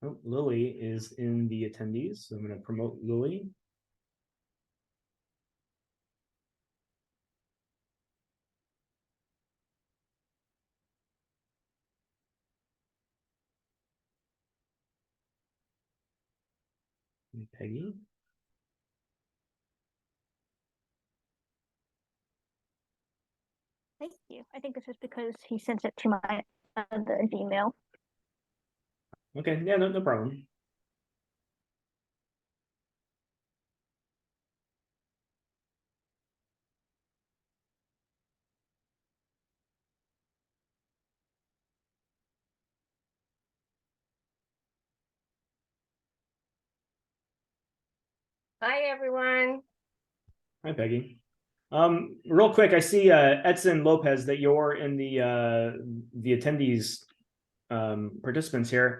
Oh, Lily is in the attendees, so I'm going to promote Lily. And Peggy. Thank you. I think this is because he sent it to my the Gmail. Okay, yeah, no problem. Hi, everyone. Hi, Peggy. Real quick, I see Edson Lopez that you're in the attendees participants here.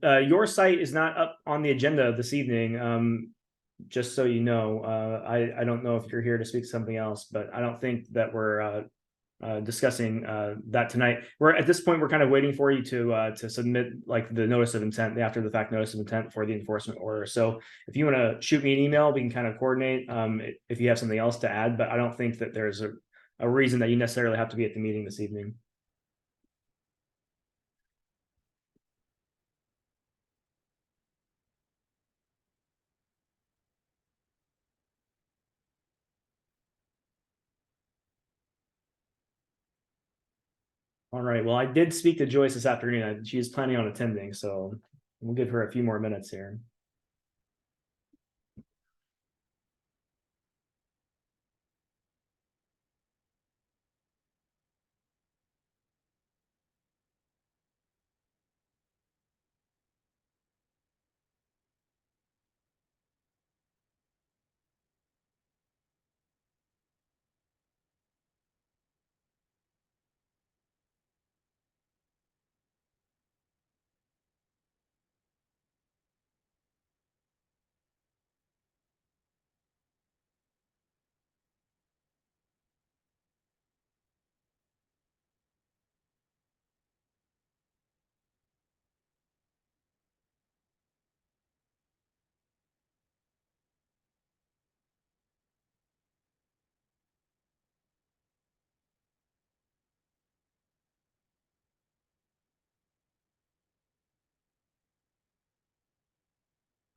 Your site is not up on the agenda this evening. Just so you know, I don't know if you're here to speak to something else, but I don't think that we're discussing that tonight. We're at this point, we're kind of waiting for you to submit like the notice of intent, the after the fact notice of intent for the enforcement order. So if you want to shoot me an email, we can kind of coordinate if you have something else to add, but I don't think that there's a reason that you necessarily have to be at the meeting this evening. All right, well, I did speak to Joyce this afternoon. She is planning on attending, so we'll give her a few more minutes here.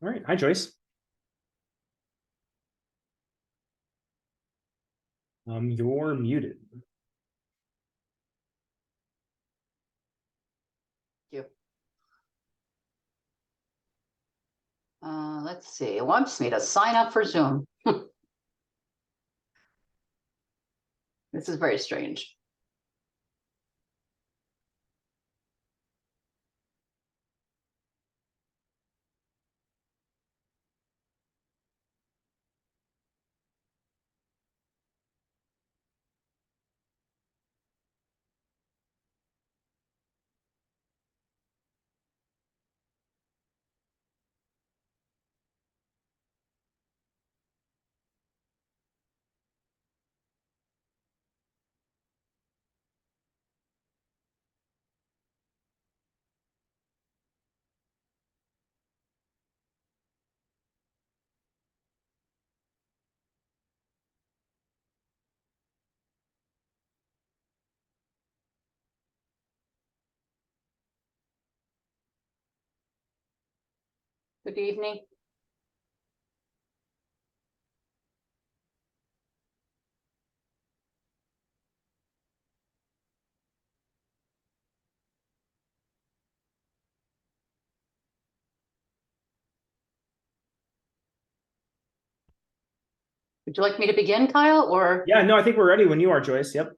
All right, hi, Joyce. You're muted. You. Let's see. It wants me to sign up for Zoom. This is very strange. Good evening. Would you like me to begin, Kyle, or? Yeah, no, I think we're ready when you are, Joyce. Yep.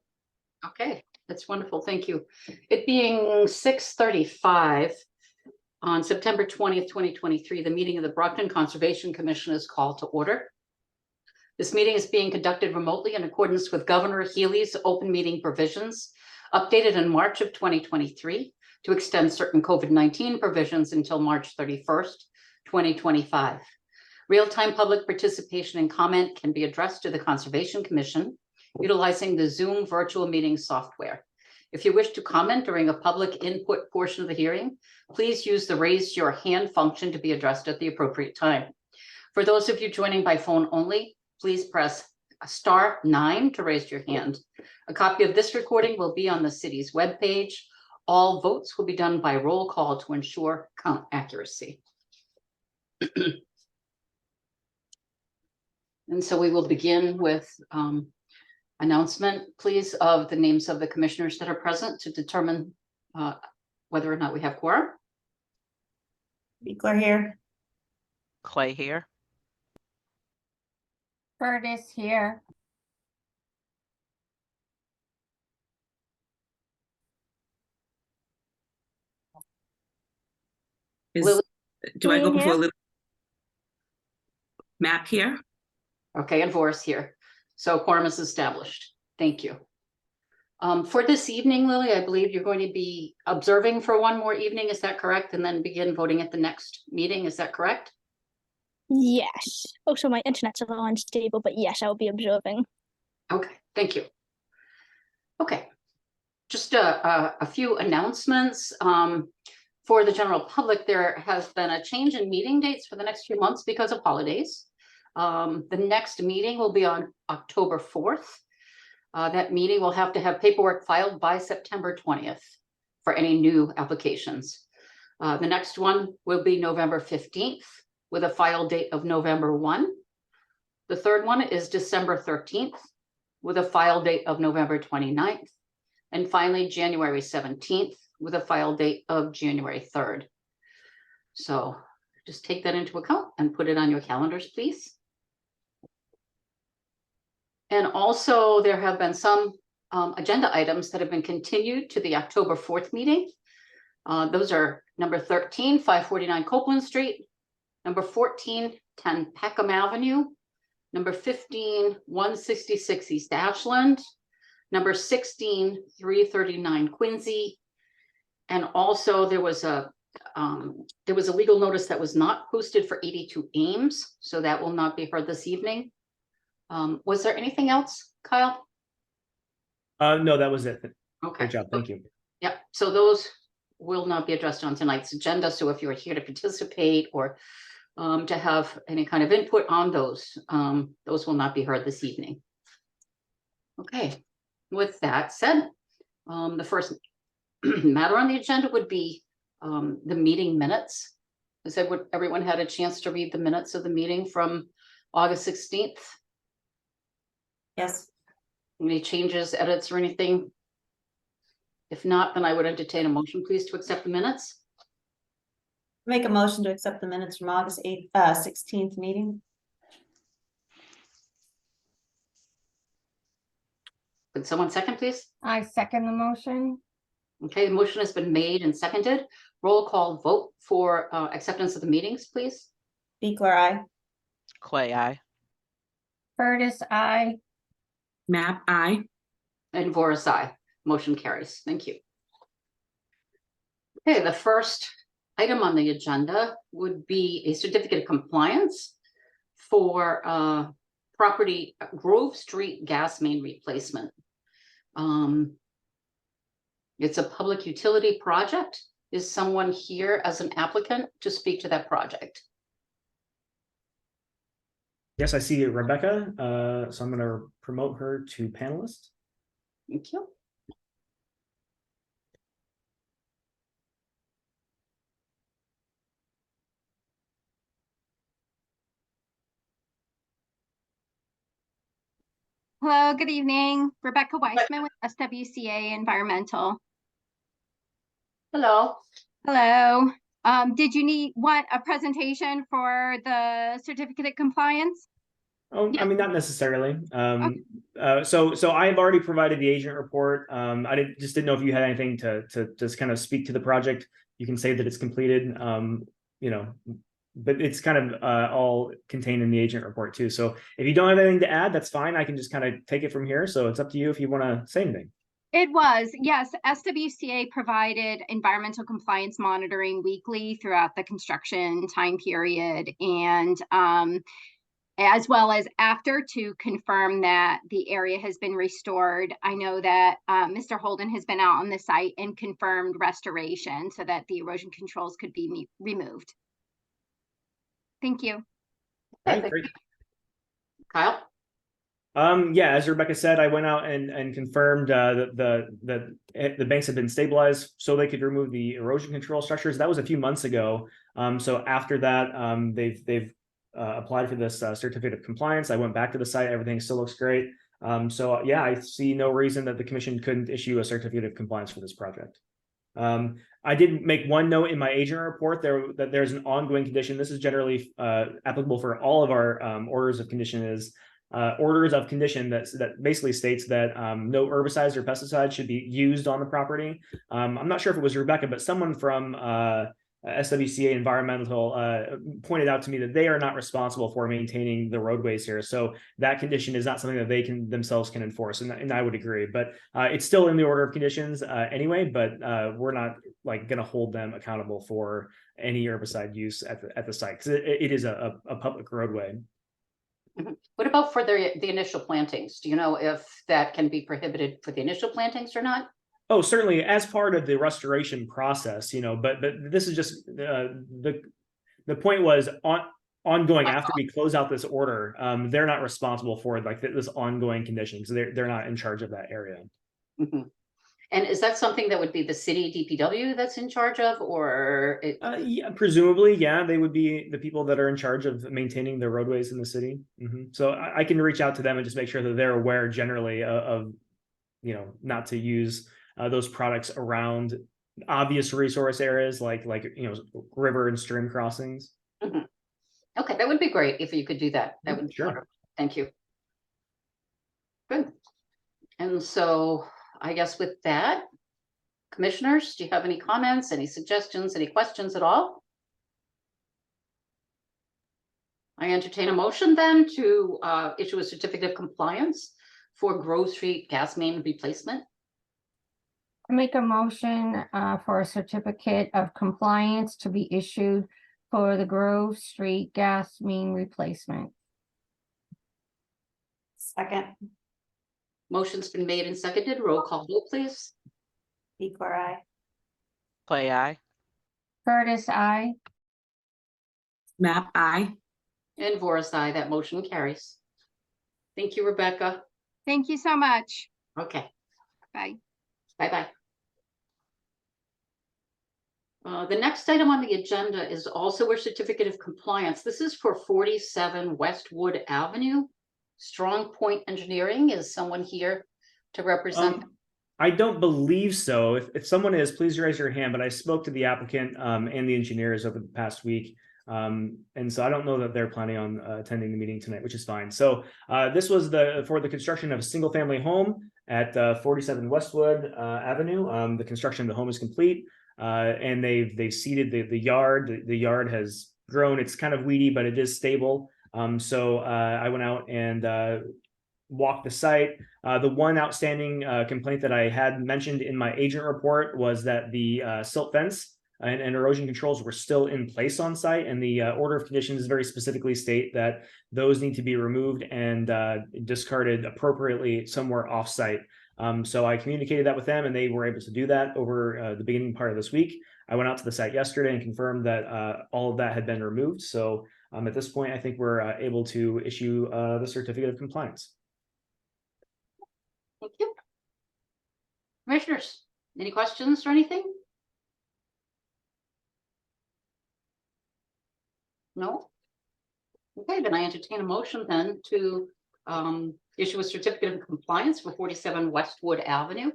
Okay, that's wonderful. Thank you. It being 6:35 on September 20th, 2023, the meeting of the Brockton Conservation Commission is called to order. This meeting is being conducted remotely in accordance with Governor Healy's open meeting provisions, updated in March of 2023 to extend certain COVID-19 provisions until March 31st, 2025. Real-time public participation and comment can be addressed to the Conservation Commission utilizing the Zoom virtual meeting software. If you wish to comment during a public input portion of the hearing, please use the raise your hand function to be addressed at the appropriate time. For those of you joining by phone only, please press *9 to raise your hand. A copy of this recording will be on the city's webpage. All votes will be done by roll call to ensure count accuracy. And so we will begin with announcement, please, of the names of the commissioners that are present to determine whether or not we have quorum. Beekler here. Clay here. Curtis here. Lily? Do I go Lily before here. Lily? Map here? Okay, and Voris here. So quorum is established. Thank you. For this evening, Lily, I believe you're going to be observing for one more evening. Is that correct? And then begin voting at the next meeting. Is that correct? Yes. Also, my internet's a little unstable, but yes, I will be observing. Okay, thank you. Okay, just a few announcements. For the general public, there has been a change in meeting dates for the next few months because of holidays. The next meeting will be on October 4th. That meeting will have to have paperwork filed by September 20th for any new applications. The next one will be November 15th with a file date of November 1. The third one is December 13th with a file date of November 29th. And finally, January 17th with a file date of January 3rd. So just take that into account and put it on your calendars, please. And also there have been some agenda items that have been continued to the October 4th meeting. Those are number 13, 549 Copeland Street, number 14, 10 Peckham Avenue, number 15, 166 East Ashland, number 16, 339 Quincy. And also there was a legal notice that was not posted for 82 Ames, so that will not be heard this evening. Was there anything else, Kyle? No, that was it. Okay. Great job. Thank you. Yeah, so those will not be addressed on tonight's agenda. So if you're here to participate or to have any kind of input on those will not be heard this evening. Okay, with that said, the first matter on the agenda would be the meeting minutes. Has everyone had a chance to read the minutes of the meeting from August 16th? Yes. Any changes, edits, or anything? If not, then I would entertain a motion, please, to accept the minutes. Make a motion to accept the minutes from August 16th meeting. Could someone second, please? I second the motion. Okay, the motion has been made and seconded. Roll call vote for acceptance of the meetings, please. Beekler, aye. Clay, aye. Curtis, I. Map I. And Voris, aye. Motion carries. Thank you. Okay, the first item on the agenda would be a certificate of compliance for property Grove Street gas main replacement. It's a public utility project. Is someone here as an applicant to speak to that project? Yes, I see Rebecca. So I'm going to promote her to panelist. Thank you. Hello, good evening. Rebecca Weissman with SWCA Environmental. Hello. Hello. Did you want a presentation for the certificate of compliance? Oh, Yeah. I mean, not necessarily. So I've already provided the agent report. I just didn't know if you had anything to just kind of speak to the project. You can say that it's completed, but it's kind of all contained in the agent report too. So if you don't have anything to add, that's fine. I can just kind of take it from here. So it's up to you if you want to say anything. It was, yes. SWCA provided environmental compliance monitoring weekly throughout the construction time period. And as well as after, to confirm that the area has been restored. I know that Mr. Holden has been out on the site and confirmed restoration so that the erosion controls could be removed. Thank you. Okay, great. Kyle? Yeah, as Rebecca said, I went out and confirmed that the banks had been stabilized so they could remove the erosion control structures. That was a few months ago. So after that, they've applied for this certificate of compliance. I went back to the site. Everything still looks great. So yeah, I see no reason that the commission couldn't issue a certificate of compliance for this project. I did make one note in my agent report that there's an ongoing condition. This is generally applicable for all of our orders of condition that basically states that no herbicides or pesticides should be used on the property. I'm not sure if it was Rebecca, but someone from SWCA Environmental pointed out to me that they are not responsible for maintaining the roadways here. So that condition is not something that they themselves can enforce. And I would agree, but it's still in the order of conditions anyway, but we're not like going to hold them accountable for any herbicide use at the site because it is a public roadway. What about for the initial plantings? Do you know if that can be prohibited for the initial plantings or not? Oh, certainly as part of the restoration process, but this is just the point was ongoing after we close out this order. They're not responsible for like this ongoing condition because they're not in charge of that area. Mm-hmm. And is that something that would be the city DPW that's in charge of, or yeah, presumably, yeah, they would be the people that are in charge of maintaining the roadways in the city. So I can reach out to them and just make sure that they're aware generally of not to use those products around obvious resource areas like river and stream crossings. Mm-hmm. Okay, that would be great if you could do that. That would be sure. Wonderful. Thank you. Good. And so I guess with that, commissioners, do you have any comments, any suggestions, any questions at all? I entertain a motion then to issue a certificate of compliance for Grove Street gas main replacement. I make a motion for a certificate of compliance to be issued for the Grove Street gas main replacement. Second, Motion's been made and seconded. Roll call vote, please. Before I. Clay, I. Curtis, I. Map I. And Vora's aye, that motion carries. Thank you, Rebecca. Thank you so much. Okay, Bye. bye-bye. The next item on the agenda is also a certificate of compliance. This is for 47 Westwood Avenue. Strong Point Engineering. Is someone here to represent? I don't believe so. If someone is, please raise your hand. But I spoke to the applicant and the engineers over the past week. And so I don't know that they're planning on attending the meeting tonight, which is fine. So this was for the construction of a single family home at 47 Westwood Avenue. The construction of the home is complete. And they've seeded the yard. The yard has grown. It's kind of weedy, but it is stable. So I went out and walked the site. The one outstanding complaint that I had mentioned in my agent report was that the silt fence and erosion controls were still in place on site, and the order of conditions very specifically state that those need to be removed and discarded appropriately somewhere off site. So I communicated that with them, and they were able to do that over the beginning part of this week. I went out to the site yesterday and confirmed that all of that had been removed. So at this point, I think we're able to issue the certificate of compliance. Thank you. Commissioners, any questions or anything? No? Okay, then I entertain a motion then to issue a certificate of compliance for 47 Westwood Avenue.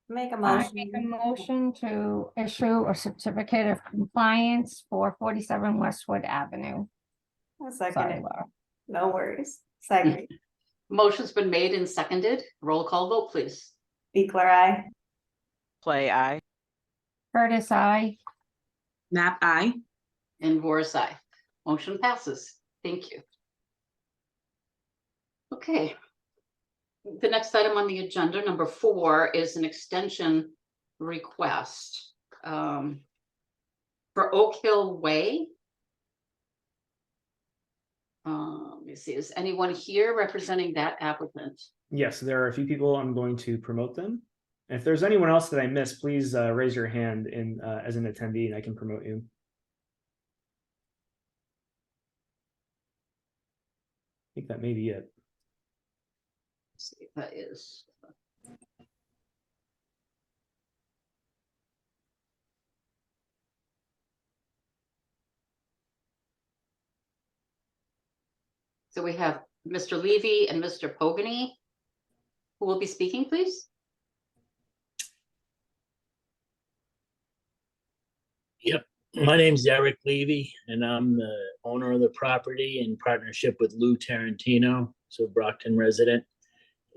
Make a I make a motion. motion to issue a certificate of compliance for 47 Westwood Avenue. A Sorry, second, Laura. no worries. Second, Motion's been made and seconded. Roll call vote, please. Before I. Clay, I. Curtis, I. Map I. And Vora's aye. Motion passes. Thank you. Okay. The next item on the agenda, number 4, is an extension request for Oak Hill Way. Let me see, is anyone here representing that applicant? Yes, there are a few people. I'm going to promote them. If there's anyone else that I missed, please raise your hand as an attendee and I can promote you. I think that may be it. Let's see if that is. So we have Mr. Levy and Mr. Pogany, who will be speaking, please. Yep, my name's Eric Levy, and I'm the owner of the property in partnership with Lou Tarantino, so Brockton resident,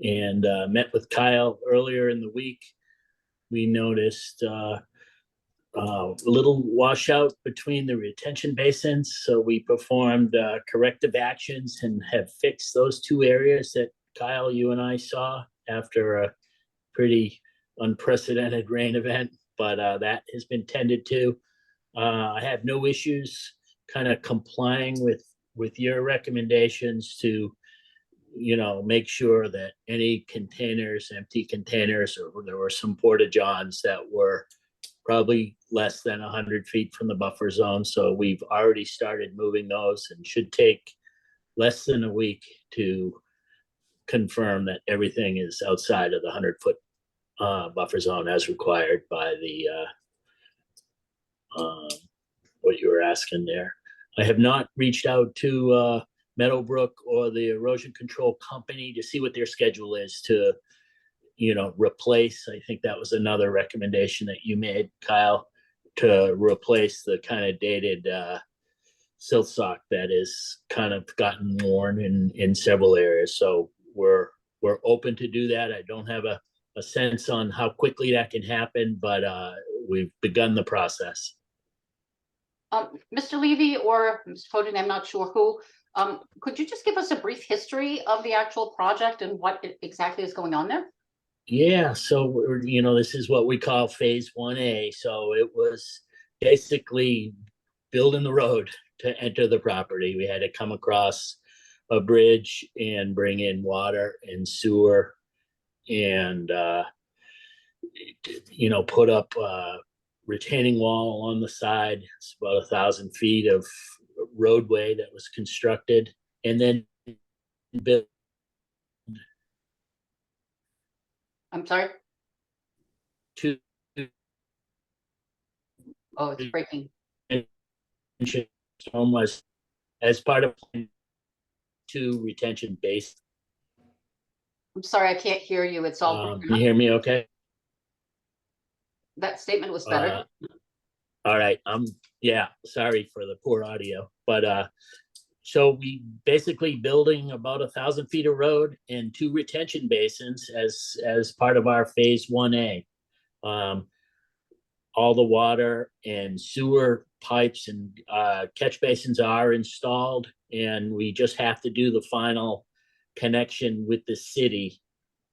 and met with Kyle earlier in the week. We noticed a little washout between the retention basins, so we performed corrective actions and have fixed those two areas that Kyle, you and I saw after a pretty unprecedented rain event, but that has been tended to. I have no issues kind of complying with your recommendations to, you know, make sure that any containers, empty containers, or there were some porta johns that were probably less than 100 feet from the buffer zone. So we've already started moving those and should take less than a week to confirm that everything is outside of the 100-foot buffer zone as required by the what you were asking there. I have not reached out to Meadowbrook or the erosion control company to see what their schedule is to, you know, replace. I think that was another recommendation that you made, Kyle, to replace the kind of dated silt sock that is kind of gotten worn in several areas. So we're open to do that. I don't have a sense on how quickly that can happen, but we've begun the process. Mr. Levy or Mr. Foden, I'm not sure who, could you just give us a brief history of the actual project and what exactly is going on there? Yeah, so you know, this is what we call phase 1A. So it was basically building the road to enter the property. We had to come across a bridge and bring in water and sewer and you know, put up a retaining wall along the side. It's about 1,000 feet of roadway that was constructed, and then built. I'm sorry. Two Oh, it's breaking. almost as part of two retention base. I'm sorry, I can't hear you. It's all broken Can you up. hear me okay? That statement was better. All right, yeah, sorry for the poor audio, but so we basically building about 1,000 feet of road and two retention basins as part of our phase 1A. All the water and sewer pipes and catch basins are installed, and we just have to do the final connection with the city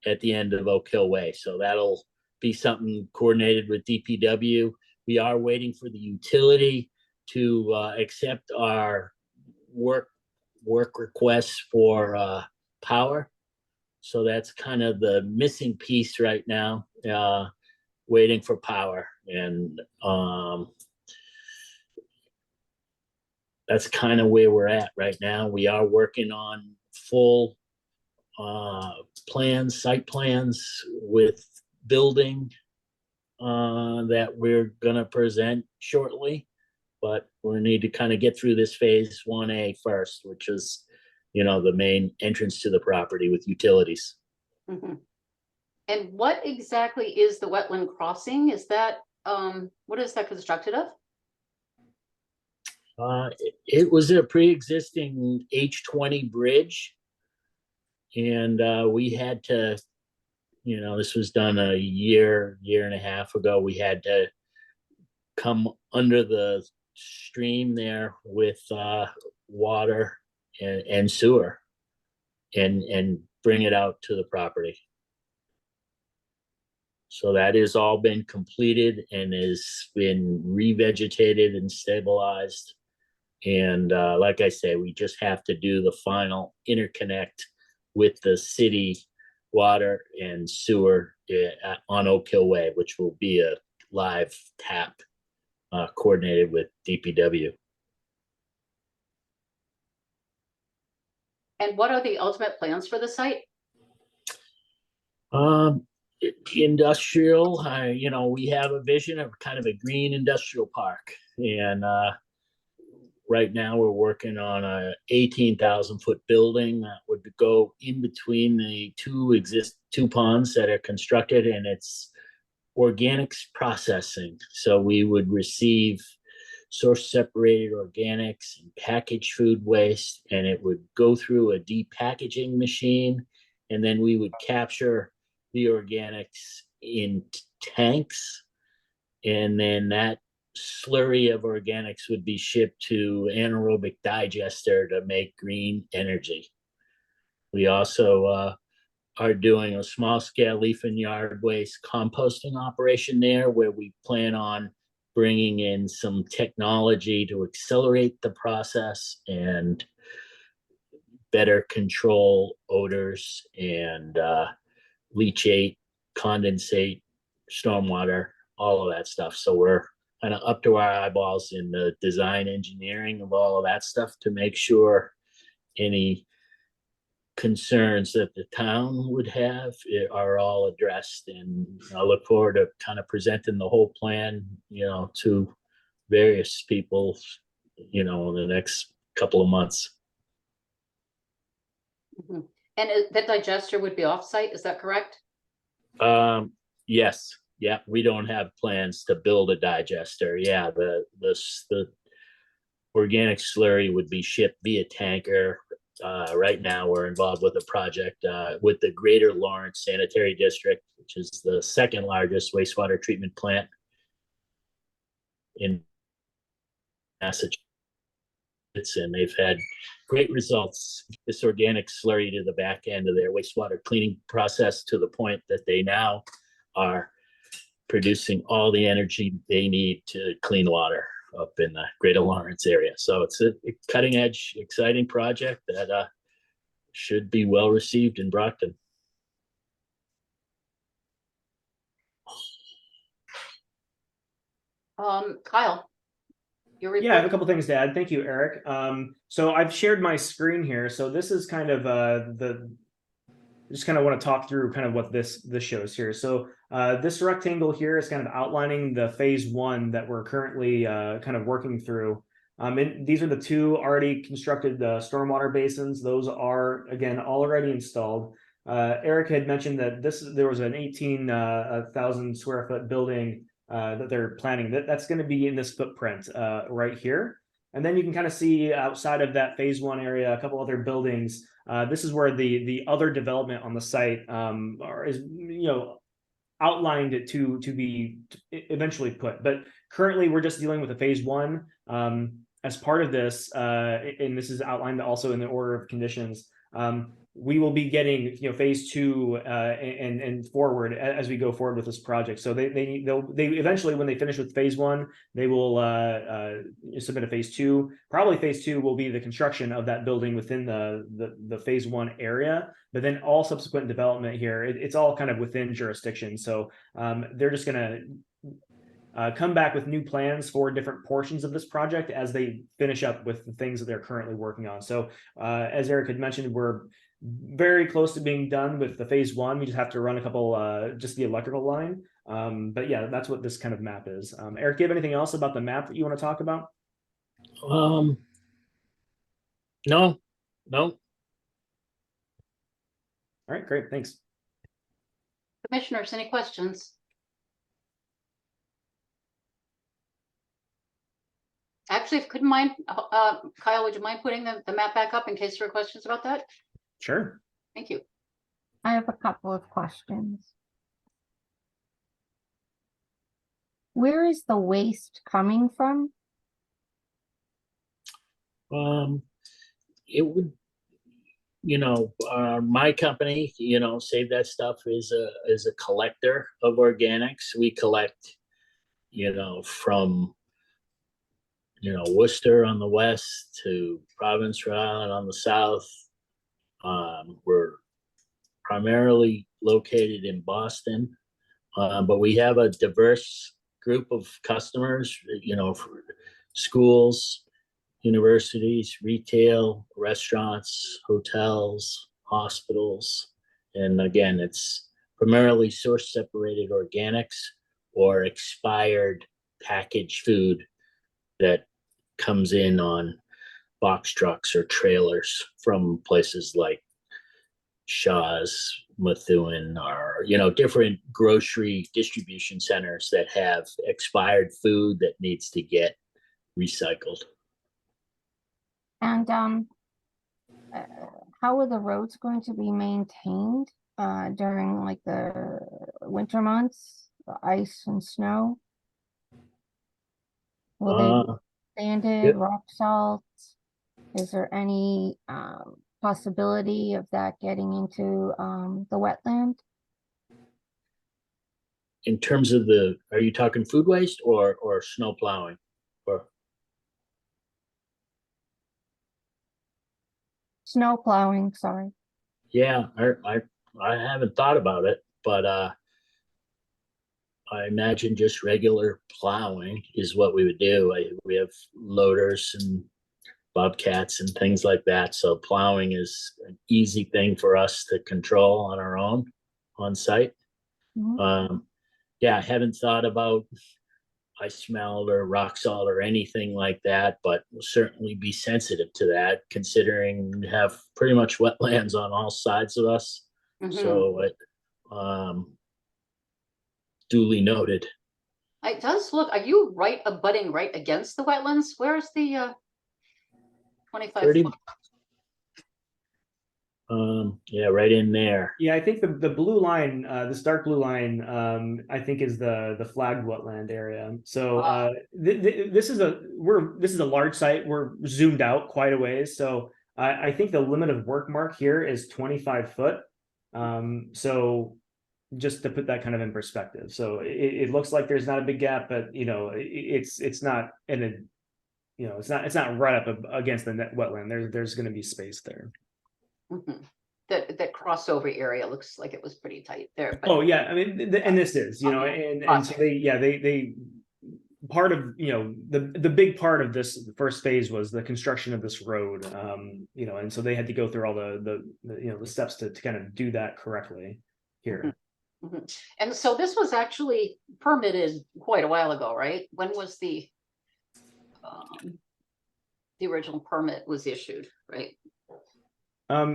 at the end of Oak Hill Way. So that'll be something coordinated with DPW. We are waiting for the utility to accept our work requests for power. So that's kind of the missing piece right now, waiting for power. And that's kind of where we're at right now. We are working on full plans, site plans with building that we're gonna present shortly, but we need to kind of get through this phase 1A first, which is, you know, the main entrance to the property with utilities. Mhm. And what exactly is the wetland crossing? Is that, what is that constructed of? It was a pre-existing H20 bridge, and we had to, you know, this was done a year and a half ago. We had to come under the stream there with water and sewer and bring it out to the property. So that has all been completed and has been revegetated and stabilized. And like I say, we just have to do the final interconnect with the city water and sewer on Oak Hill Way, which will be a live tap coordinated with DPW. And what are the ultimate plans for the site? Industrial, we have a vision of kind of a green industrial park. And right now we're working on a 18,000-foot building that would go in between the two ponds that are constructed, and it's organics processing. So we would receive source separated organics and packaged food waste, and it would go through a depackaging machine, and then we would capture the organics in tanks, and then that slurry of organics would be shipped to anaerobic digester to make green energy. We also are doing a small scale leaf and yard waste composting operation there, where we plan on bringing in some technology to accelerate the process and better control odors and leachate, condensate, stormwater, all of that stuff. So we're kind of up to our eyeballs in the design engineering of all of that stuff to make sure any concerns that the town would have are all addressed. And I look forward to kind of presenting the whole plan, to various people, in the next couple of months. Mhm. And the digester would be offsite, is that correct? Yes. Yeah, we don't have plans to build a digester. Yeah, the organic slurry would be shipped via tanker. Right now, we're involved with a project with the Greater Lawrence Sanitary District, which is the second largest wastewater treatment plant in Massachusetts, and they've had great results. This organic slurry to the back end of their wastewater cleaning process, to the point that they now are producing all the energy they need to clean water up in the Greater Lawrence area. So it's a cutting edge, exciting project that should be well received in Brockton. Kyle, your report. Yeah, I have a couple things to add. Thank you, Eric. So I've shared my screen here. So this is kind of just kind of want to talk through kind of what this shows here. So this rectangle here is kind of outlining the phase one that we're currently kind of working through. And these are the two already constructed stormwater basins. Those are, again, already installed. Eric had mentioned that there was an 18,000 square foot building that they're planning. That's going to be in this footprint right here. And then you can kind of see outside of that phase one area, a couple other buildings. This is where the other development on the site is outlined to be eventually put. But currently, we're just dealing with a phase one. As part of this, and this is outlined also in the order of conditions, we will be getting phase two and forward as we go forward with this project. So they eventually, when they finish with phase one, they will submit a phase two. Probably phase two will be the construction of that building within the phase one area, but then all subsequent development here, it's all kind of within jurisdiction. So they're just gonna come back with new plans for different portions of this project as they finish up with the things that they're currently working on. So as Eric had mentioned, we're very close to being done with the phase one. We just have to run a couple, just the electrical line. But yeah, that's what this kind of map is. Eric, do you have anything else about the map that you want to talk about? No. All right, great, thanks. Commissioners, any questions? Actually, if you couldn't mind, Kyle, would you mind putting the map back up in case there are questions about that? Sure. Thank you. I have a couple of questions. Where is the waste coming from? It would, my company, Save That Stuff is a collector of organics. We collect, from Worcester on the west to Providence, Rhode Island on the south. We're primarily located in Boston, but we have a diverse group of customers, for schools, universities, retail, restaurants, hotels, hospitals. And again, it's primarily source separated organics or expired packaged food that comes in on box trucks or trailers from places like Shaw's, Methuen, or different grocery distribution centers that have expired food that needs to get recycled. And how are the roads going to be maintained during like the winter months, the ice and snow? Will they be sanded, yep. rock salt? Is there any possibility of that getting into the wetland? In terms of are you talking food waste or snow plowing? Or Snow plowing, sorry. yeah, I haven't thought about it, but I imagine just regular plowing is what we would do. We have loaders and bobcats and things like that, so plowing is an easy thing for us to control on our own on site. Mhm. Yeah, I haven't thought about ice melt or rock salt or anything like that, but we'll certainly be sensitive to that, considering we have pretty much wetlands on all sides of us. Mhm. So duly noted. It does look, are you abutting right against the wetlands? Where's the 25 30. foot? Yeah, right in there. Yeah, I think the blue line, this dark blue line, I think is the flagged wetland area. So this is a large site. We're zoomed out quite a ways. So I think the limit of work mark here is 25 foot. So just to put that kind of in perspective. So it looks like there's not a big gap, but it's not in a it's not right up against the net wetland. There's going to be space there. Mhm. That crossover area looks like it was pretty tight there. But Oh yeah, I mean, and this is, and so they part of the big part of this first phase was the construction of this road, and so they had to go through all the steps to kind of do that correctly here. Mhm. And so this was actually permitted quite a while ago, right? When was the original permit was issued, right?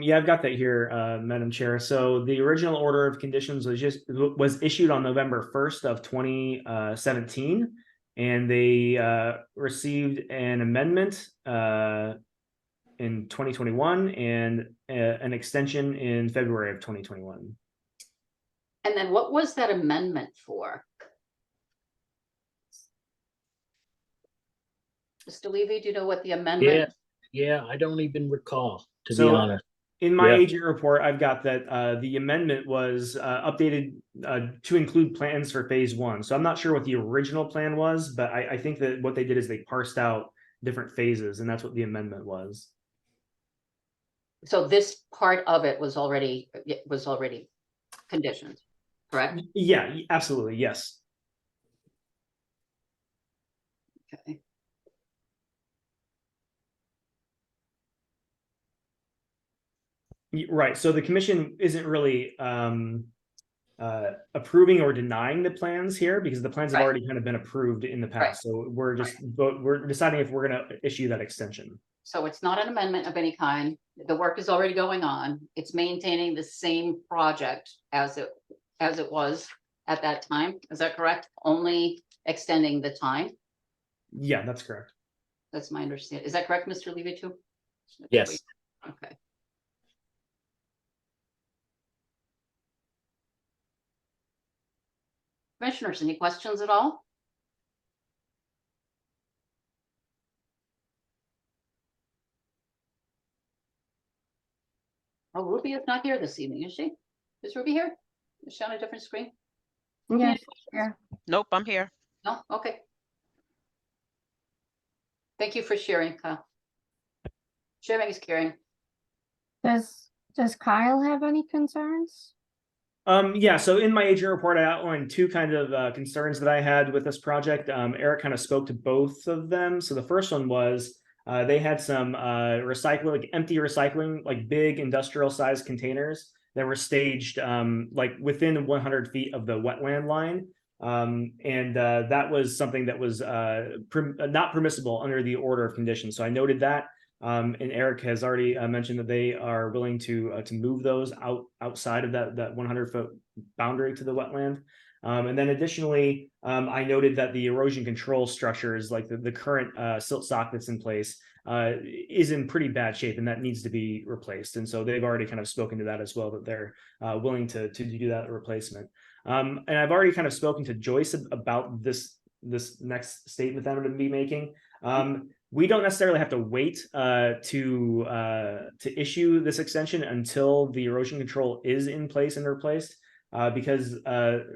Yeah, I've got that here, Madam Chair. So the original order of conditions was issued on November 1st of 2017, and they received an amendment in 2021 and an extension in February of 2021. And then what was that amendment for? Mr. Levy, do you know what the amendment? Yeah, I don't even recall, to be So honest. in my Yeah. agent report, I've got that the amendment was updated to include plans for phase one. So I'm not sure what the original plan was, but I think that what they did is they parsed out different phases, and that's what the amendment was. So this part of it was already conditioned, correct? Yeah, absolutely. Yes. Okay. Right. So the commission isn't really approving or denying the plans here because the plans have Right. already kind of been approved in the past. So we're just we're deciding if we're going to issue that extension. So it's not an amendment of any kind. The work is already going on. It's maintaining the same project as it was at that time. Is that correct? Only extending the time. Yeah, that's correct. That's my understanding. Is that correct, Mr. Levy, too? Yes. Okay. Commissioners, any questions at all? Oh, Ruby is not here this evening, is she? Is Ruby here? Is she on a different screen? Ruby, Yes, any questions? yeah. Nope, I'm here. No? Okay. Thank you for sharing, Kyle. Sharing is caring. Does Kyle have any concerns? Yeah, so in my agent report, I outlined two kind of concerns that I had with this project. Eric kind of spoke to both of them. So the first one was they had some recycling, like empty recycling, like big industrial sized containers that were staged like within 100 feet of the wetland line. And that was something that was not permissible under the order of conditions. So I noted that. And Eric has already mentioned that they are willing to move those outside of that 100-foot boundary to the wetland. And then additionally, I noted that the erosion control structures, like the current silt sock that's in place, is in pretty bad shape, and that needs to be replaced. And so they've already kind of spoken to that as well, that they're willing to do that replacement. And I've already kind of spoken to Joyce about this next statement that I'm going to be making. We don't necessarily have to wait to issue this extension until the erosion control is in place and replaced, because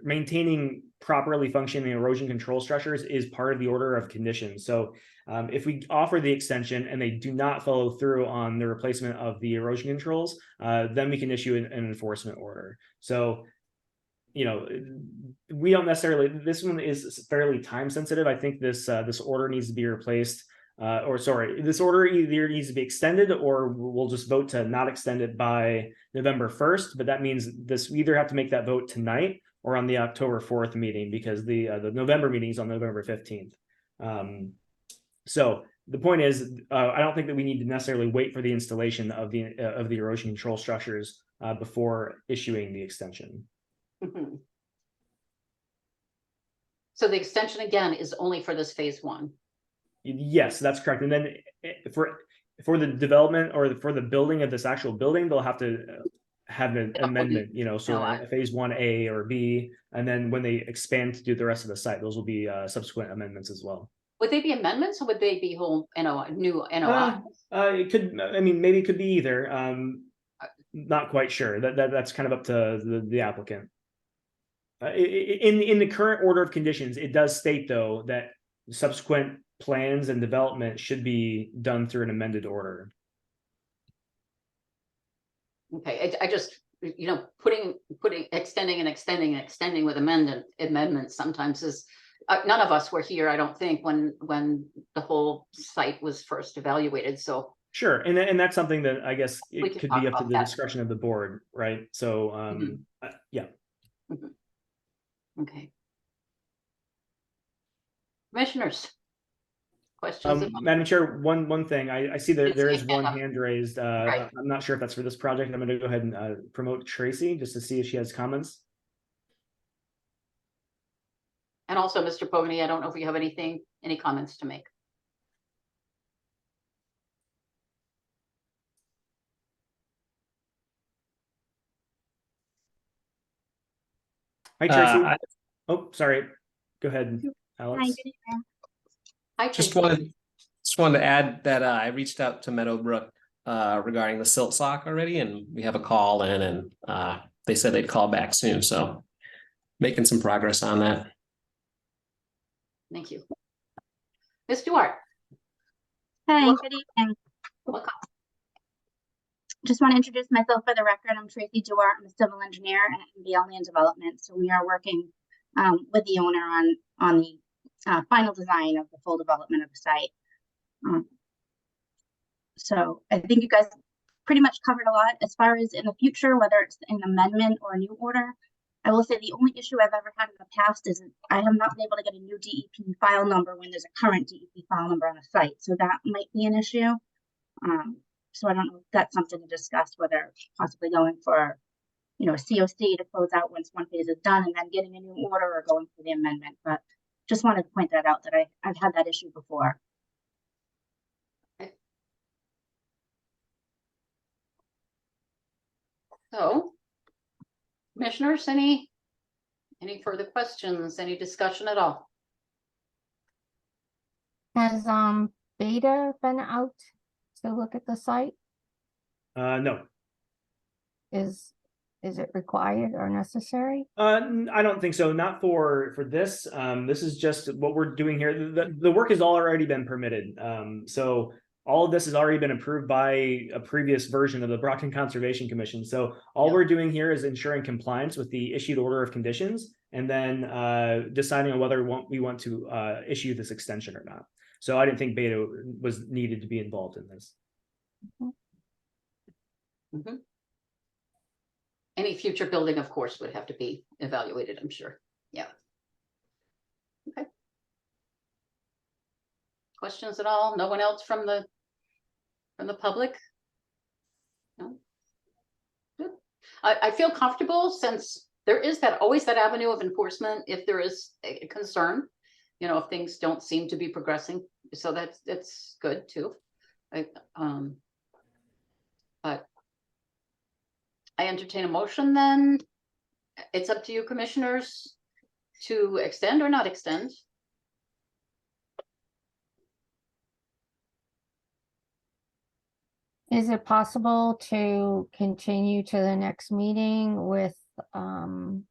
maintaining properly functioning erosion control structures is part of the order of conditions. So if we offer the extension and they do not follow through on the replacement of the erosion controls, then we can issue an enforcement order. So, you know, we don't necessarily, this one is fairly time sensitive. I think this order needs to be replaced. This order either needs to be extended, or we'll just vote to not extend it by November 1st. But that means we either have to make that vote tonight or on the October 4th meeting, because the November meeting is on November 15th. So the point is, I don't think that we need to necessarily wait for the installation of the erosion control structures before issuing the extension. Mhm. So the extension again is only for this phase one. Yes, that's correct. And then for the development or for the building of this actual building, they'll have to have an amendment, you know, so phase 1A or B, and then when they expand to do the rest of the site, those will be subsequent amendments as well. Would they be amendments, or would they be whole NOI, new NOI? It could, I mean, maybe it could be either. Not quite sure. That's kind of up to the applicant. In the current order of conditions, it does state though that subsequent plans and development should be done through an amended order. Okay, I just, you know, extending with amendments sometimes is, none of us were here, I don't think, when the whole site was first evaluated, so. Sure, and that's something that I guess We it can could talk be up to about the that. discretion of the board, right? So, yeah. Okay. Commissioners. Questions? Madam Chair, one thing, I see that there is one hand up. hand raised. Right. I'm not sure if that's for this project. I'm going to go ahead and promote Tracy just to see if she has comments. And also, Mr. Pogany, I don't know if you have any comments to make. Hi, Tracy. Oh, sorry. Go ahead, Alex. Hi, Just Tracy. wanted to add that I reached out to Meadowbrook regarding the silt sock already, and we have a call in, and they said they'd call back soon. So making some progress on that. Thank you. Ms. Duarte. Hi, Welcome. good evening. Welcome. Just want to introduce myself for the record. I'm Tracy Duarte. I'm a civil engineer at NBL Land Development. So we are working with the owner on the final design of the full development of the site. So I think you guys pretty much covered a lot. As far as in the future, whether it's an amendment or a new order, I will say the only issue I've ever had in the past is I have not been able to get a new DEP file number when there's a current DEP file number on a site. So that might be an issue. So I don't know if that's something to discuss, whether possibly going for, you know, a COC to close out once one phase is done and then getting a new order, or going for the amendment. But just wanted to point that out, that I've had that issue before. So, commissioners, any further questions, any discussion at all? Has Beta been out to look at the site? No. Is Is it required or necessary? I don't think so. Not for this. This is just what we're doing here. The work has already been permitted. So all of this has already been approved by a previous version of the Brockton Conservation Commission. So all Yeah. we're doing here is ensuring compliance with the issued order of conditions, and then deciding on whether we want to issue this extension or not. So I didn't think Beta was needed to be involved in this. Mhm. Any future building, of course, would have to be evaluated, I'm sure. Yeah. Okay. Questions at all? No one else from the public? No? Good. I feel comfortable since there is always that avenue of enforcement if there is a concern, if things don't seem to be progressing. So that's good too. But I entertain a motion then. It's up to you, commissioners, to extend or not extend. Is it possible to continue to the next meeting with, to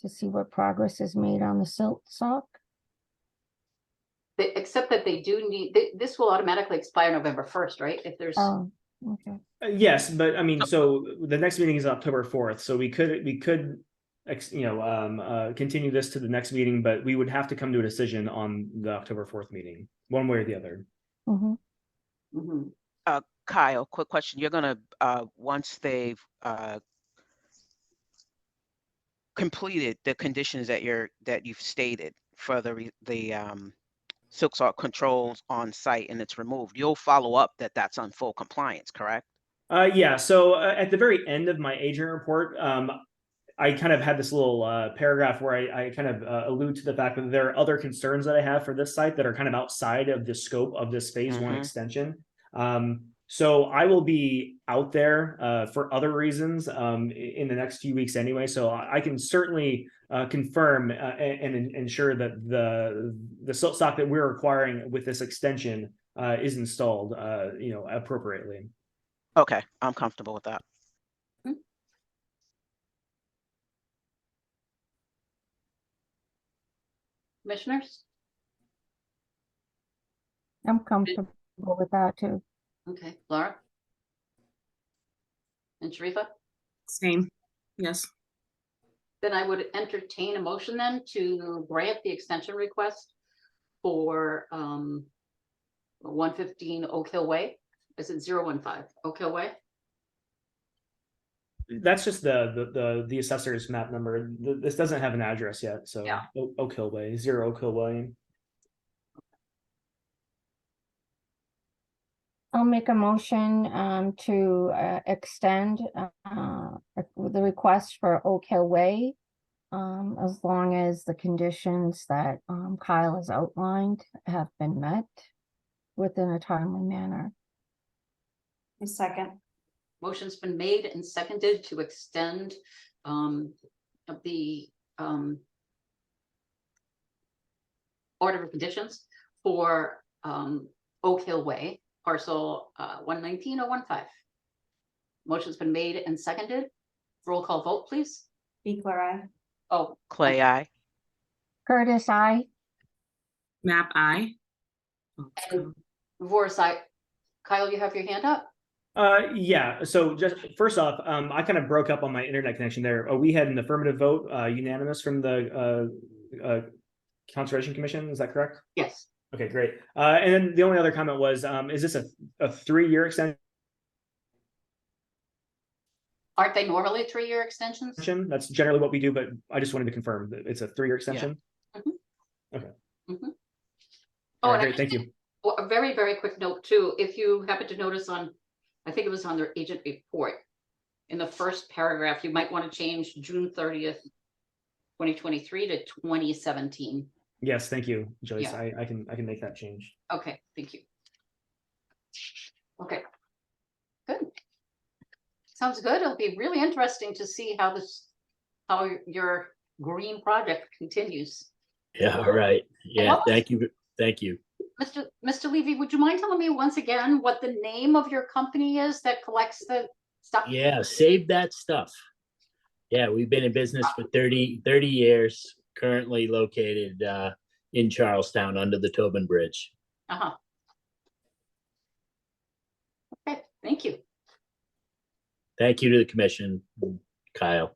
see what progress is made on the silt sock? Except that they do need, this will automatically expire November 1st, right? If there's, Oh, okay. Yes, but I mean, so the next meeting is October 4th, so we could continue this to the next meeting, but we would have to come to a decision on the October 4th meeting, one way or the other. Mhm. Mhm. Kyle, quick question. You're gonna, once they've completed the conditions that you've stated for the silk salt controls on site and it's removed, you'll follow up that that's on full compliance, correct? Yeah, so at the very end of my agent report, I kind of had this little paragraph where I kind of allude to the fact that there are other concerns that I have for this site that are kind of outside of the scope of this phase one Mhm. extension. So I will be out there for other reasons in the next few weeks anyway. So I can certainly confirm and ensure that the silt stock that we're requiring with this extension is installed, appropriately. Okay, I'm comfortable with that. Commissioners? I'm comfortable with that too. Okay, Laura? And Sharifa? Same, yes. Then I would entertain a motion then to grant the extension request for 115 Oak Hill Way. Is it 015 Oak Hill Way? That's just the assessor's map number. This doesn't have an address yet, so Yeah. Oak Hill Way, 0 Oak Hill Way. I'll make a motion to extend the request for Oak Hill Way, as long as the conditions that Kyle has outlined have been met within a timely manner. A second. Motion's been made and seconded to extend the order of conditions for Oak Hill Way, parcel 119-015. Motion's been made and seconded. Roll call vote, please. Bigler, aye. Oh, Clay, I. Curtis, I. Map I. Voris, aye. Kyle, you have your hand up? Yeah, so just first off, I kind of broke up on my internet connection there. We had an affirmative vote, unanimous from the Conservation Commission, is that correct? Yes. Okay, great. And then the only other comment was, is this a 3-year extension? Aren't they normally 3-year extensions? That's generally what we do, but I just wanted to confirm that it's a 3-year extension. Mhm. Okay. Mhm. All Oh, right, and great, thank you. Well, a very, very quick note too, if you happen to notice on, I think it was on their agent report, in the first paragraph, you might want to change June 30th, 2023 to 2017. Yes, thank you, Joyce. Yeah. I can make that change. Okay, thank you. Okay. Good. Sounds good. It'll be really interesting to see how your green project continues. Yeah, all right. Yeah, what was- thank you. Thank you. Mr. Levy, would you mind telling me once again what the name of your company is that collects the stuff. Yeah, save that stuff. Yeah, we've been in business for 30 years, currently located in Charlestown under the Tobin Bridge. Uh-huh. Okay, thank you. Thank you to the commission, Kyle.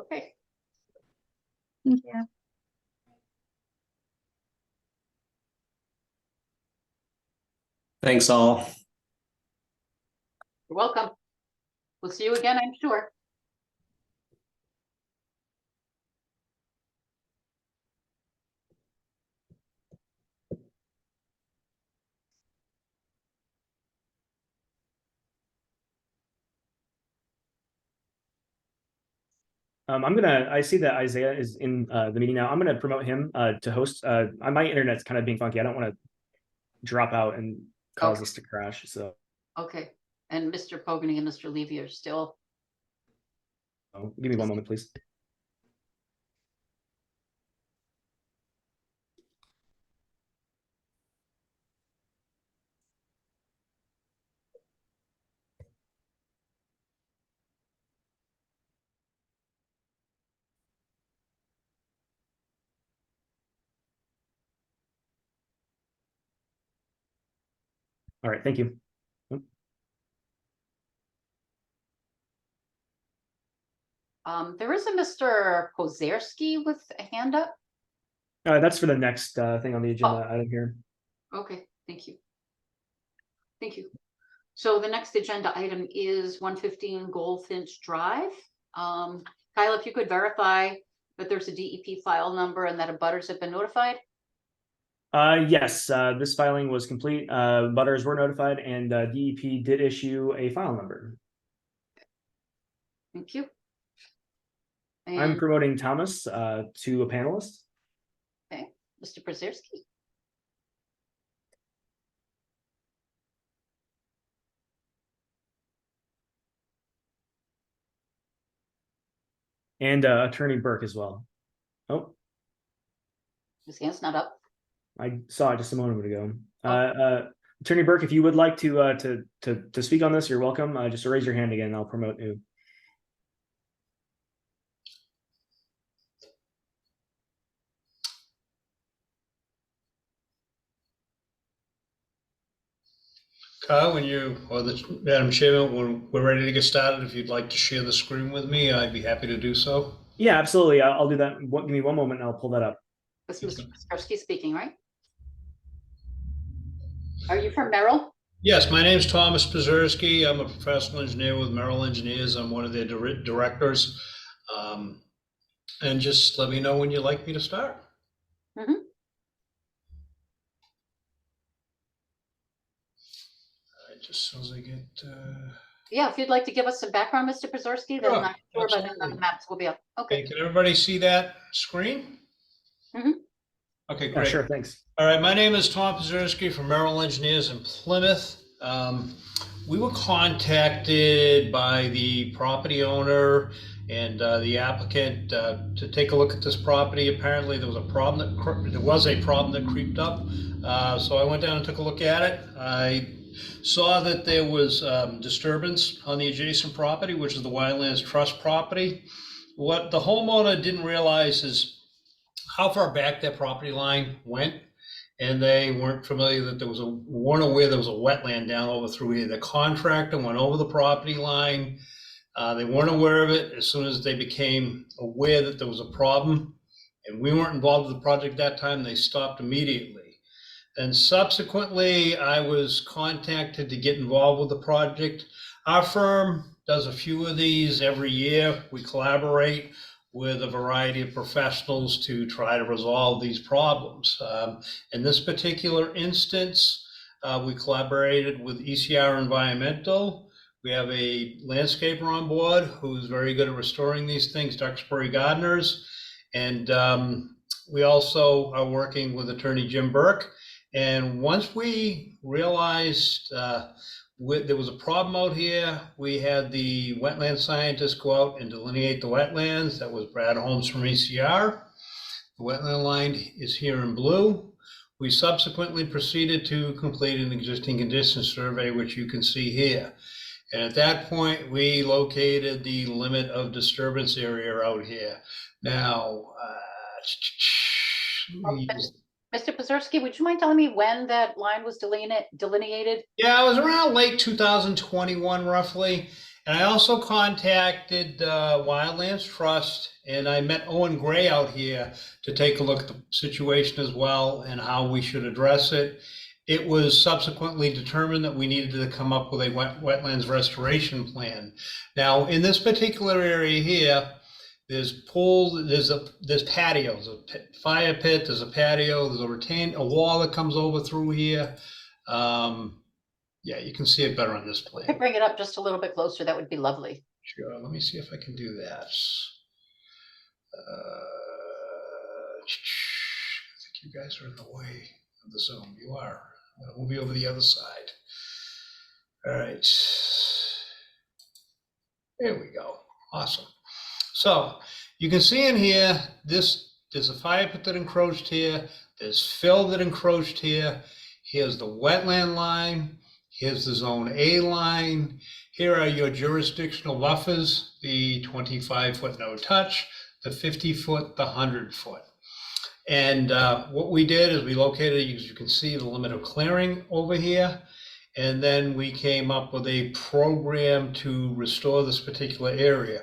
Okay. Thank you. Thanks all. You're welcome. We'll see you again, I'm sure. I see that Isaiah is in the meeting now. I'm gonna promote him to host. My internet's kind of being funky. I don't want to drop out and cause Okay. us to crash. So Okay, and Mr. Pogany and Mr. Levy are still, give me one moment, please. All right, thank you. there is a Mr. Kozerski with a hand up. That's for the next thing on the agenda item here. Okay, thank you. Thank you. So the next agenda item is 115 Goldfinch Drive. Kyle, if you could verify that there's a DEP file number and that abutters have been notified? Yes, this filing was complete. Butters were notified, and DEP did issue a file number. Thank you. I'm And promoting Thomas to a panelist. Mr. Przerski. And Attorney Burke as well. Oh, His hand's not up. I saw it just a moment ago. Attorney Burke, if you would like to speak on this, you're welcome. Just raise your hand again, and I'll promote you. Kyle, when you, or the Madam Chairman, when we're ready to get started, if you'd like to share the screen with me, I'd be happy to do so. Yeah, absolutely. I'll do that. Give me one moment and I'll pull that up. That's Mr. Przerski speaking, right? Are you from Merrill? Yes, my name is Thomas Przerski. I'm a professional engineer with Merrill Engineers. I'm one of their directors. And just let me know when you'd like me to start. Mm-hmm. Just as soon as I get. Yeah, if you'd like to give us some background, Mr. Przerski, then Sure, I'm sure by then absolutely. the maps will be up. Okay. Okay, can everybody see that screen? Mhm. Okay, Yeah, great. sure, thanks. All right, my name is Tom Przerski from Merrill Engineers in Plymouth. We were contacted by the property owner and the applicant to take a look at this property. Apparently, there was a problem that creeped up. So I went down and took a look at it. I saw that there was disturbance on the adjacent property, which is the Wildlands Trust property. What the homeowner didn't realize is how far back that property line went, and they weren't familiar that weren't aware there was a wetland down over through here. The contractor went over the property line. They weren't aware of it. As soon as they became aware that there was a problem, and we weren't involved with the project at that time, they stopped immediately. And subsequently, I was contacted to get involved with the project. Our firm does a few of these every year. We collaborate with a variety of professionals to try to resolve these problems. In this particular instance, we collaborated with ECR Environmental. We have a landscaper on board who's very good at restoring these things, Duxbury Gardeners. And we also are working with attorney Jim Burke. And once we realized there was a problem out here, we had the wetland scientists go out and delineate the wetlands. That was Brad Holmes from ECR. The wetland line is here in blue. We subsequently proceeded to complete an existing condition survey, which you can see here. And at that point, we located the limit of disturbance area out here. Now, Mr. Pazerski, would you mind telling me when that line was delineated? yeah, it was around late 2021 roughly. And I also contacted Wildlands Trust, and I met Owen Gray out here to take a look at the situation as well and how we should address it. It was subsequently determined that we needed to come up with a wetlands restoration plan. Now, in this particular area here, there's patios, a fire pit, there's a patio, there's a wall that comes over through here. Yeah, you can see it better on this plan. Could bring it up just a little bit closer. That would be lovely. Sure, let me see if I can do that. I think you guys are in the way of the Zoom. You are. I'm gonna move you over the other side. All right. There we go. Awesome. So you can see in here, there's a fire pit that encroached here. There's fill that encroached here. Here's the wetland line. Here's the zone A line. Here are your jurisdictional buffers, the 25-foot no touch, the 50-foot, the 100-foot. And what we did is we located, as you can see, the limit of clearing over here. And then we came up with a program to restore this particular area.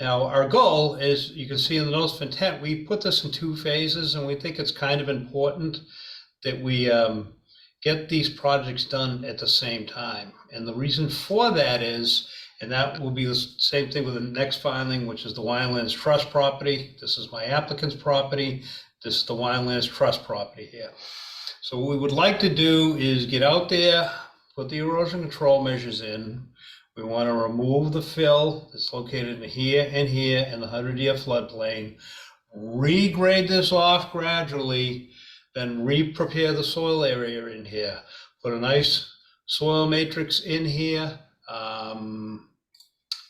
Now, our goal is, you can see in the notice of intent, we put this in 2 phases, and we think it's kind of important that we get these projects done at the same time. And the reason for that is, and that will be the same thing with the next filing, which is the Wildlands Trust property. This is my applicant's property. This is the Wildlands Trust property here. So what we would like to do is get out there, put the erosion control measures in. We want to remove the fill that's located in here and here in the 100-year floodplain, regrade this off gradually, then re-prepare the soil area in here. Put a nice soil matrix in here.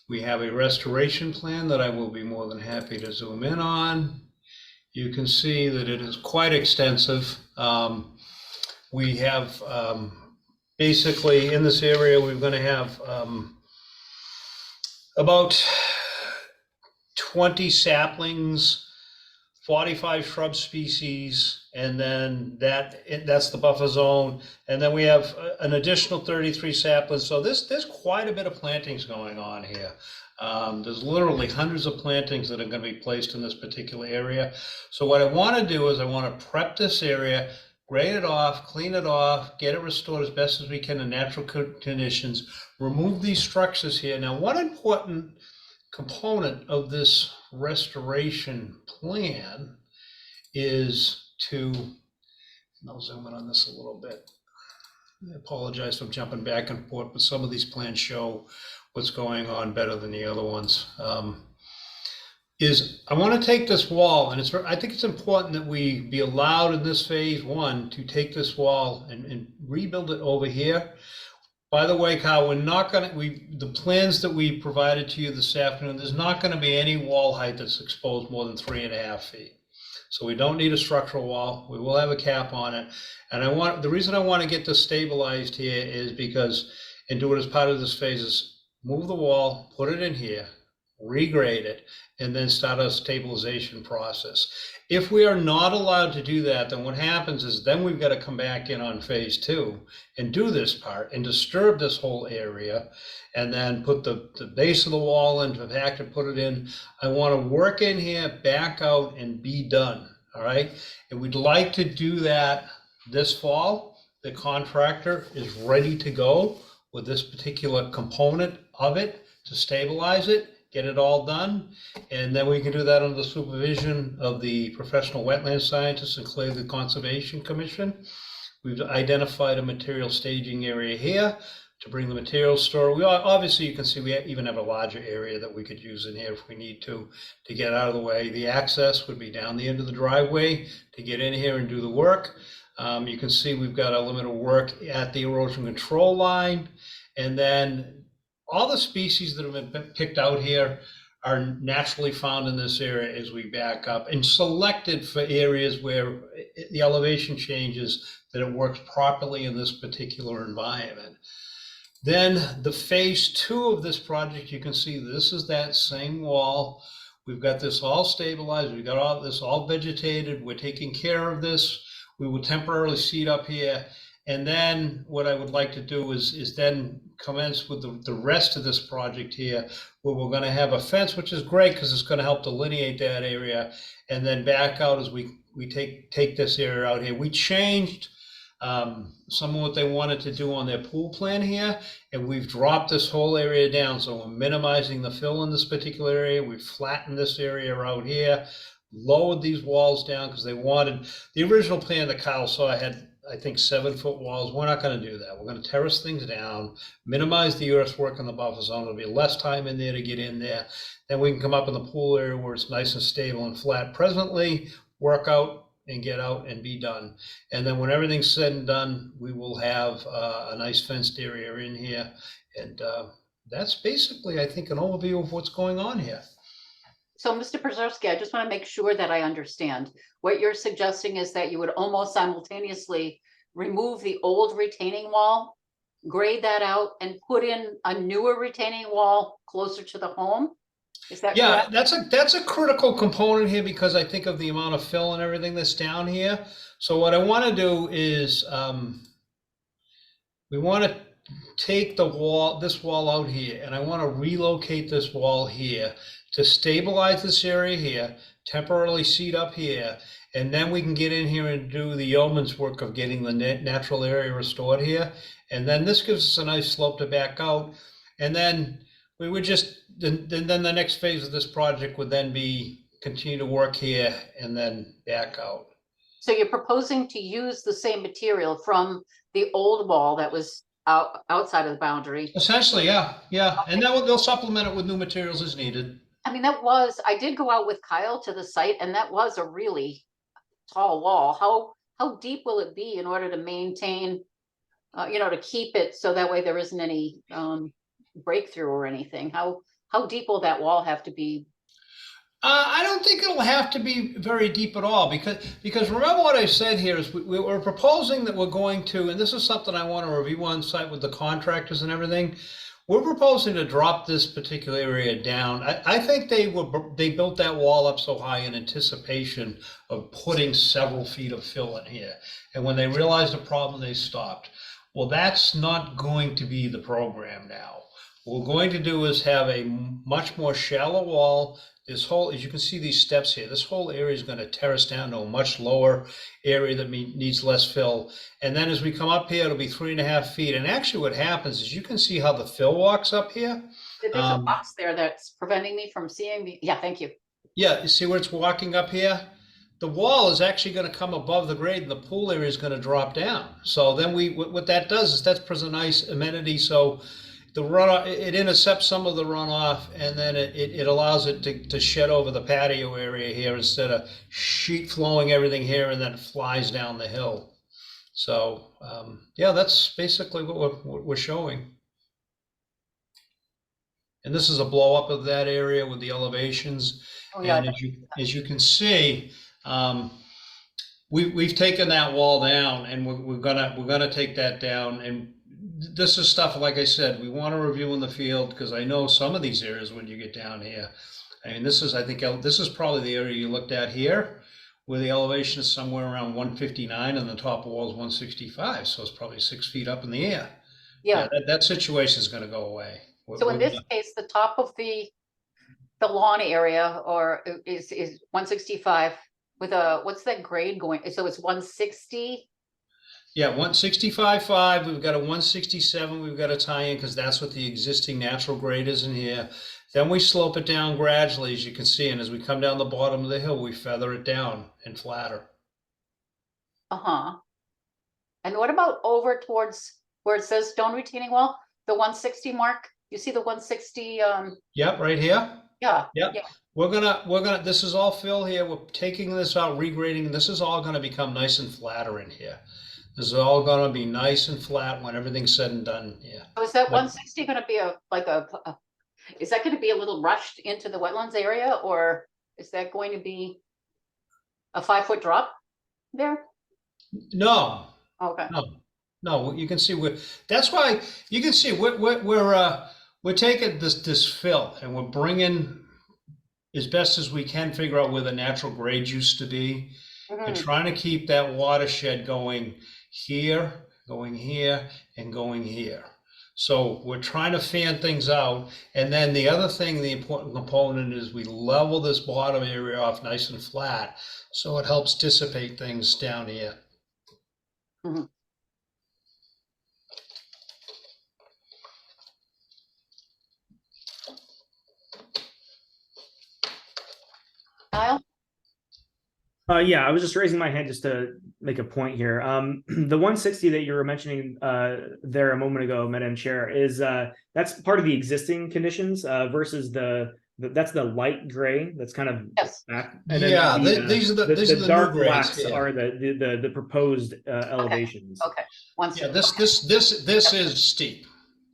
We have a restoration plan that I will be more than happy to zoom in on. You can see that it is quite extensive. We have basically in this area, we're going to have about 20 saplings, 45 shrub species, and then that's the buffer zone. And then we have an additional 33 saplings. So there's quite a bit of plantings going on here. There's literally hundreds of plantings that are going to be placed in this particular area. So what I want to do is I want to prep this area, grade it off, clean it off, get it restored as best as we can in natural conditions, remove these structures here. Now, one important component of this restoration plan is to, and I'll zoom in on this a little bit. I apologize for jumping back and forth, but some of these plans show what's going on better than the other ones. Is I want to take this wall, and I think it's important that we be allowed in this phase 1 to take this wall and rebuild it over here. By the way, Kyle, we're not going to, the plans that we provided to you this afternoon, there's not going to be any wall height that's exposed more than 3.5 feet. So we don't need a structural wall. We will have a cap on it. And the reason I want to get this stabilized here is because, and do it as part of this phase, is move the wall, put it in here, regrade it, and then start a stabilization process. If we are not allowed to do that, then what happens is then we've got to come back in on phase 2 and do this part and disturb this whole area and then put the base of the wall in, compact it, put it in. I want to work in here, back out, and be done, all right? And we'd like to do that this fall. The contractor is ready to go with this particular component of it to stabilize it, get it all done, and then we can do that under the supervision of the professional wetland scientists and clearly the Conservation Commission. We've identified a material staging area here to bring the material store. We obviously, you can see we even have a larger area that we could use in here if we need to get out of the way. The access would be down the end of the driveway to get in here and do the work. You can see we've got a limit of work at the erosion control line, and then all the species that have been picked out here are naturally found in this area as we back up, and selected for areas where the elevation changes, that it works properly in this particular environment. Then the phase 2 of this project, you can see this is that same wall. We've got this all stabilized. We've got all this all vegetated. We're taking care of this. We will temporarily seed up here. And then what I would like to do is then commence with the rest of this project here, where we're going to have a fence, which is great because it's going to help delineate that area, and then back out as we take this area out here. We changed some of what they wanted to do on their pool plan here, and we've dropped this whole area down. So we're minimizing the fill in this particular area. We've flattened this area out here, lowered these walls down because they wanted, the original plan that Kyle saw had, I think, 7-foot walls. We're not going to do that. We're going to terrace things down, minimize the earthwork in the buffer zone. There'll be less time in there to get in there. Then we can come up in the pool area where it's nice and stable and flat. Presently, work out and get out and be done. And then when everything's said and done, we will have a nice fenced area in here. And that's basically, I think, an overview of what's going on here. So, Mr. Pazerski, I just want to make sure that I understand. What you're suggesting is that you would almost simultaneously remove the old retaining wall, grade that out, and put in a newer retaining wall closer to the home? Is that Yeah, correct? that's a critical component here, because I think of the amount of fill and everything that's down here. So what I want to do is we want to take this wall out here, and I want to relocate this wall here to stabilize this area here, temporarily seed up here, and then we can get in here and do the yeoman's work of getting the natural area restored here. And then this gives us a nice slope to back out. And then we would just, then the next phase of this project would then be continue to work here and then back out. So you're proposing to use the same material from the old wall that was outside of the boundary? Essentially, yeah. And then they'll supplement it with new materials as needed. I mean, I did go out with Kyle to the site, and that was a really tall wall. How deep will it be in order to maintain, to keep it so that way there isn't any breakthrough or anything? How deep will that wall have to be? I don't think it'll have to be very deep at all, because remember what I said here is we're proposing that we're going to, and this is something I want to review on site with the contractors and everything. We're proposing to drop this particular area down. I think they built that wall up so high in anticipation of putting several feet of fill in here. And when they realized the problem, they stopped. Well, that's not going to be the program now. What we're going to do is have a much more shallow wall. This whole, as you can see these steps here, this whole area is going to terrace down to a much lower area that needs less fill. And then as we come up here, it'll be 3.5 feet. And actually what happens is you can see how the fill walks up here. There's a box there that's preventing me from seeing the, yeah, thank you. Yeah, you see where it's walking up here? The wall is actually going to come above the grade, and the pool area is going to drop down. So then what that does is that's a nice amenity. So the runoff, it intercepts some of the runoff, and then it allows it to shed over the patio area here instead of sheet flowing everything here and then it flies down the hill. So yeah, that's basically what we're showing. And this is a blow up of that area with the elevations. Oh, yeah. And as you can see, we've taken that wall down, and we're gonna take that down. And this is stuff, like I said, we want to review in the field, because I know some of these areas when you get down here. I mean, I think this is probably the area you looked at here, where the elevation is somewhere around 159 and the top of the wall is 165. So it's probably 6 feet up in the air. Yeah. That situation is going to go away. So in this case, the top of the lawn area is 165 with what's that grade going? So it's 160? Yeah, 165.5, we've got a 167, we've got to tie in because that's what the existing natural grade is in here. Then we slope it down gradually, as you can see, and as we come down the bottom of the hill, we feather it down and flatter. Uh-huh. And what about over towards where it says stone retaining wall, the 160 mark? You see the 160? Yep, right here. Yeah. Yep. Yeah. We're gonna, this is all fill here. We're taking this out, regrading. This is all gonna become nice and flatter in here. This is all gonna be nice and flat when everything's said and done. Yeah. So is that 160 going to be like a Is that going to be a little rushed into the wetlands area, or is that going to be a 5-foot drop there? No, Okay. no, you can see that's why you can see we're taking this fill and we're bringing as best as we can figure out where the natural grade used to be, and trying to keep that watershed going here, and going here. So we're trying to fan things out. And then the other thing, the important component is we level this bottom area off nice and flat, so it helps dissipate things down here. Kyle? Yeah, I was just raising my hand just to make a point here. The 160 that you were mentioning there a moment ago, Madam Chair, is that's part of the existing conditions versus that's the light gray that's kind of Yes. back. Yeah, these are the dark new grades blacks here. are the proposed elevations. Okay. One Yeah, second. this is steep,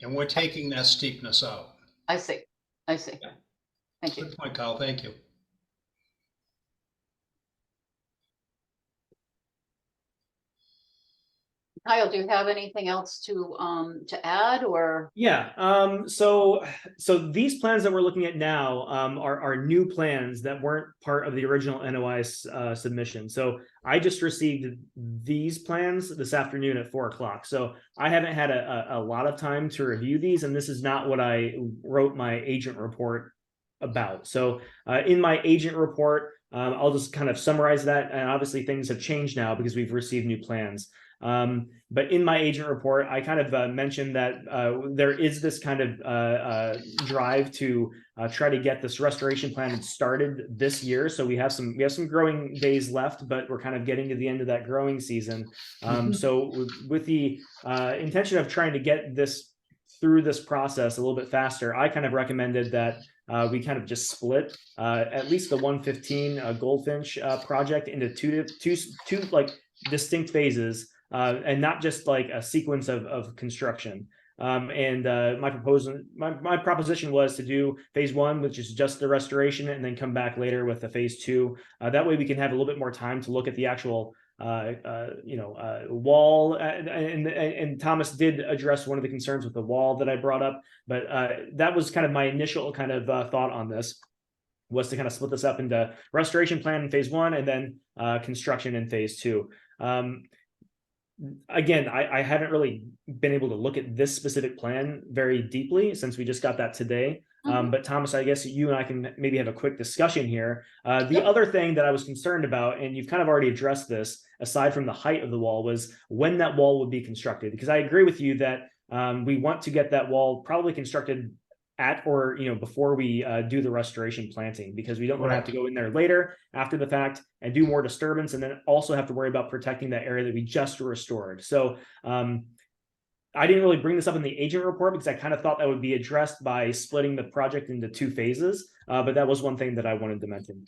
and we're taking that steepness out. I see. Thank you. Good point, Kyle. Thank you. Kyle, do you have anything else to add, or? Yeah. So these plans that we're looking at now are new plans that weren't part of the original NOI submission. So I just received these plans this afternoon at 4 o'clock. So I haven't had a lot of time to review these, and this is not what I wrote my agent report about. So in my agent report, I'll just kind of summarize that. And obviously things have changed now because we've received new plans. But in my agent report, I kind of mentioned that there is this kind of drive to try to get this restoration plan started this year. So we have some growing days left, but we're kind of getting to the end of that growing season. So with the intention of trying to get this through this process a little bit faster, I kind of recommended that we kind of just split at least the 115 Goldfinch project into two like distinct phases. And not just like a sequence of construction. My proposition was to do phase 1, which is just the restoration, and then come back later with the phase 2. That way we can have a little bit more time to look at the actual wall. And Thomas did address one of the concerns with the wall that I brought up, but that was kind of my initial kind of thought on this, was to kind of split this up into restoration plan in phase 1 and then construction in phase 2. Again, I haven't really been able to look at this specific plan very deeply since we just got that today. But Thomas, I guess you and I can maybe have a quick discussion here. The other thing that I was concerned about, and you've kind of already addressed this, aside from the height of the wall, was when that wall would be constructed. Because I agree with you that we want to get that wall probably constructed at or before we do the restoration planting, because we don't want to have to go in there later after the fact and do more disturbance, and then also have to worry about protecting that area that we just restored. So I didn't really bring this up in the agent report because I kind of thought that would be addressed by splitting the project into 2 phases, but that was one thing that I wanted to mention.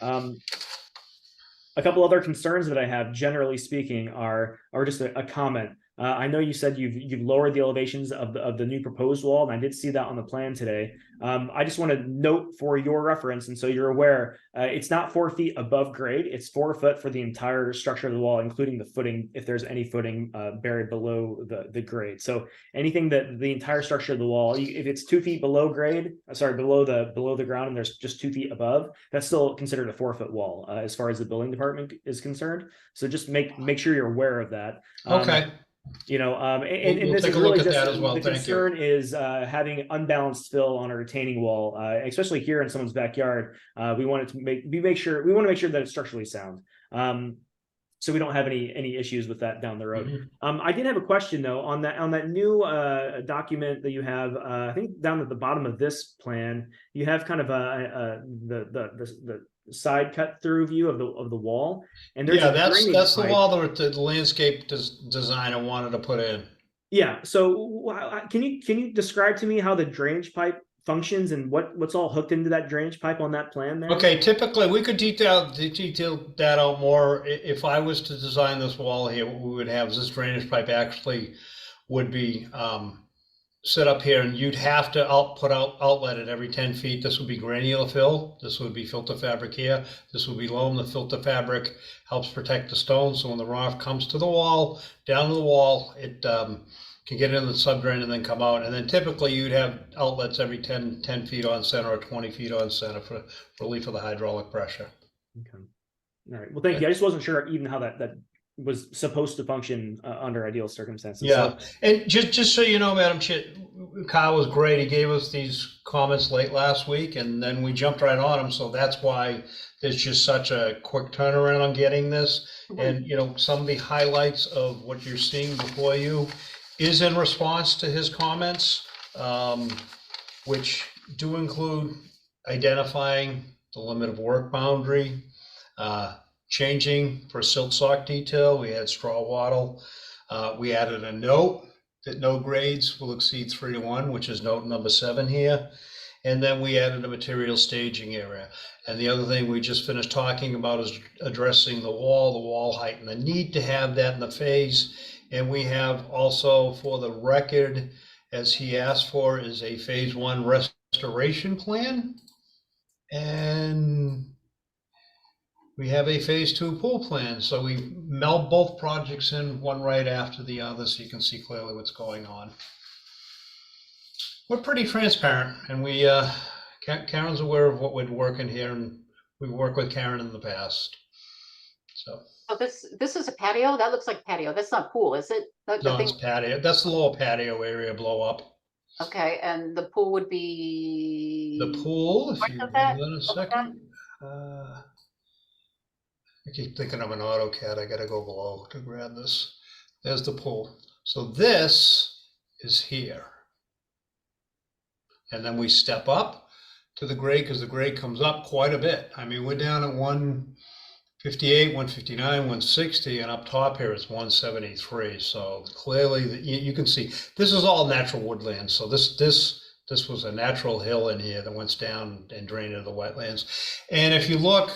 A couple other concerns that I have, generally speaking, are just a comment. I know you said you've lowered the elevations of the new proposed wall, and I did see that on the plan today. I just want to note for your reference, and so you're aware, it's not 4 feet above grade. It's 4 foot for the entire structure of the wall, including the footing, if there's any footing buried below the grade. So anything that the entire structure of the wall, if it's 2 feet below grade, below the ground, and there's just 2 feet above, that's still considered a 4-foot wall as far as the building department is concerned. So just make sure you're aware of that. Okay. And We'll this take is a look really at just that as well. the Thank you. concern is having unbalanced fill on a retaining wall, especially here in someone's backyard. We want it to make sure that it's structurally sound. So we don't have any issues with that down the road. I did have a question though on that new document that you have. I think down at the bottom of this plan, you have kind of the side cut through view of the wall, and there's that's the wall that the landscape designer wanted to put in. Yeah. So can you describe to me how the drainage pipe functions and what's all hooked into that drainage pipe on that plan there? Okay, typically we could detail that out more. If I was to design this wall here, what we would have is this drainage pipe actually would be sit up here and you'd have to put out outlet at every 10 feet. This would be granular fill. This would be filter fabric here. This would be loam. The filter fabric helps protect the stone. So when the runoff comes to the wall, down to the wall, it can get into the subdrain and then come out. And then typically you'd have outlets every 10 feet on center or 20 feet on center for relief of the hydraulic pressure. Okay. All right. Well, thank you. I just wasn't sure even how that was supposed to function under ideal circumstances. Yeah, So, and just so you know, Madam Chair, Kyle was great. He gave us these comments late last week, and then we jumped right on them. So that's why there's just such a quick turnaround on getting this. And you know, some of the highlights of what you're seeing before you is in response to his comments, which do include identifying the limit of work boundary, changing for silt sock detail. We had straw wattle. We added a note that no grades will exceed 3 to 1, which is note number 7 here. And then we added a material staging area. And the other thing we just finished talking about is addressing the wall height, and the need to have that in the phase. And we have also, for the record, as he asked for, is a phase 1 restoration plan. And we have a phase 2 pool plan. So we meld both projects in one right after the other so you can see clearly what's going on. We're pretty transparent, and we Karen's aware of what we're working here, and we worked with Karen in the past. So this is a patio? That looks like patio. That's not pool, is it? no, it's patio. That's the lower patio area blow up. Okay, and the pool would be the pool. If you of that? hold on a second. I keep thinking of an AutoCAD. I gotta go below to grab this. There's the pool. So this is here. And then we step up to the grade because the grade comes up quite a bit. I mean, we're down at 158, 159, 160, and up top here it's 173. So clearly you can see this is all natural woodland. So this was a natural hill in here that went down and drained into the wetlands. And if you look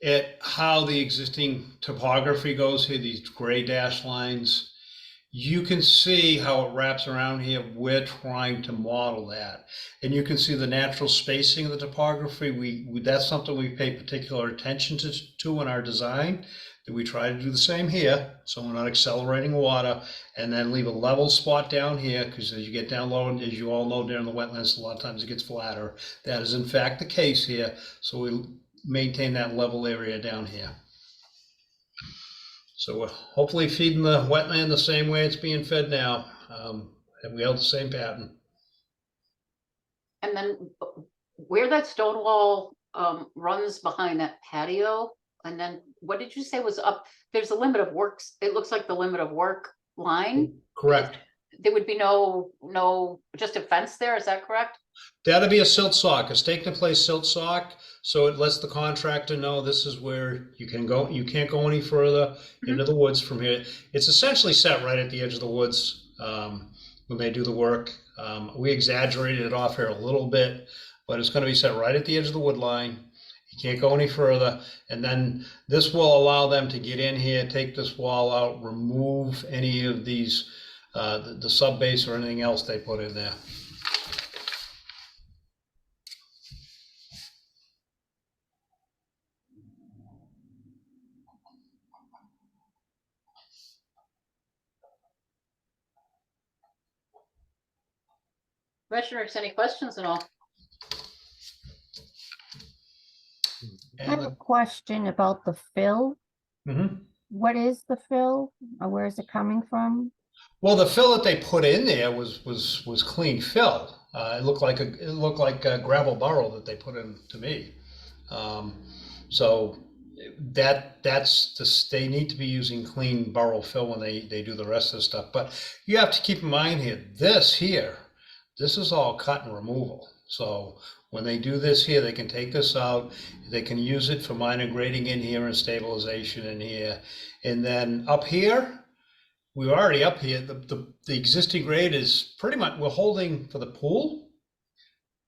at how the existing topography goes here, these gray dashed lines, you can see how it wraps around here. We're trying to model that. And you can see the natural spacing of the topography. That's something we pay particular attention to in our design, that we try to do the same here. So we're not accelerating water, and then leave a level spot down here, because as you get down low, and as you all know, during the wetlands, a lot of times it gets flatter. That is in fact the case here. So we maintain that level area down here. So we're hopefully feeding the wetland the same way it's being fed now. And we have the same pattern. And then where that stone wall runs behind that patio, and then what did you say was up? There's a limit of works. It looks like the limit of work line. Correct. There would be no just a fence there. Is that correct? That'll be a silt sock, a stake in place silt sock. So it lets the contractor know this is where you can go. You can't go any further into the woods from here. It's essentially set right at the edge of the woods when they do the work. We exaggerated it off here a little bit, but it's going to be set right at the edge of the wood line. You can't go any further. And then this will allow them to get in here, take this wall out, remove any of these, the sub base or anything else they put in there. Commissioners, any questions at all? I have a question about the fill. What is the fill? Or where is it coming from? Well, the fill that they put in there was clean fill. It looked like a gravel burrow that they put in to me. So they need to be using clean burrow fill when they do the rest of the stuff. But you have to keep in mind here, this is all cut and removal. So when they do this here, they can take this out. They can use it for minor grading in here and stabilization in here. And then up here, we're already up here. The existing grade is pretty much, we're holding for the pool.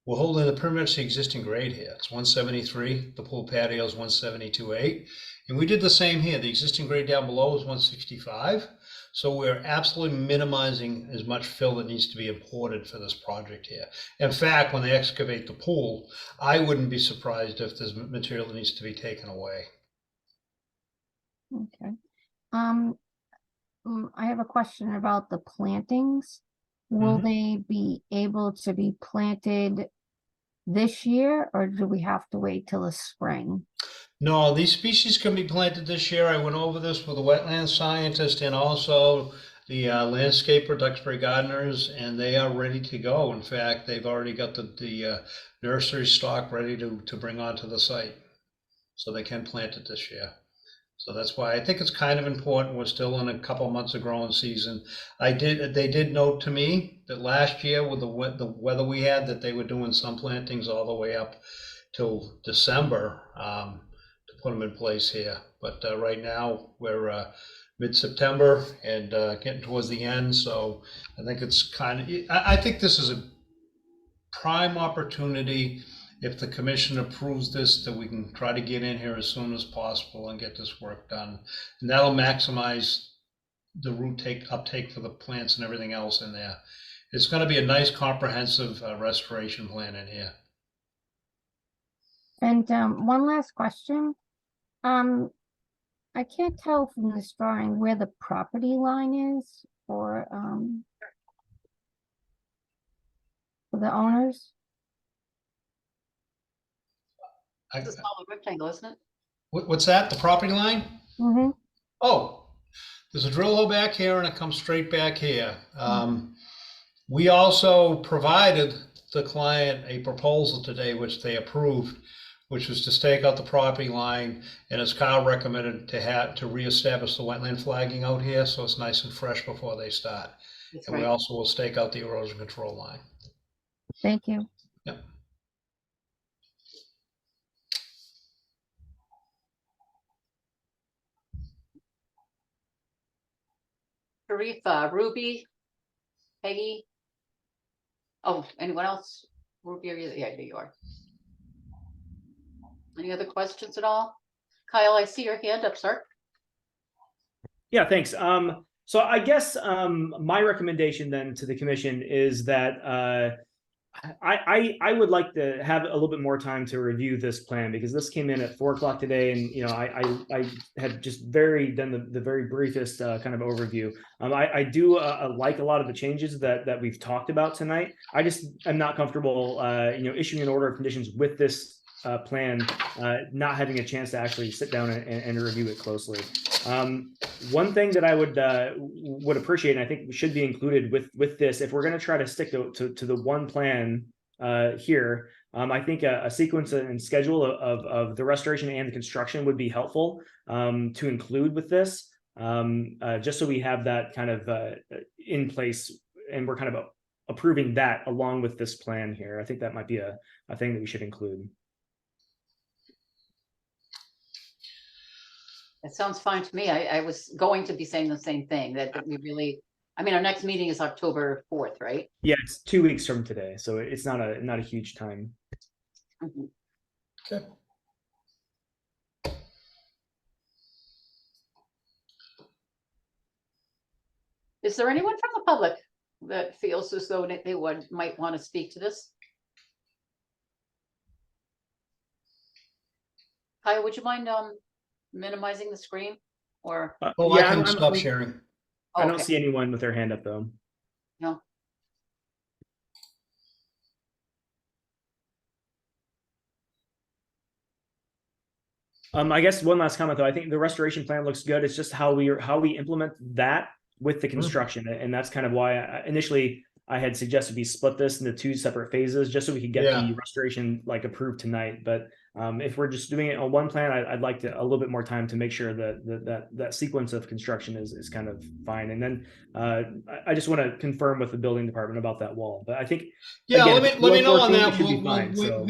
We're holding pretty much the existing grade here. It's 173. The pool patio is 172.8. And we did the same here. The existing grade down below is 165. So we're absolutely minimizing as much fill that needs to be imported for this project here. In fact, when they excavate the pool, I wouldn't be surprised if there's material that needs to be taken away. Okay. I have a question about the plantings. Will they be able to be planted this year, or do we have to wait till the spring? No, these species can be planted this year. I went over this with a wetland scientist and also the landscaper, Duxbury Gardeners, and they are ready to go. In fact, they've already got the nursery stock ready to bring onto the site. So they can plant it this year. So that's why I think it's kind of important. We're still in a couple of months of growing season. They did note to me that last year with the weather we had, that they were doing some plantings all the way up till December to put them in place here. But right now we're mid-September and getting towards the end. So I think it's kind of, I think this is a prime opportunity. If the commission approves this, that we can try to get in here as soon as possible and get this work done. And that'll maximize the root uptake for the plants and everything else in there. It's going to be a nice comprehensive restoration plan in here. And one last question. I can't tell from this drawing where the property line is for the owners. It's a solid rectangle, isn't it? What's that? The property line? Mm-hmm. Oh, there's a drill hole back here and it comes straight back here. We also provided the client a proposal today, which they approved, which was to stake out the property line, and as Kyle recommended, to reestablish the wetland flagging out here, so it's nice and fresh before they start. That's And right. we also will stake out the erosion control line. Thank you. Yep. Sharifa, Ruby, Peggy. Oh, anyone else? Ruby, yeah, there you are. Any other questions at all? Kyle, I see your hand up, sir. Yeah, thanks. So I guess my recommendation then to the commission is that I would like to have a little bit more time to review this plan, because this came in at 4 o'clock today, and I had just done the very briefest kind of overview. I do like a lot of the changes that we've talked about tonight. I just am not comfortable issuing an order of conditions with this plan, not having a chance to actually sit down and review it closely. One thing that I would appreciate, and I think should be included with this, if we're going to try to stick to the one plan here, I think a sequence and schedule of the restoration and the construction would be helpful to include with this, just so we have that kind of in place, and we're kind of approving that along with this plan here. I think that might be a thing that we should include. It sounds fine to me. I was going to be saying the same thing, that we really, I mean, our next meeting is October 4th, right? Yeah, it's 2 weeks from today, so it's not a huge time. Mhm. Okay. Is there anyone from the public that feels as though they might want to speak to this? Kyle, would you mind minimizing the screen, or? Oh, I Yeah, can stop sharing. I don't Okay. see anyone with their hand up though. No. I guess one last comment though. I think the restoration plan looks good. It's just how we implement that with the construction, and that's kind of why initially I had suggested we split this into 2 separate phases, just so we could get Yeah. the restoration approved tonight. But if we're just doing it on one plan, I'd like a little bit more time to make sure that sequence of construction is kind of fine. And then I just want to confirm with the building department about that wall. But I think Yeah, again, let me know on 14, that. it should be fine, so.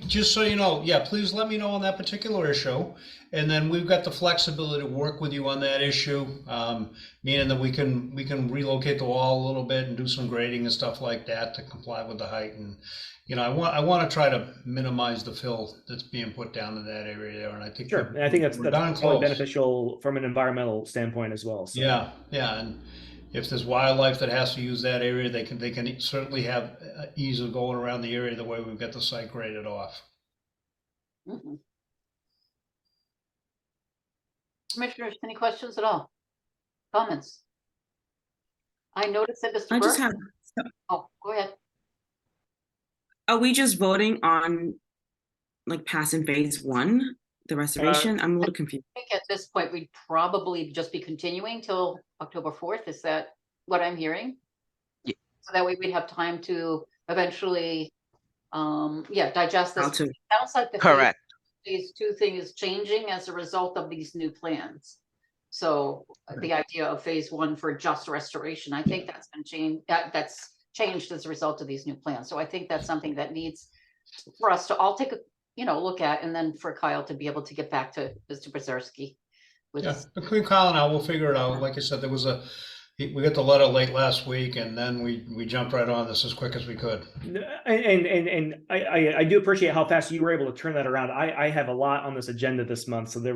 just so you know, yeah, please let me know on that particular issue. And then we've got the flexibility to work with you on that issue, meaning that we can relocate the wall a little bit and do some grading and stuff like that to comply with the height. And, you know, I want to try to minimize the fill that's being put down in that area there. And I think Sure, and I think that's we're darn probably close. beneficial from an environmental standpoint as well. So. Yeah, yeah, and if there's wildlife that has to use that area, they can certainly have ease of going around the area the way we've got the site graded off. Mhm. Commissioners, any questions at all? Comments? I noticed that Mr. I just Burke. have, Oh, go ahead. are we just voting on like passing phase one, the restoration? I'm a little confused. I think at this point, we'd probably just be continuing till October 4th. Is that what I'm hearing? Yeah. So that way we'd have time to eventually, digest How this. to, Sounds like the Correct. phase two thing is changing as a result of these new plans. So the idea of phase one for just restoration, I think that's been changed, that's changed as a result of these new plans. So I think that's something that needs for us to all take a, look at, and then for Kyle to be able to get back to Mr. Brzezowski with Yeah, between Kyle and I, we'll figure it out. Like I said, we got the letter late last week, and then we jumped right on this as quick as we could. And I do appreciate how fast you were able to turn that around. I have a lot on this agenda this month, so it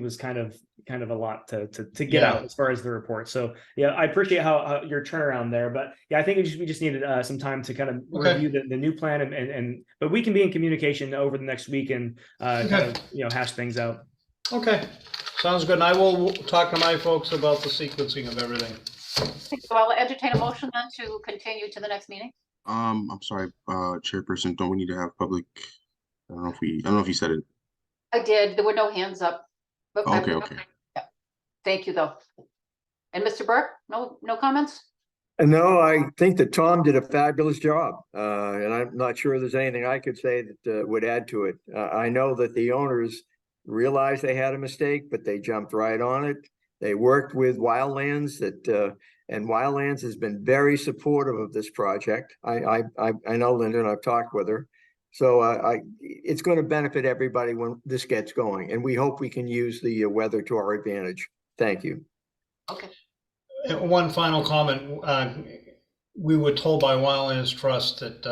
was kind of a lot to get out as far as the report. So yeah, I appreciate how your turnaround there. But yeah, I think we just needed some time to kind of review the new plan but we can be in communication over the next week and kind of hash things out. Okay, sounds good. And I will talk to my folks about the sequencing of everything. So I'll entertain a motion then to continue to the next meeting. I'm sorry, Chairperson, don't we need to have public? I don't know if you said it. I did. There were no hands up. But Okay. Yeah. Thank you, though. And Mr. Burke, no comments? No, I think that Tom did a fabulous job, and I'm not sure there's anything I could say that would add to it. I know that the owners realized they had a mistake, but they jumped right on it. They worked with Wildlands and Wildlands has been very supportive of this project. I know Linda, and I've talked with her. So it's going to benefit everybody when this gets going, and we hope we can use the weather to our advantage. Thank you. Okay. And one final comment. We were told by Wildlands Trust that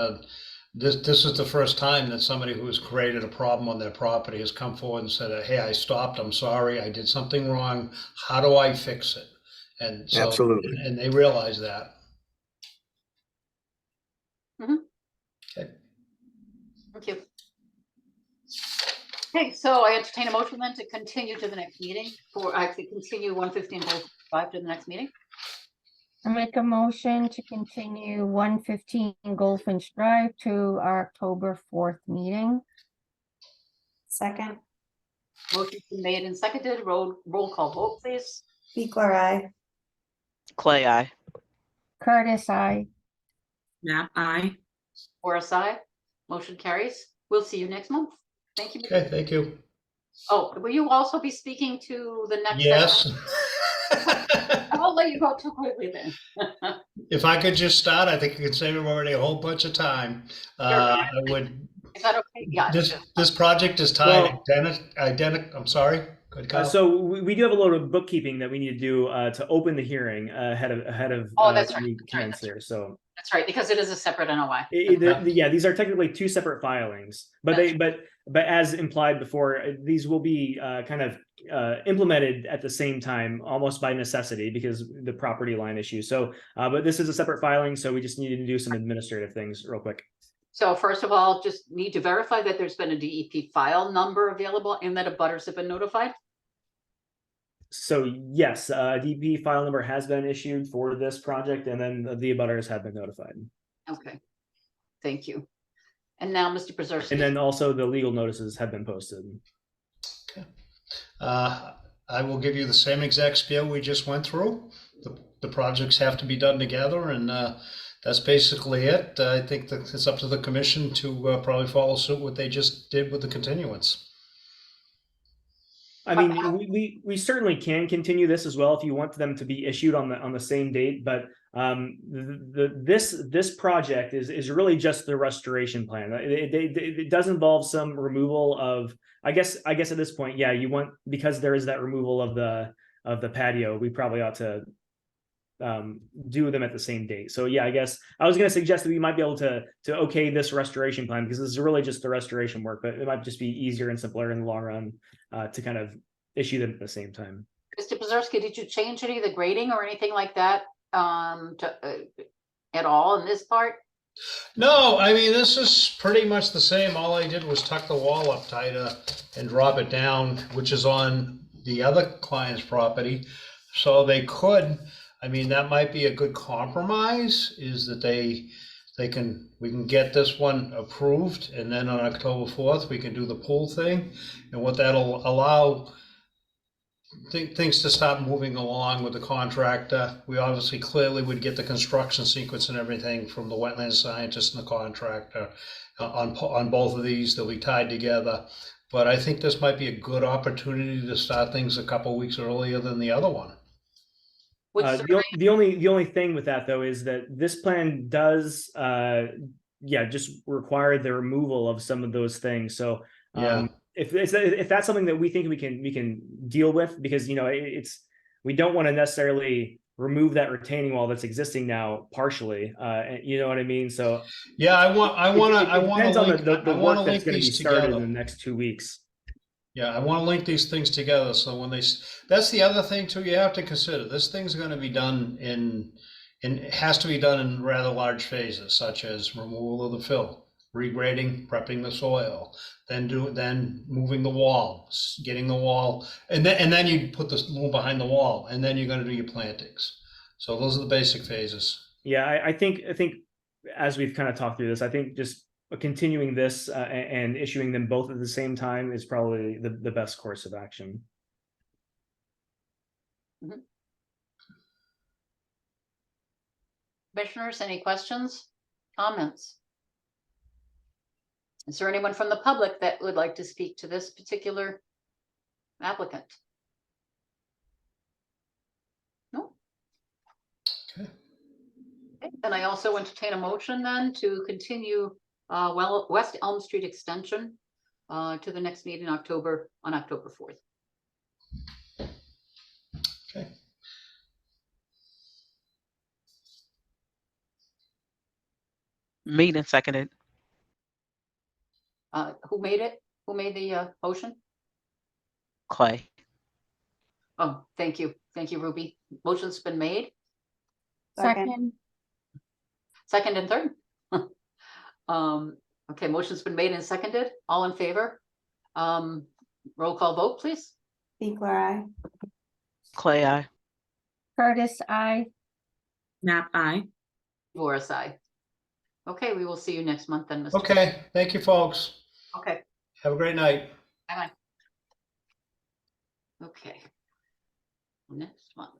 this is the first time that somebody who has created a problem on their property has come forward and said, "Hey, I stopped. I'm sorry. I did something wrong. How do I fix it?" And so, Absolutely. and they realize that. Mm-hmm. Okay. Thank you. Okay, so I entertain a motion then to continue to the next meeting to continue 115-5 to the next meeting. I make a motion to continue 115 Goldfinch Drive to our October 4th meeting. Second, Motion's been made and seconded. Roll call vote, please. Beekler, aye. Clay, eye. Curtis, I. Map I. Horace, aye. Motion carries. We'll see you next month. Thank you. Okay, thank you. Oh, will you also be speaking to the next? Yes. I won't let you go too quickly then. If I could just start, I think I could save everybody a whole bunch of time. I would. Is that okay? Yeah. This project is tied identical. I'm sorry. Good call. So we do have a load of bookkeeping that we need to do to open the hearing ahead of Oh, that's right. any comments there. So That's right, because it is a separate NOI. yeah, these are technically two separate filings, but but as implied before, these will be kind of implemented at the same time, almost by necessity, because the property line issue. So, but this is a separate filing, so we just needed to do some administrative things real quick. So first of all, just need to verify that there's been a DEP file number available and that abutters have been notified. So yes, DEP file number has been issued for this project, and then the abutters have been notified. Okay, thank you. And now, Mr. Brzezowski. And then also the legal notices have been posted. Okay. I will give you the same exact spiel we just went through. The projects have to be done together, and that's basically it. I think that it's up to the commission to probably follow suit what they just did with the continuance. I mean, we certainly can continue this as well if you want them to be issued on the same date, but This project is really just the restoration plan. It does involve some removal of, I guess at this point, yeah, you want, because there is that removal of the patio, we probably ought to do them at the same date. So yeah, I guess I was going to suggest that we might be able to okay this restoration plan, because this is really just the restoration work, but it might just be easier and simpler in the long run to kind of issue them at the same time. Mr. Pazerski, did you change any of the grading or anything like that at all in this part? No, I mean, this is pretty much the same. All I did was tuck the wall up tighter and drop it down, which is on the other client's property. So they could, I mean, that might be a good compromise, is that we can get this one approved, and then on October 4th, we can do the pool thing. And what that'll allow things to start moving along with the contractor. We obviously clearly would get the construction sequence and everything from the wetland scientist and the contractor on both of these. They'll be tied together. But I think this might be a good opportunity to start things a couple weeks earlier than the other one. The only thing with that though is that this plan does just require the removal of some of those things. So if that's something that we think we can deal with, because we don't want to necessarily remove that retaining wall that's existing now partially, you know what I mean? So yeah, I want to link the work that's going to be these started together in the next 2 weeks. Yeah, I want to link these things together. So when that's the other thing too, you have to consider this thing's going to be done it has to be done in rather large phases, such as removal of the fill, regrading, prepping the soil, then moving the wall, getting the wall, and then you put the loom behind the wall, and then you're going to do your plantings. So those are the basic phases. Yeah, I think as we've kind of talked through this, I think just continuing this and issuing them both at the same time is probably the best course of action. Mm-hmm. Commissioners, any questions, comments? Is there anyone from the public that would like to speak to this particular applicant? No? Okay. And I also entertain a motion then to continue West Elm Street extension to the next meeting on October 4th. Okay. Made and seconded. Who made it? Who made the motion? Clay. Oh, thank you. Thank you, Ruby. Motion's been made. Second. Second and third. Okay, motion's been made and seconded. All in favor? Roll call vote, please. Finkler, aye. Clay, aye. Curtis, I. Knapp, aye. Voris, aye. Okay, we will see you next month then, Mr. Okay, thank you, folks. Okay, Have a great night. bye-bye. Okay. Next month.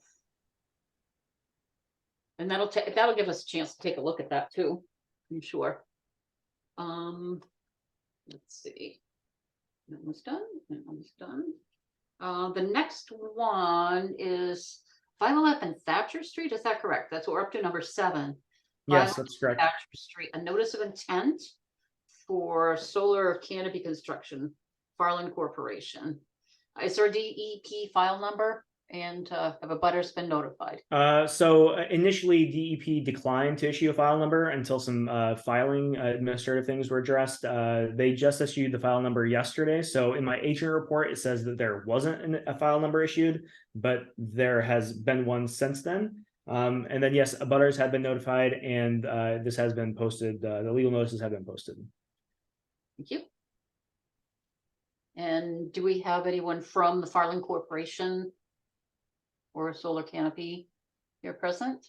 And that'll give us a chance to take a look at that too, I'm sure. Let's see. That one's done. That one's done. The next one is 511 Thatcher Street. Is that correct? That's what we're up to, number 7. Yes, that's correct. Thatcher Street, a notice of intent for solar canopy construction, Farland Corporation. Is there a DEP file number? And have abutters been notified? So initially DEP declined to issue a file number until some filing administrative things were addressed. They just issued the file number yesterday. So in my agent report, it says that there wasn't a file number issued, but there has been one since then. And then yes, abutters have been notified, and this has been posted. The legal notices have been posted. Thank you. And do we have anyone from the Farland Corporation or Solar Canopy here present?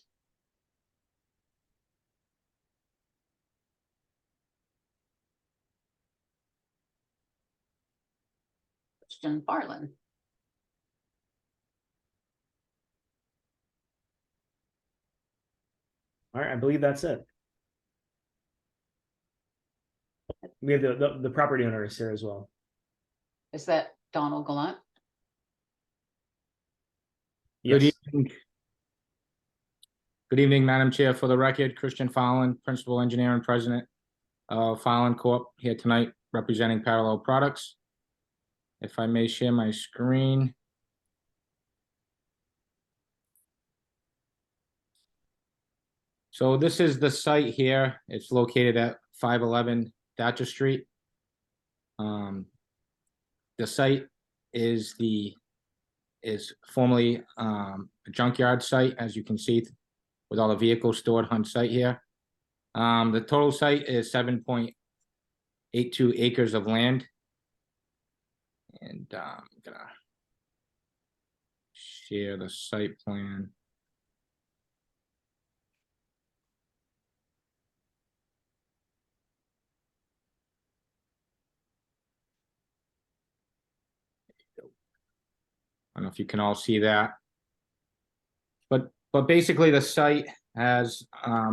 Christian Farland. All right, I believe that's it. We have the property owners here as well. Is that Donald Gallant? Yes. Good evening. Good evening, Madam Chair. For the record, Christian Fallon, Principal Engineer and President of Fallon Corp. here tonight representing Parallel Products. If I may share my screen. So this is the site here. It's located at 511 Thatcher Street. The site is formerly a junkyard site, as you can see, with all the vehicles stored on site here. The total site is 7.82 acres of land. And I'm gonna share the site plan. I don't know if you can all see that. But basically the site has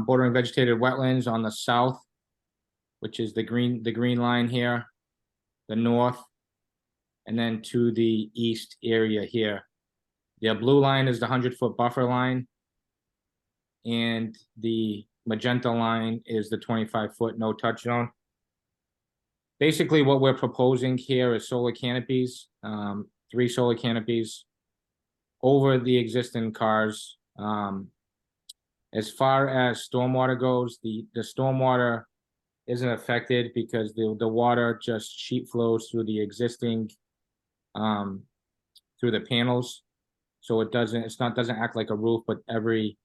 bordering vegetated wetlands on the south, which is the green line here, the north, and then to the east area here. The blue line is the 100-foot buffer line, and the magenta line is the 25-foot no-touch zone. Basically, what we're proposing here is solar canopies, 3 solar canopies over the existing cars. As far as stormwater goes, the stormwater isn't affected because the water just sheet flows through the existing through the panels. So it doesn't act like a roof, but every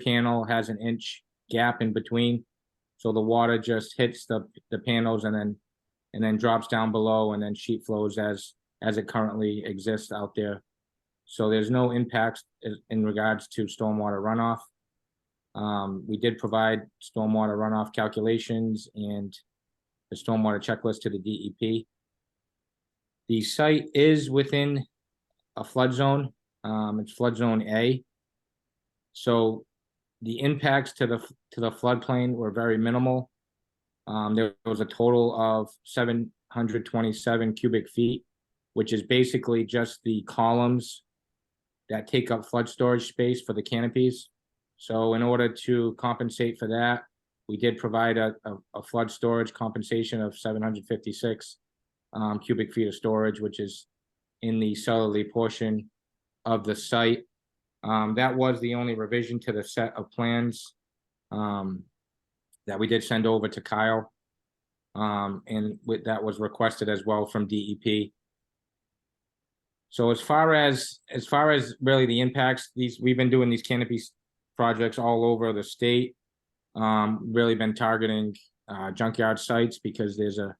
panel has an inch gap in between. So the water just hits the panels and then drops down below and then sheet flows as it currently exists out there. So there's no impacts in regards to stormwater runoff. We did provide stormwater runoff calculations and the stormwater checklist to the DEP. The site is within a flood zone. It's flood zone A. So the impacts to the floodplain were very minimal. There was a total of 727 cubic feet, which is basically just the columns that take up flood storage space for the canopies. So in order to compensate for that, we did provide a flood storage compensation of 756 cubic feet of storage, which is in the southerly portion of the site. That was the only revision to the set of plans that we did send over to Kyle. And that was requested as well from DEP. So as far as really the impacts, we've been doing these canopy projects all over the state. Really been targeting junkyard sites because there's a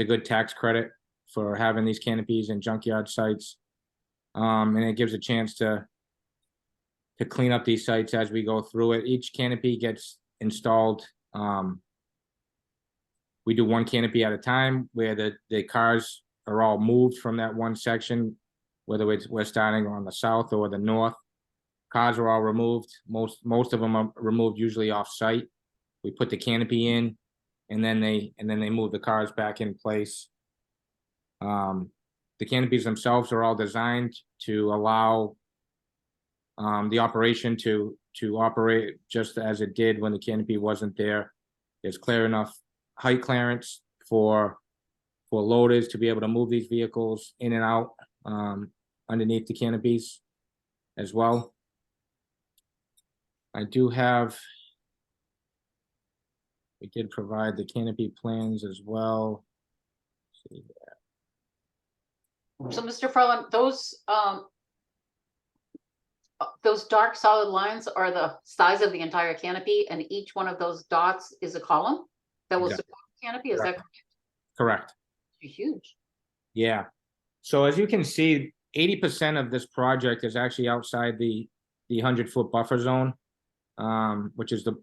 good tax credit for having these canopies in junkyard sites. And it gives a chance to clean up these sites as we go through it. Each canopy gets installed. We do one canopy at a time where the cars are all moved from that one section, whether we're starting on the south or the north. Cars are all removed. Most of them are removed usually off site. We put the canopy in and then they move the cars back in place. The canopies themselves are all designed to allow the operation to operate just as it did when the canopy wasn't there. There's clear enough height clearance for loaders to be able to move these vehicles in and out underneath the canopies as well. We did provide the canopy plans as well. Let's see there. So Mr. Furlan, those dark solid lines are the size of the entire canopy, and each one of those dots is a column that will support the canopy. Is that correct? Correct. Huge. Yeah. So as you can see, 80% of this project is actually outside the 100-foot buffer zone, which is the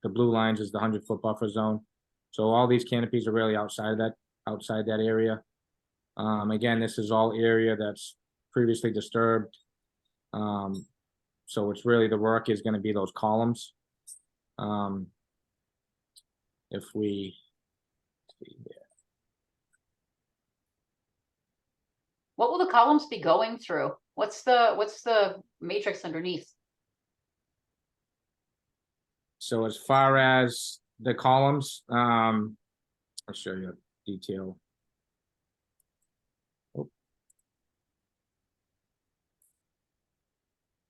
blue lines is the 100-foot buffer zone. So all these canopies are really outside that area. Again, this is all area that's previously disturbed. So it's really the work is going to be those columns. If we see there. What will the columns be going through? What's the matrix underneath? so as far as the columns, I'll show you detail.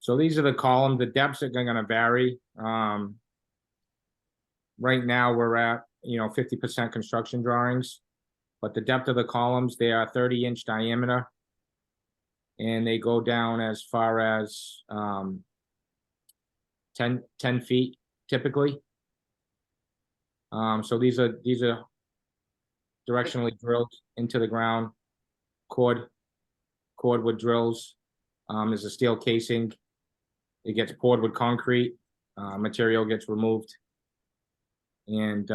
So these are the columns. The depths are gonna vary. Right now we're at, 50% construction drawings, but the depth of the columns, they are 30-inch diameter. And they go down as far as 10 feet typically. So these are directionally drilled into the ground, cordwood drills. There's a steel casing. It gets poured with concrete. Material gets removed, and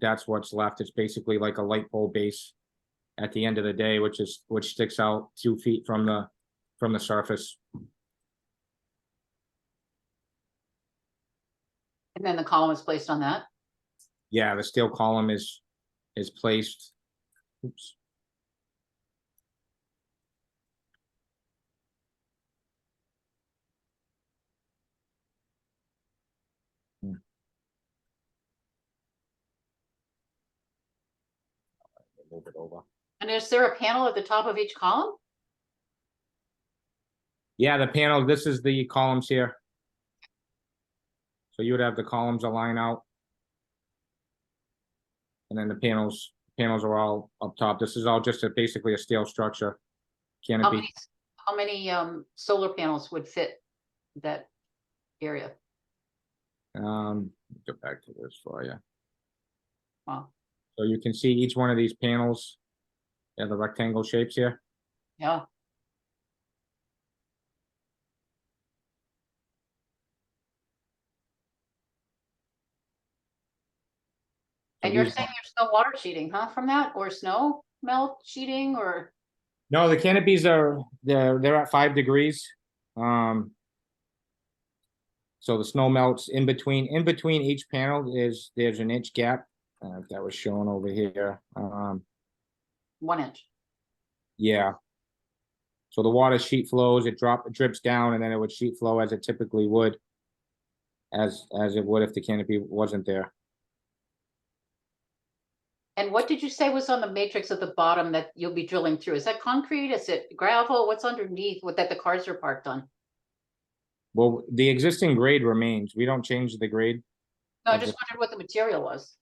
that's what's left. It's basically like a light pole base at the end of the day, which sticks out 2 feet from the surface. And then the column is placed on that. Yeah, the steel column is placed. Oops. Move it over. And is there a panel at the top of each column? Yeah, the panel, this is the columns here. So you would have the columns align out. And then the panels are all up top. This is all just basically a steel structure. Canopy. How many solar panels would fit that area? Go back to this for you. Wow. So you can see each one of these panels, they have the rectangle shapes here. Yeah. And you're saying there's no water sheeting, huh, from that, or snow melt sheeting, or? No, the canopies they're at 5 degrees. So the snow melts in between each panel there's an inch gap. If that was shown over here. 1 inch. Yeah. So the water sheet flows, it drips down, and then it would sheet flow as it typically would, as it would if the canopy wasn't there. And what did you say was on the matrix at the bottom that you'll be drilling through? Is that concrete? Is it gravel? What's underneath that the cars are parked on? Well, the existing grade remains. We don't change the grade. No, I just wondered what the material was.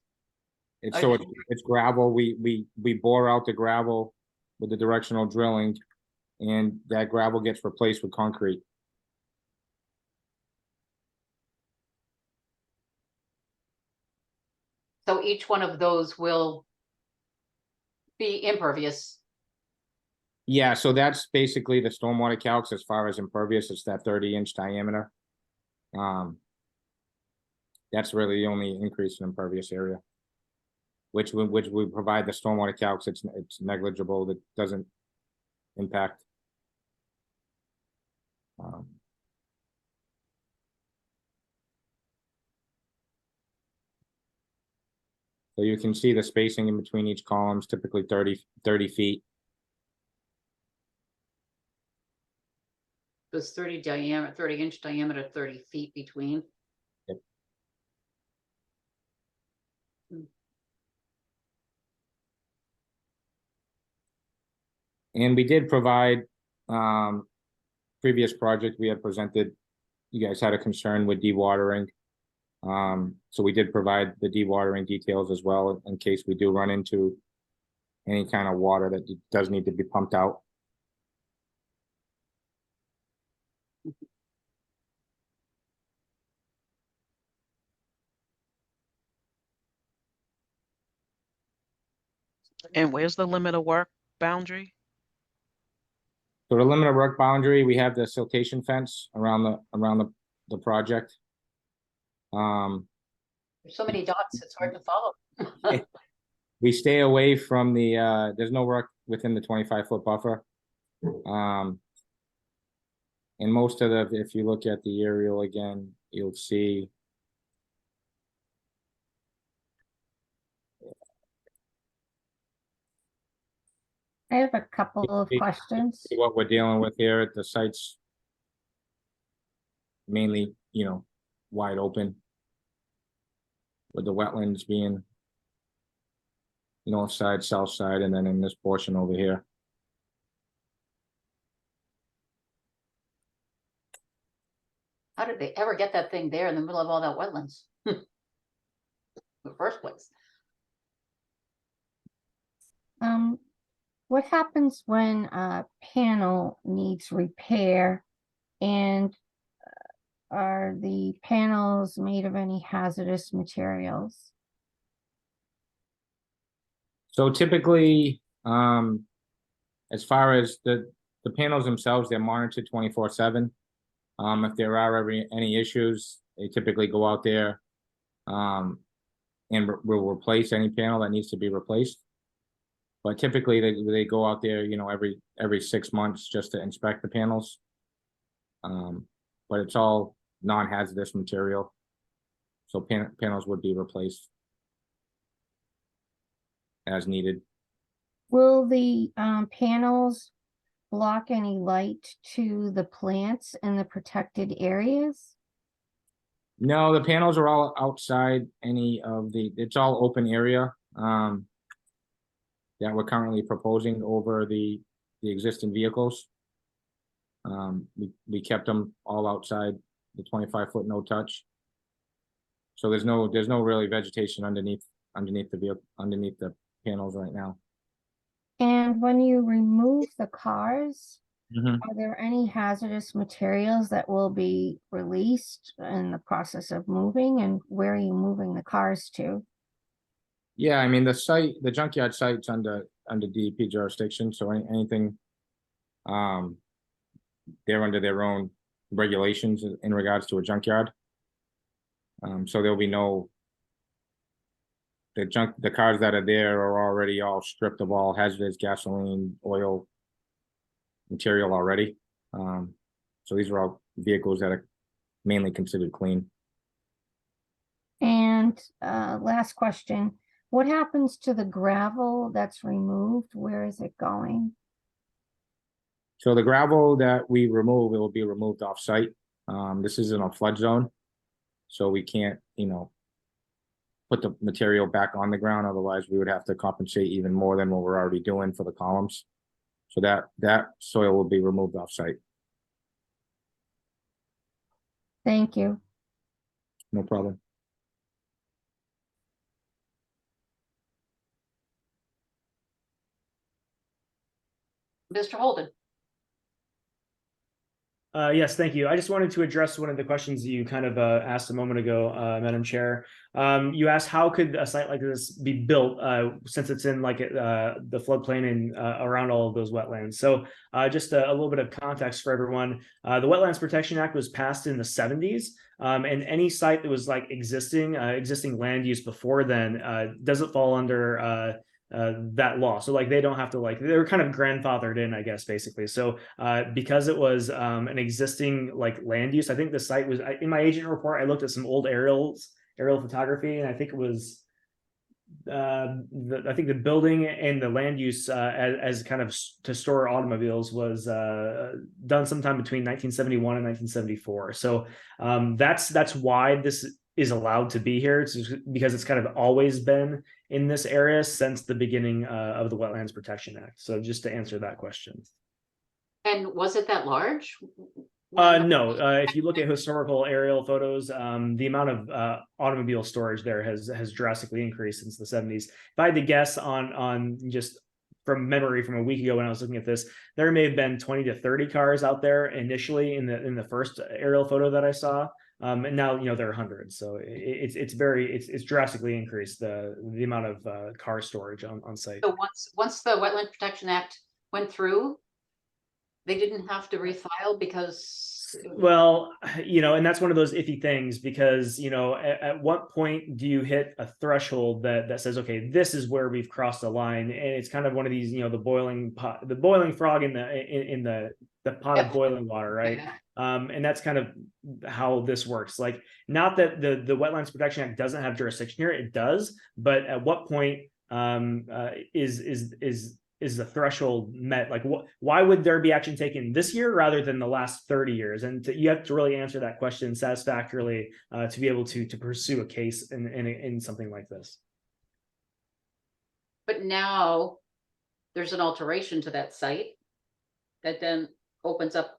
It's gravel. We bore out the gravel with the directional drilling, and that gravel gets replaced with concrete. So each one of those will be impervious. Yeah, so that's basically the stormwater calcs as far as impervious. It's that 30-inch diameter. That's really the only increase in impervious area. Which we provide the stormwater calcs, it's negligible, that doesn't impact. So you can see the spacing in between each column is typically 30 feet. There's 30-inch diameter, 30 feet between. Yep. And we did provide, previous project we had presented, you guys had a concern with dewatering. So we did provide the dewatering details as well in case we do run into any kind of water that does need to be pumped out. And where's the limit of work boundary? So the limit of work boundary, we have the siltation fence around the project. There's so many dots, it's hard to follow. We stay away from the, there's no work within the 25-foot buffer. And most of the, if you look at the aerial again, you'll see. I have a couple of questions. See what we're dealing with here at the site's mainly, wide open. with the wetlands being north side, south side, and then in this portion over here. How did they ever get that thing there in the middle of all that wetlands? In the first place. What happens when a panel needs repair, and are the panels made of any hazardous materials? So typically, as far as the panels themselves, they're monitored 24/7. If there are any issues, they typically go out there and will replace any panel that needs to be replaced. But typically they go out there, you know, every 6 months just to inspect the panels. But it's all non-hazardous material, so panels would be replaced as needed. Will the panels block any light to the plants in the protected areas? No, the panels are all outside it's all open area that we're currently proposing over the existing vehicles. We kept them all outside the 25-foot no touch. So there's no really vegetation underneath the panels right now. And when you remove the cars, Mhm. are there any hazardous materials that will be released in the process of moving, and where are you moving the cars to? Yeah, I mean, the junkyard site's under DEP jurisdiction, so anything, they're under their own regulations in regards to a junkyard. So there'll be the cars that are there are already all stripped of all hazardous gasoline, oil material already. So these are all vehicles that are mainly considered clean. And last question, what happens to the gravel that's removed? Where is it going? So the gravel that we remove, it will be removed off-site. This isn't a flood zone, so we can't, you know, put the material back on the ground. Otherwise, we would have to compensate even more than what we're already doing for the columns. So that soil will be removed off-site. Thank you. No problem. Mr. Holden. Yes, thank you. I just wanted to address one of the questions you kind of asked a moment ago, Madam Chair. You asked how could a site like this be built since it's in like the floodplain and around all of those wetlands. So just a little bit of context for everyone. The Wetlands Protection Act was passed in the 70s. And any site that was like existing land use before then doesn't fall under that law. So like they don't have to, like, they were kind of grandfathered in, I guess, basically. So because it was an existing like land use, I think the site was, in my agent report, I looked at some old aerial photography, and I think it was I think the building and the land use as kind of to store automobiles was done sometime between 1971 and 1974. So that's why this is allowed to be here. It's because it's kind of always been in this area since the beginning of the Wetlands Protection Act. So just to answer that question. And was it that large? No, if you look at historical aerial photos, the amount of automobile storage there has drastically increased since the 70s. If I had to guess on just from memory from a week ago when I was looking at this, there may have been 20 to 30 cars out there initially in the first aerial photo that I saw. And now, you know, there are hundreds. So it's drastically increased the amount of car storage on site. So once the Wetland Protection Act went through, they didn't have to refile because. Well, you know, and that's one of those iffy things because, you know, at what point do you hit a threshold that says, okay, this is where we've crossed the line? And it's kind of one of these, you know, the boiling frog in the pot of boiling water, right? And that's kind of how this works. Like, not that the Wetlands Protection Act doesn't have jurisdiction here, it does, but at what point is is the threshold met? Like, why would there be action taken this year rather than the last 30 years? And you have to really answer that question satisfactorily to be able to pursue a case in something like this. But now there's an alteration to that site that then opens up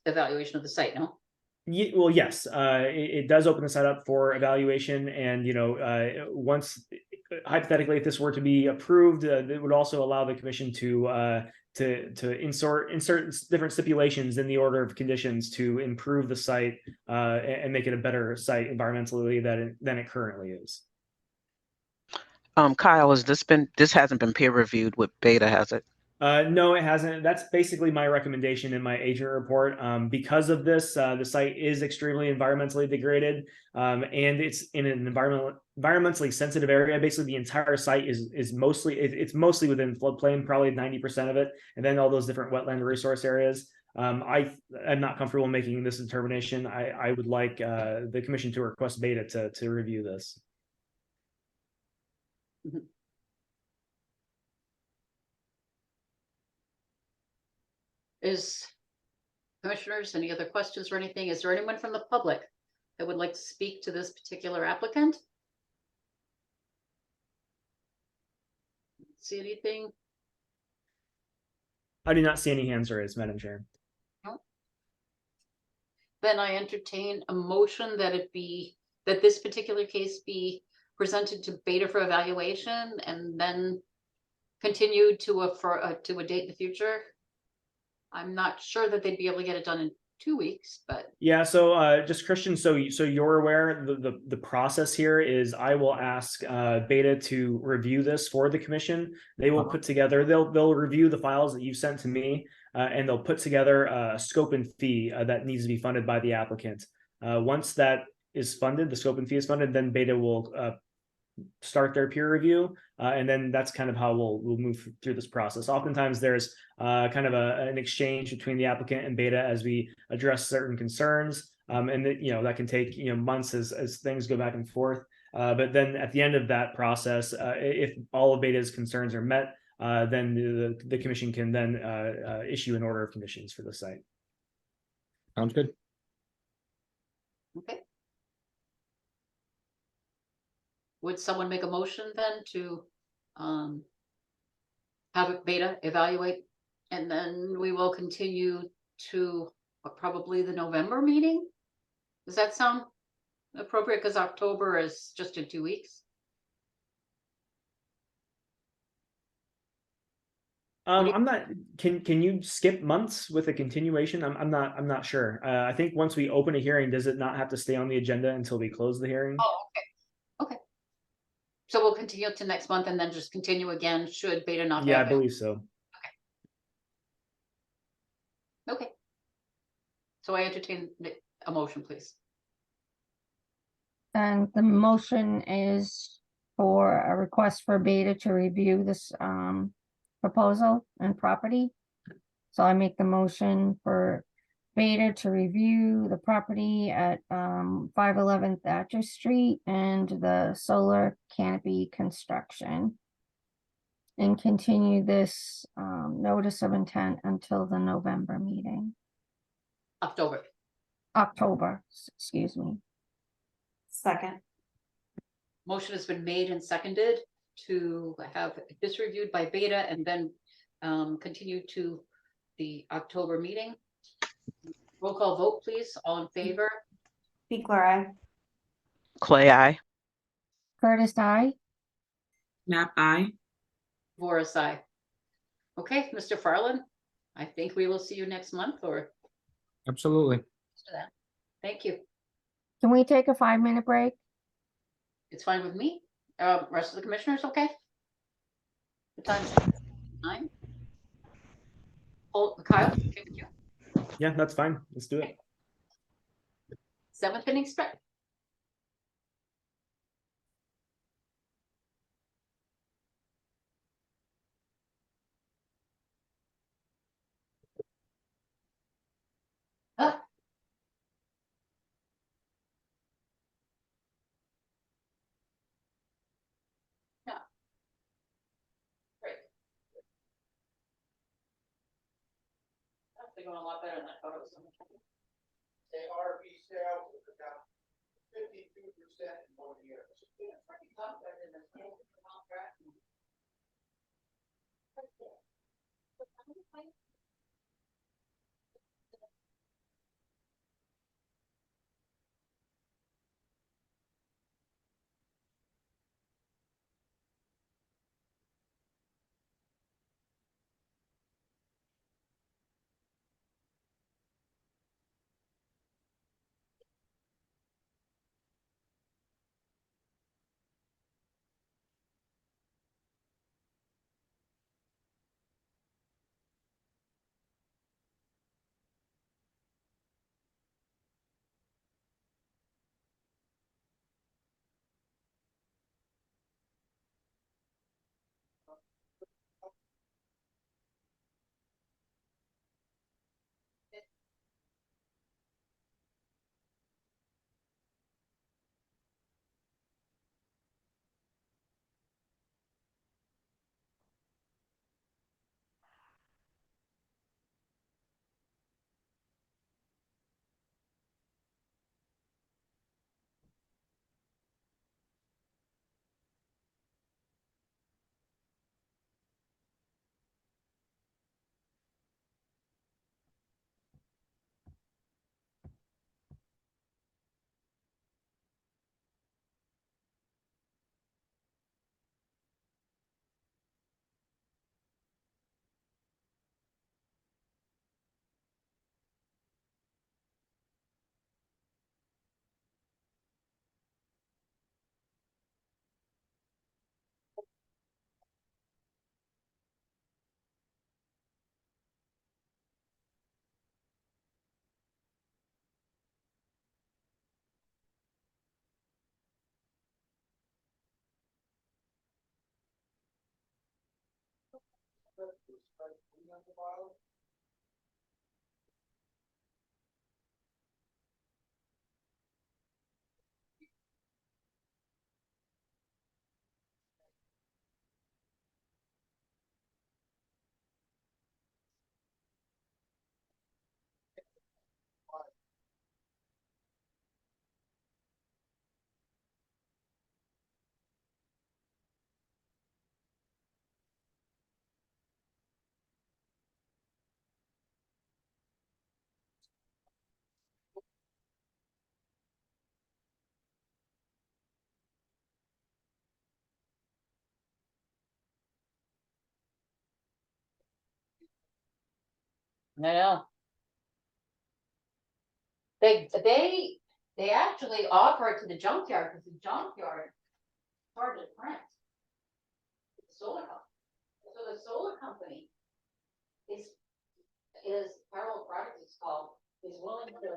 evaluation of the site, no? Well, yes, it does open the site up for evaluation, and once hypothetically, if this were to be approved, it would also allow the commission to insert different stipulations in the order of conditions to improve the site and make it a better site environmentally than it currently is. Kyle, this hasn't been peer reviewed with Beta, has it? No, it hasn't. That's basically my recommendation in my agent report. Because of this, the site is extremely environmentally degraded, and it's in an environmentally sensitive area. Basically, the entire site is mostly mostly within floodplain, probably 90% of it, and then all those different wetland resource areas. I'm not comfortable making this determination. I would like the commission to request Beta to review this. Mm-hmm. Commissioners, any other questions or anything? Is there anyone from the public that would like to speak to this particular applicant? See anything? I do not see any hands raised, Madam Chair. No. Then I entertain a motion that this particular case be presented to Beta for evaluation and then continued to a date in the future. I'm not sure that they'd be able to get it done in 2 weeks, but yeah. So just Christian, so you're aware the process here is I will ask Beta to review this for the commission. They will put together, they'll review the files that you sent to me, and they'll put together a scope and fee that needs to be funded by the applicant. Once that is funded, the scope and fee is funded, then Beta will start their peer review, and then that's kind of how we'll move through this process. Oftentimes there's kind of an exchange between the applicant and Beta as we address certain concerns, and that can take months as things go back and forth, but then at the end of that process, if all of Beta's concerns are met, then the commission can then issue an order of conditions for the site. Sounds good. okay. Would someone make a motion then to have Beta evaluate, and then we will continue to probably the November meeting? Does that sound appropriate? Because October is just in 2 weeks. I'm not. Can you skip months with a continuation? I'm not sure. I think once we open a hearing, does it not have to stay on the agenda until we close the hearing? Oh, okay. So we'll continue to next month and then just continue again should Beta not Yeah, I have it. believe so. Okay. So I entertain a motion, please. And the motion is for a request for Beta to review this proposal and property. So I make the motion for Beta to review the property at 511 Thatcher Street and the solar canopy construction, and continue this notice of intent until the November meeting. October, excuse me. Second. motion has been made and seconded to have this reviewed by Beta and then continue to the October meeting. Roll call vote, please. All in favor? Piekler, aye. Clay, aye. Curtis, I. Nap I. Voris, aye. Okay, Mr. Farland, I think we will see you next month or Absolutely. after that. Thank you. Can we take a 5-minute break? It's fine with me. Rest of the commissioners, okay? The time's 9. Oh, Kyle, okay with you? Yeah, that's fine. Let's do it. 7th inning stretch. Ah. Yeah. Great. they're going a lot better than I thought it was gonna. The RV sales is down 52% in 1 year. Yeah, it's pretty tough better than the contract. I know. They actually offer it to the junkyard because the junkyard started rent. The solar company. So the solar company is Parallel Products it's called, is willing to.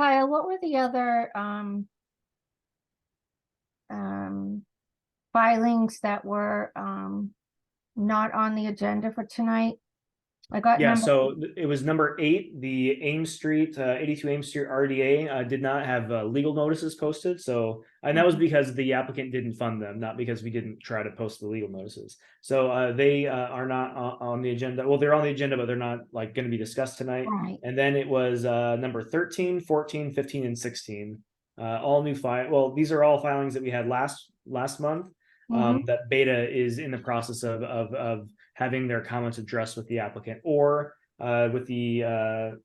Kyle, what were the other filings that were not on the agenda for tonight? I got Yeah, number. so it was number 8, the Ames Street, 82 Ames Street RDA did not have legal notices posted. So, and that was because the applicant didn't fund them, not because we didn't try to post the legal notices. So they are not on the agenda. Well, they're on the agenda, but they're not like going to be discussed tonight. Right. And then it was number 13, 14, 15, and 16. All new file. Well, these are all filings that we had last month. That Beta is in the process of having their comments addressed with the applicant or with the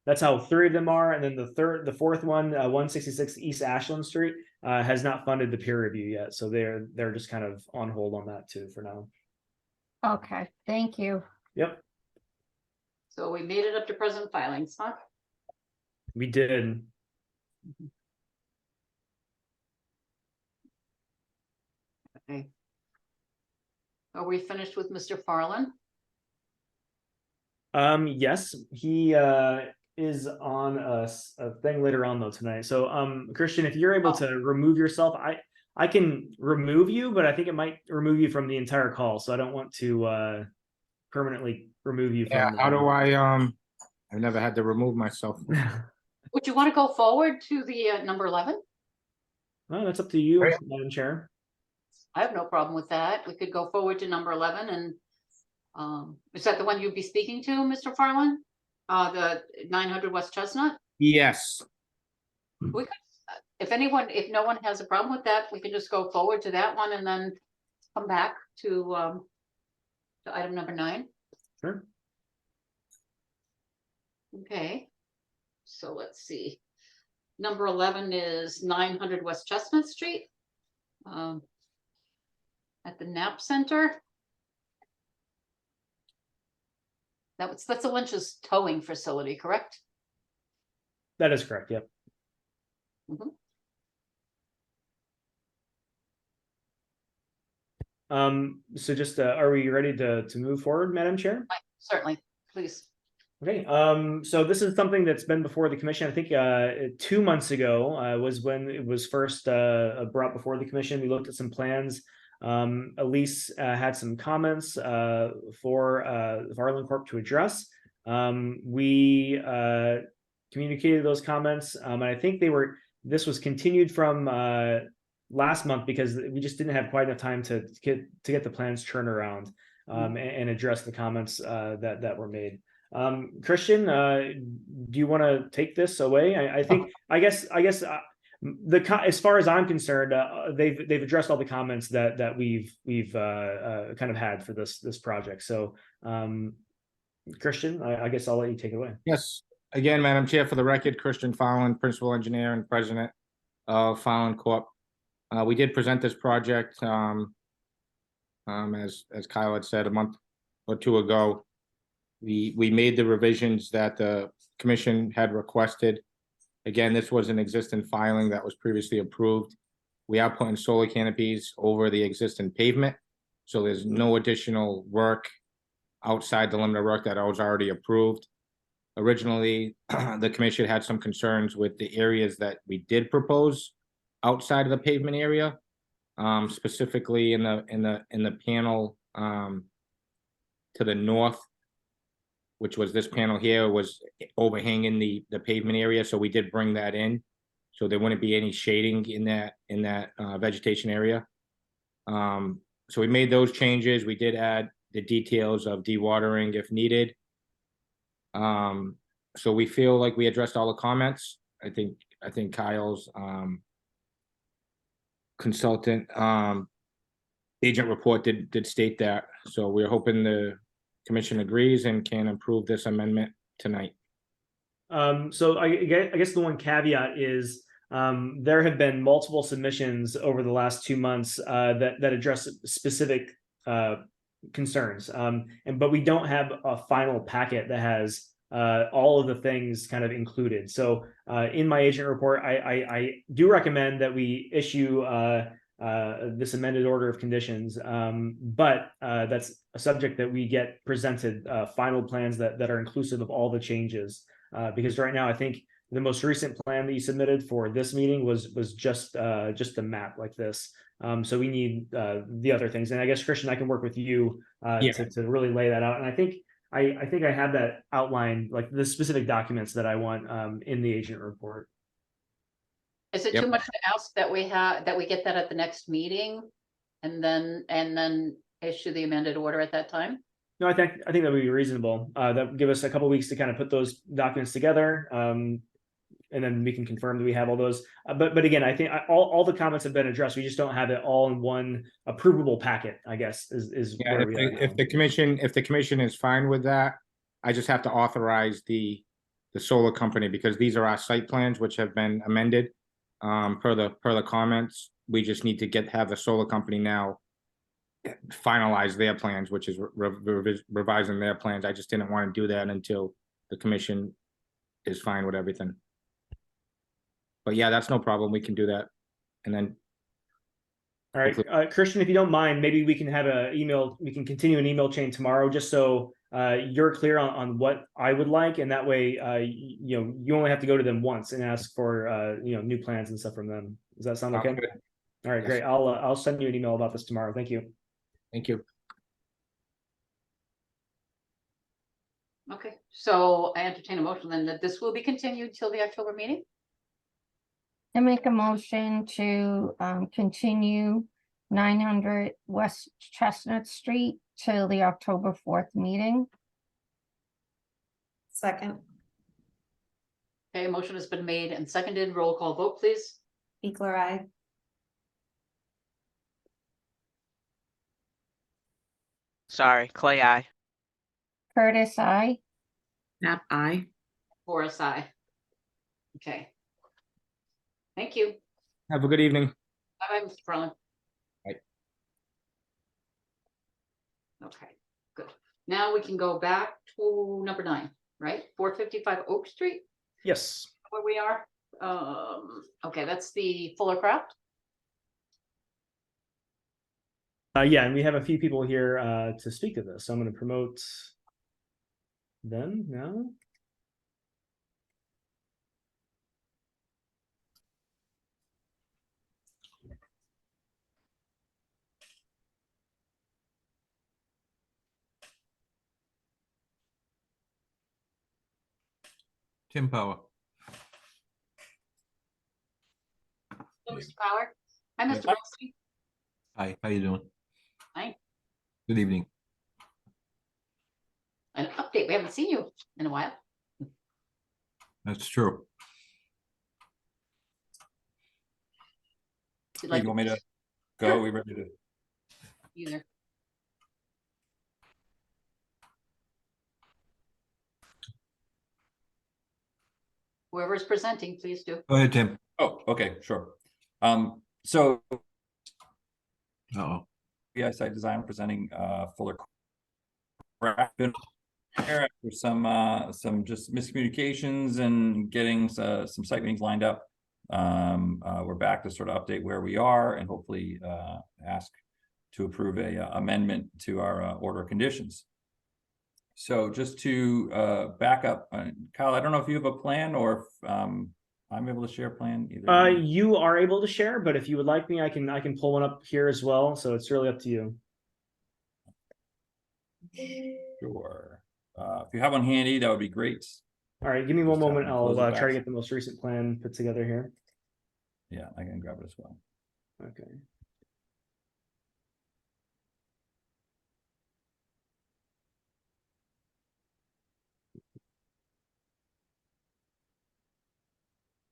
that's how 3 of them are, and then the fourth one, 166 East Ashland Street, has not funded the peer review yet, so they're just kind of on hold on that too for now. Okay, thank you. Yep, So we made it up to present filings, huh? we did. Okay. Are we finished with Mr. Farland? Yes, he is on a thing later on though tonight. So Christian, if you're able to remove yourself, I can remove you, but I think it might remove you from the entire call. So I don't want to permanently remove you Yeah, from how do I never had to remove myself. Would you want to go forward to the number 11? Well, that's up to you, Right. Madam Chair. I have no problem with that. We could go forward to number 11 and is that the one you'd be speaking to, Mr. Farland? The 900 West Chestnut? Yes. We could, if no one has a problem with that, we can just go forward to that one and then come back to item number 9. Sure. Okay. So let's see. Number 11 is 900 West Chestnut Street. At the Knapp Center. That's a Lynch's towing facility, correct? That is correct. Yep. Mhm. So just are we ready to move forward, Madam Chair? Certainly, please. Okay, so this is something that's been before the commission. I think 2 months ago was when it was first brought before the commission. We looked at some plans. Elise had some comments for Farland Corp to address. We communicated those comments, and I think this was continued from last month because we just didn't have quite enough time to get the plans turned around and address the comments that were made. Christian, do you want to take this away? I guess as far as I'm concerned, they've addressed all the comments that we've kind of had for this project. So, Christian, I guess I'll let you take it away. Yes. Again, Madam Chair, for the record, Christian Farland, Principal Engineer and President of Farland Corp. We did present this project, as Kyle had said, a month or 2 ago. We made the revisions that the commission had requested. Again, this was an existing filing that was previously approved. We are putting solar canopies over the existing pavement, so there's no additional work outside the limit of work that was already approved. Originally, the commission had some concerns with the areas that we did propose outside of the pavement area, specifically in the panel to the north, which was this panel here, was overhanging the pavement area. So we did bring that in. So there wouldn't be any shading in that vegetation area. So we made those changes. We did add the details of dewatering if needed. So we feel like we addressed all the comments. I think Kyle's consultant agent report did state that. So we're hoping the commission agrees and can approve this amendment tonight. So I guess the one caveat is there have been multiple submissions over the last 2 months that address specific concerns, but we don't have a final packet that has all of the things kind of included. So in my agent report, I do recommend that we issue this amended order of conditions, but that's a subject that we get presented final plans that are inclusive of all the changes, because right now I think the most recent plan that you submitted for this meeting was just a map like this. So we need the other things, and I guess Christian, I can work with you Yeah. to really lay that out. And I think I have that outlined, like the specific documents that I want in the agent report. Is it Yep. too much to ask that we get that at the next meeting? And then issue the amended order at that time? No, I think that would be reasonable. That would give us a couple weeks to kind of put those documents together. And then we can confirm that we have all those. But again, I think all the comments have been addressed. We just don't have it all in one approvable packet, I guess, is Yeah, where we are if now. the commission is fine with that, I just have to authorize the solar company, because these are our site plans which have been amended. Per the comments, we just need to have the solar company now finalize their plans, which is revising their plans. I just didn't want to do that until the commission is fine with everything. But yeah, that's no problem. We can do that. And then All right, Christian, if you don't mind, maybe we can have we can continue an email chain tomorrow, just so you're clear on what I would like, and that way, you only have to go to them once and ask for new plans and stuff from them. Does that sound okay? good. All right, Yes. great. I'll send you an email about this tomorrow. Thank you. Thank you. Okay, so I entertain a motion then that this will be continued till the October meeting? I make a motion to continue 900 West Chestnut Street till the October 4th meeting. Second, Okay, a motion has been made and seconded. Roll call vote, please. Eagler, I. Sorry, Clay, I. Curtis, I. Snap eye. Forrest, aye. Okay. Thank you. Have a good evening. Bye-bye, Mr. Ferland. Bye. Okay, good. Now we can go back to number 9, right? 455 Oak Street, Yes. where we are. Okay, that's the Fuller Craft. Yeah, and we have a few people here to speak to this. So I'm going to promote them now. Tim Power. Hello, Mr. Power. Hi, Mr. Bernstein. Hi, how you doing? Hi. Good evening. An update. We haven't seen you in a while. That's true. You'd like You want me to go? Sure. We ready to? either. Whoever's presenting, please do. Go ahead, Tim. Oh, okay, sure. So yeah, site design presenting Fuller Craft. Been there after some just miscommunications and getting some site meetings lined up. We're back to sort of update where we are and hopefully ask to approve a amendment to our order of conditions. So just to back up, Kyle, I don't know if you have a plan or if I'm able to share a plan either. You are able to share, but if you would like me, I can pull one up here as well. So it's really up to you. Sure. If you have one handy, that would be great. All right, give me one Just moment. I'll close it try to back. get the most recent plan put together here. Yeah, I can grab it as well. Okay.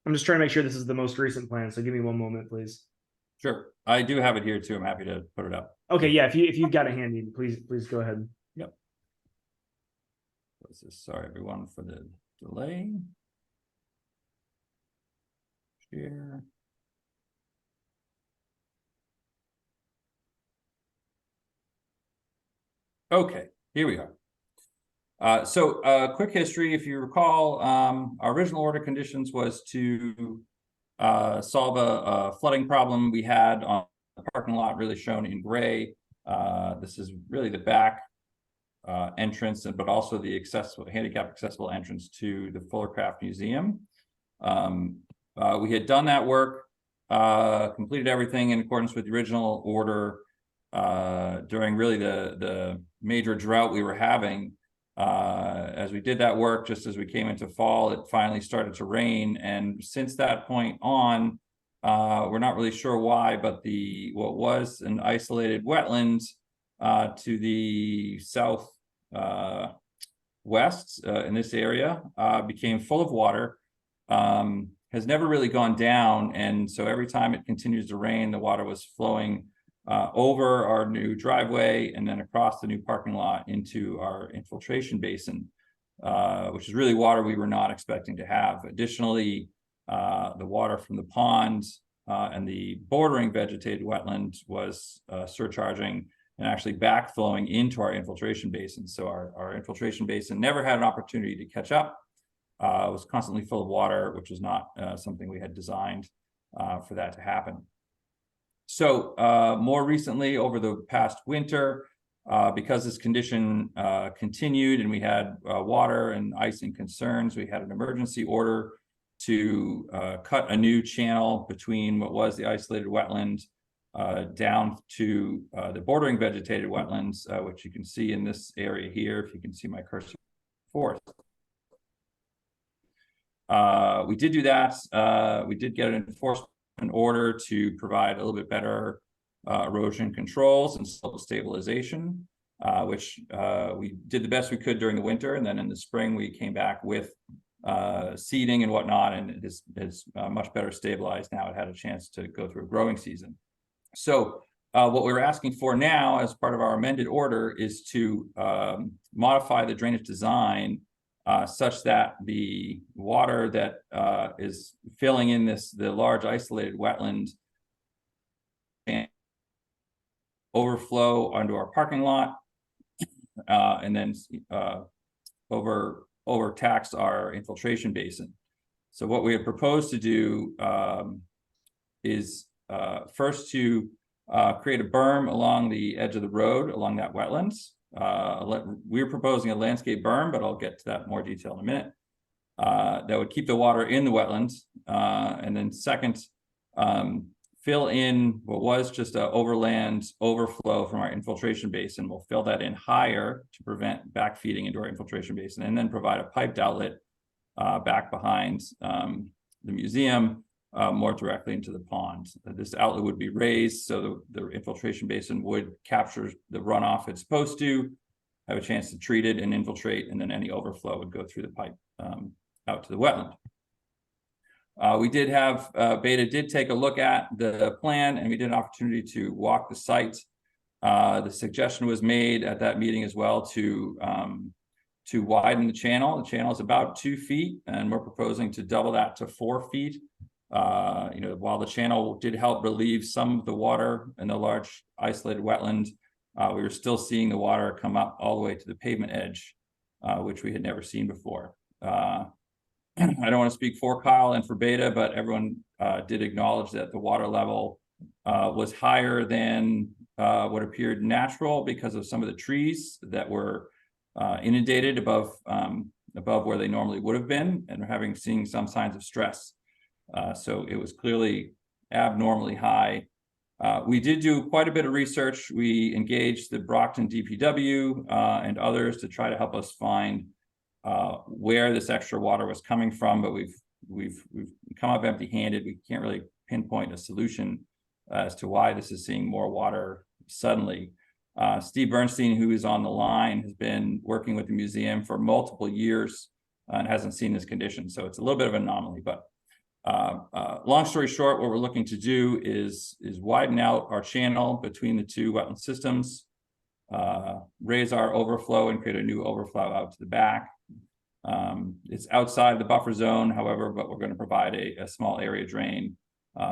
I'm just trying to make sure this is the most recent plan, so give me one moment, please. Sure, I do have it here too. I'm happy to put it up. Okay, yeah, if you've got it handy, please go ahead. Yep. What's this? Sorry, everyone, for the delay. Share. Okay, here we are. So quick history, if you recall, our original order conditions was to solve a flooding problem we had on the parking lot, really shown in gray. This is really the back entrance, but also the handicap accessible entrance to the Fuller Craft Museum. We had done that work, completed everything in accordance with the original order during really the major drought we were having. As we did that work, just as we came into fall, it finally started to rain. And since that point on, we're not really sure why, but what was an isolated wetland to the south west in this area became full of water, has never really gone down. And so every time it continues to rain, the water was flowing over our new driveway and then across the new parking lot into our infiltration basin, which is really water we were not expecting to have. Additionally, the water from the pond and the bordering vegetated wetland was surcharging and actually backflowing into our infiltration basin. So our infiltration basin never had an opportunity to catch up. It was constantly full of water, which was not something we had designed for that to happen. So more recently, over the past winter, because this condition continued and we had water and icing concerns, we had an emergency order to cut a new channel between what was the isolated wetland down to the bordering vegetated wetlands, which you can see in this area here, if you can see my cursor forth. We did do that. We did get an enforcement order to provide a little bit better erosion controls and slope stabilization, which we did the best we could during the winter. And then in the spring, we came back with seeding and whatnot, and it is much better stabilized now. It had a chance to go through a growing season. So what we're asking for now as part of our amended order is to modify the drainage design such that the water that is filling in the large isolated wetland and overflow onto our parking lot and then overtax our infiltration basin. So what we have proposed to do is first to create a berm along the edge of the road along that wetlands. We're proposing a landscape berm, but I'll get to that in more detail in a minute. That would keep the water in the wetlands. And then second, fill in what was just an overland overflow from our infiltration basin. We'll fill that in higher to prevent backfeeding into our infiltration basin, and then provide a piped outlet back behind the museum, more directly into the pond. This outlet would be raised so the infiltration basin would capture the runoff it's supposed to, have a chance to treat it and infiltrate, and then any overflow would go through the pipe out to the wetland. We did have, Beta did take a look at the plan, and we did an opportunity to walk the site. The suggestion was made at that meeting as well to widen the channel. The channel is about 2 feet, and we're proposing to double that to 4 feet. While the channel did help relieve some of the water in the large isolated wetland, we were still seeing the water come up all the way to the pavement edge, which we had never seen before. I don't want to speak for Kyle and for Beta, but everyone did acknowledge that the water level was higher than what appeared natural because of some of the trees that were inundated above where they normally would have been, and seeing some signs of stress. So it was clearly abnormally high. We did do quite a bit of research. We engaged the Brockton DPW and others to try to help us find where this extra water was coming from, but we've come up empty-handed. We can't really pinpoint a solution as to why this is seeing more water suddenly. Steve Bernstein, who is on the line, has been working with the museum for multiple years and hasn't seen this condition. So it's a little bit of an anomaly, but long story short, what we're looking to do is widen out our channel between the two wetland systems, raise our overflow and create a new overflow out to the back. It's outside the buffer zone, however, but we're going to provide a small area drain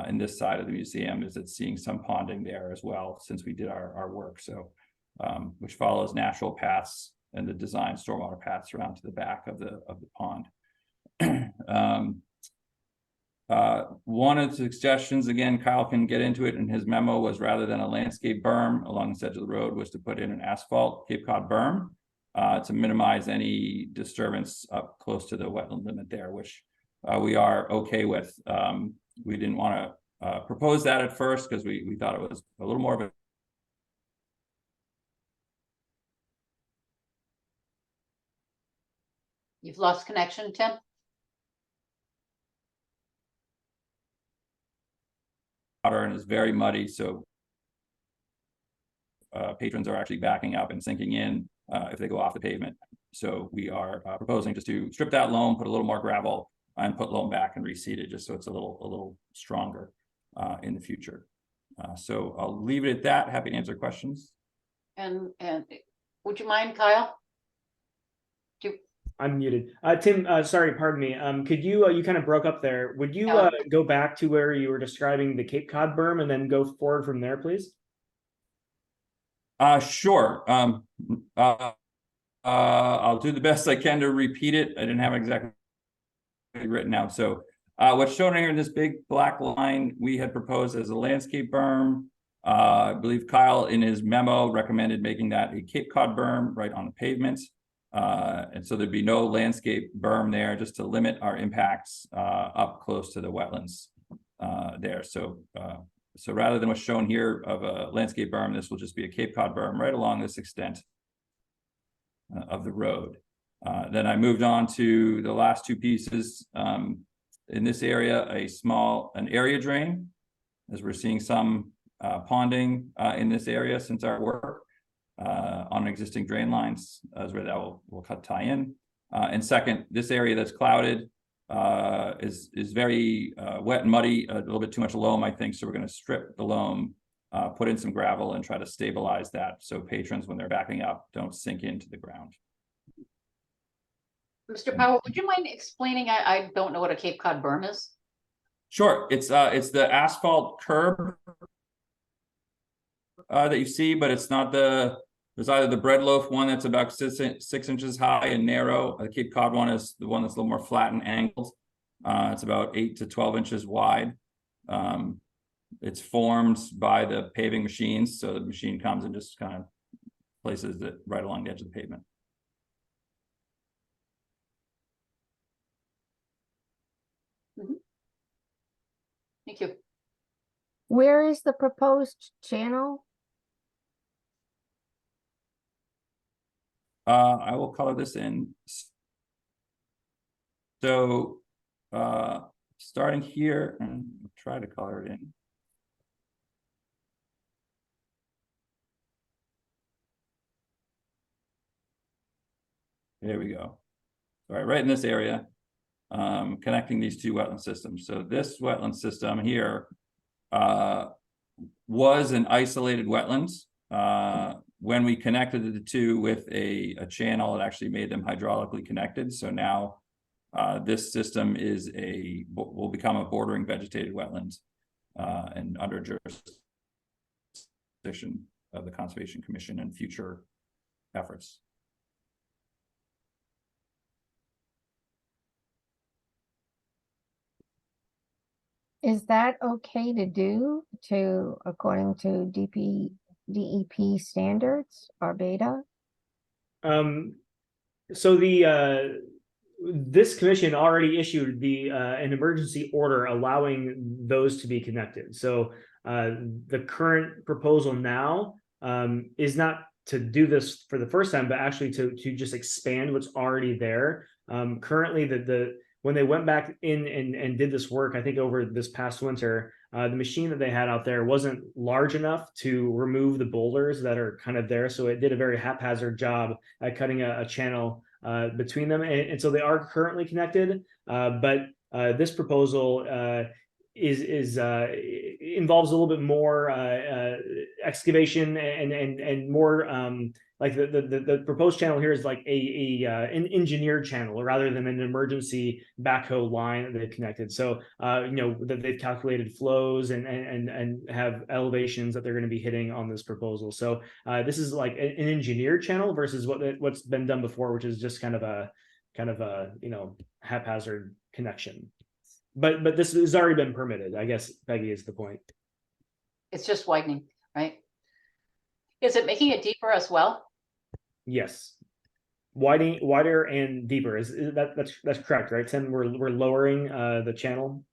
in this side of the museum, as it's seeing some ponding there as well since we did our work. So which follows natural paths and the design stormwater paths around to the back of the pond. One of the suggestions, again, Kyle can get into it in his memo, was rather than a landscape berm along this edge of the road, was to put in an asphalt Cape Cod berm to minimize any disturbance up close to the wetland limit there, which we are okay with. We didn't want to propose that at first because we thought it was a little more of a You've lost connection, Tim? water and is very muddy, so patrons are actually backing up and sinking in if they go off the pavement. So we are proposing just to strip that loam, put a little more gravel, and put loam back and reseed it just so it's a little stronger in the future. So I'll leave it at that. Happy to answer questions. And would you mind, Kyle? I'm muted. Tim, sorry, pardon me. Could you, you kind of broke up there. Would you No. go back to where you were describing the Cape Cod berm and then go forward from there, please? Sure. I'll do the best I can to repeat it. I didn't have it exactly written out. So what's shown here in this big black line, we had proposed as a landscape berm. I believe Kyle in his memo recommended making that a Cape Cod berm right on the pavement. And so there'd be no landscape berm there just to limit our impacts up close to the wetlands there. So rather than what's shown here of a landscape berm, this will just be a Cape Cod berm right along this extent of the road. Then I moved on to the last two pieces. In this area, an area drain, as we're seeing some ponding in this area since our work. On existing drain lines as where that will tie in. And second, this area that's clouded is very wet and muddy, a little bit too much loam, I think. So we're going to strip the loam, put in some gravel and try to stabilize that so patrons, when they're backing up, don't sink into the ground. Mr. Powell, would you mind explaining? I don't know what a Cape Cod berm is. Sure, it's the asphalt curb that you see, but it's not there's either the bread loaf one that's about 6 inches high and narrow. The Cape Cod one is the one that's a little more flat and angled. It's about 8 to 12 inches wide. It's formed by the paving machines. So the machine comes and just kind of places it right along the edge of the pavement. Thank you. Where is the proposed channel? I will color this in. So starting here, and try to color it in. There we go. All right, right in this area, connecting these two wetland systems. So this wetland system here was an isolated wetlands. When we connected the two with a channel, it actually made them hydraulically connected. So now this system will become a bordering vegetated wetland and under jurisdiction of the Conservation Commission and future efforts. Is that okay to do according to DEP standards or beta? So this commission already issued an emergency order allowing those to be connected. So the current proposal now is not to do this for the first time, but actually to just expand what's already there. Currently, when they went back in and did this work, I think over this past winter, the machine that they had out there wasn't large enough to remove the boulders that are kind of there. So it did a very haphazard job at cutting a channel between them. And so they are currently connected, but this proposal involves a little bit more excavation and more like the proposed channel here is like an engineered channel rather than an emergency backhoe line that they've connected. So that they've calculated flows and have elevations that they're going to be hitting on this proposal. So this is like an engineered channel versus what's been done before, which is just kind of a haphazard connection. But this has already been permitted, I guess, Peggy, is the point. It's just widening, right? Is it making it deeper as well? Yes. wider and deeper. That's correct, right, Tim? We're lowering the channel.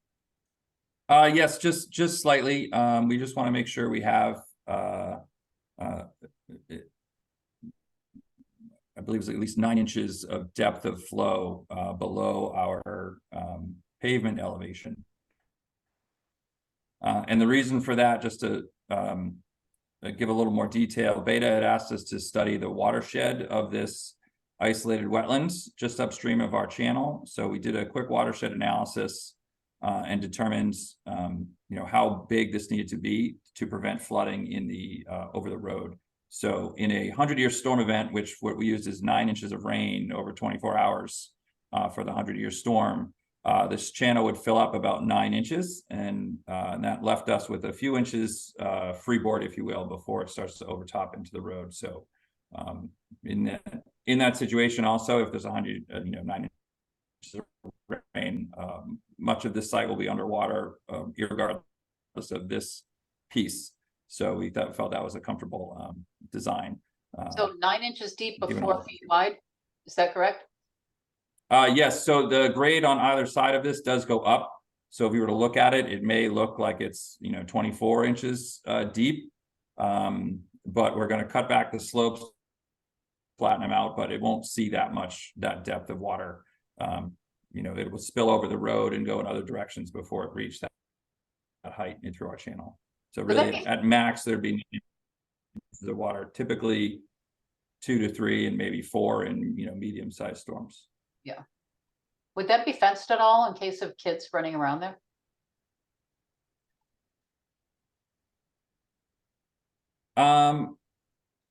Yes, just slightly. We just want to make sure we have I believe it's at least 9 inches of depth of flow below our pavement elevation. And the reason for that, just to give a little more detail, Beta had asked us to study the watershed of this isolated wetlands just upstream of our channel. So we did a quick watershed analysis and determined how big this needed to be to prevent flooding in the over the road. So in a 100-year storm event, which what we used is 9 inches of rain over 24 hours for the 100-year storm, this channel would fill up about 9 inches, and that left us with a few inches freeboard, if you will, before it starts to overtop into the road. So in that situation, also, if there's 9 inches of rain, much of this site will be underwater, regardless of this piece. So we felt that was a comfortable design. So 9 inches deep but given 4 all- feet wide, is that correct? Yes, so the grade on either side of this does go up. So if you were to look at it, it may look like it's 24 inches deep, but we're going to cut back the slopes, flatten them out, but it won't see that depth of water. It will spill over the road and go in other directions before it reached that height and through our channel. So really, at max, there'd be the water, typically 2 to 3 and maybe 4 in medium-sized storms. Yeah. Would that be fenced at all in case of kids running around there?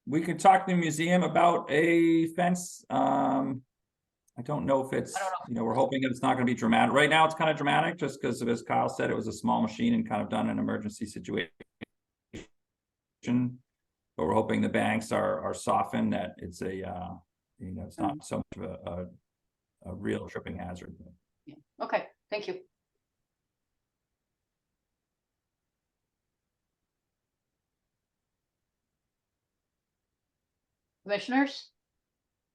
We could talk to the museum about a fence. I don't know if it's, we're hoping that it's not going to be dramatic. Right now, it's kind of dramatic just because, as Kyle said, it was a small machine and kind of done in an emergency situation. But we're hoping the banks are softened, that it's it's not so much of a real tripping hazard. Yeah. Okay, thank you. Commissioners,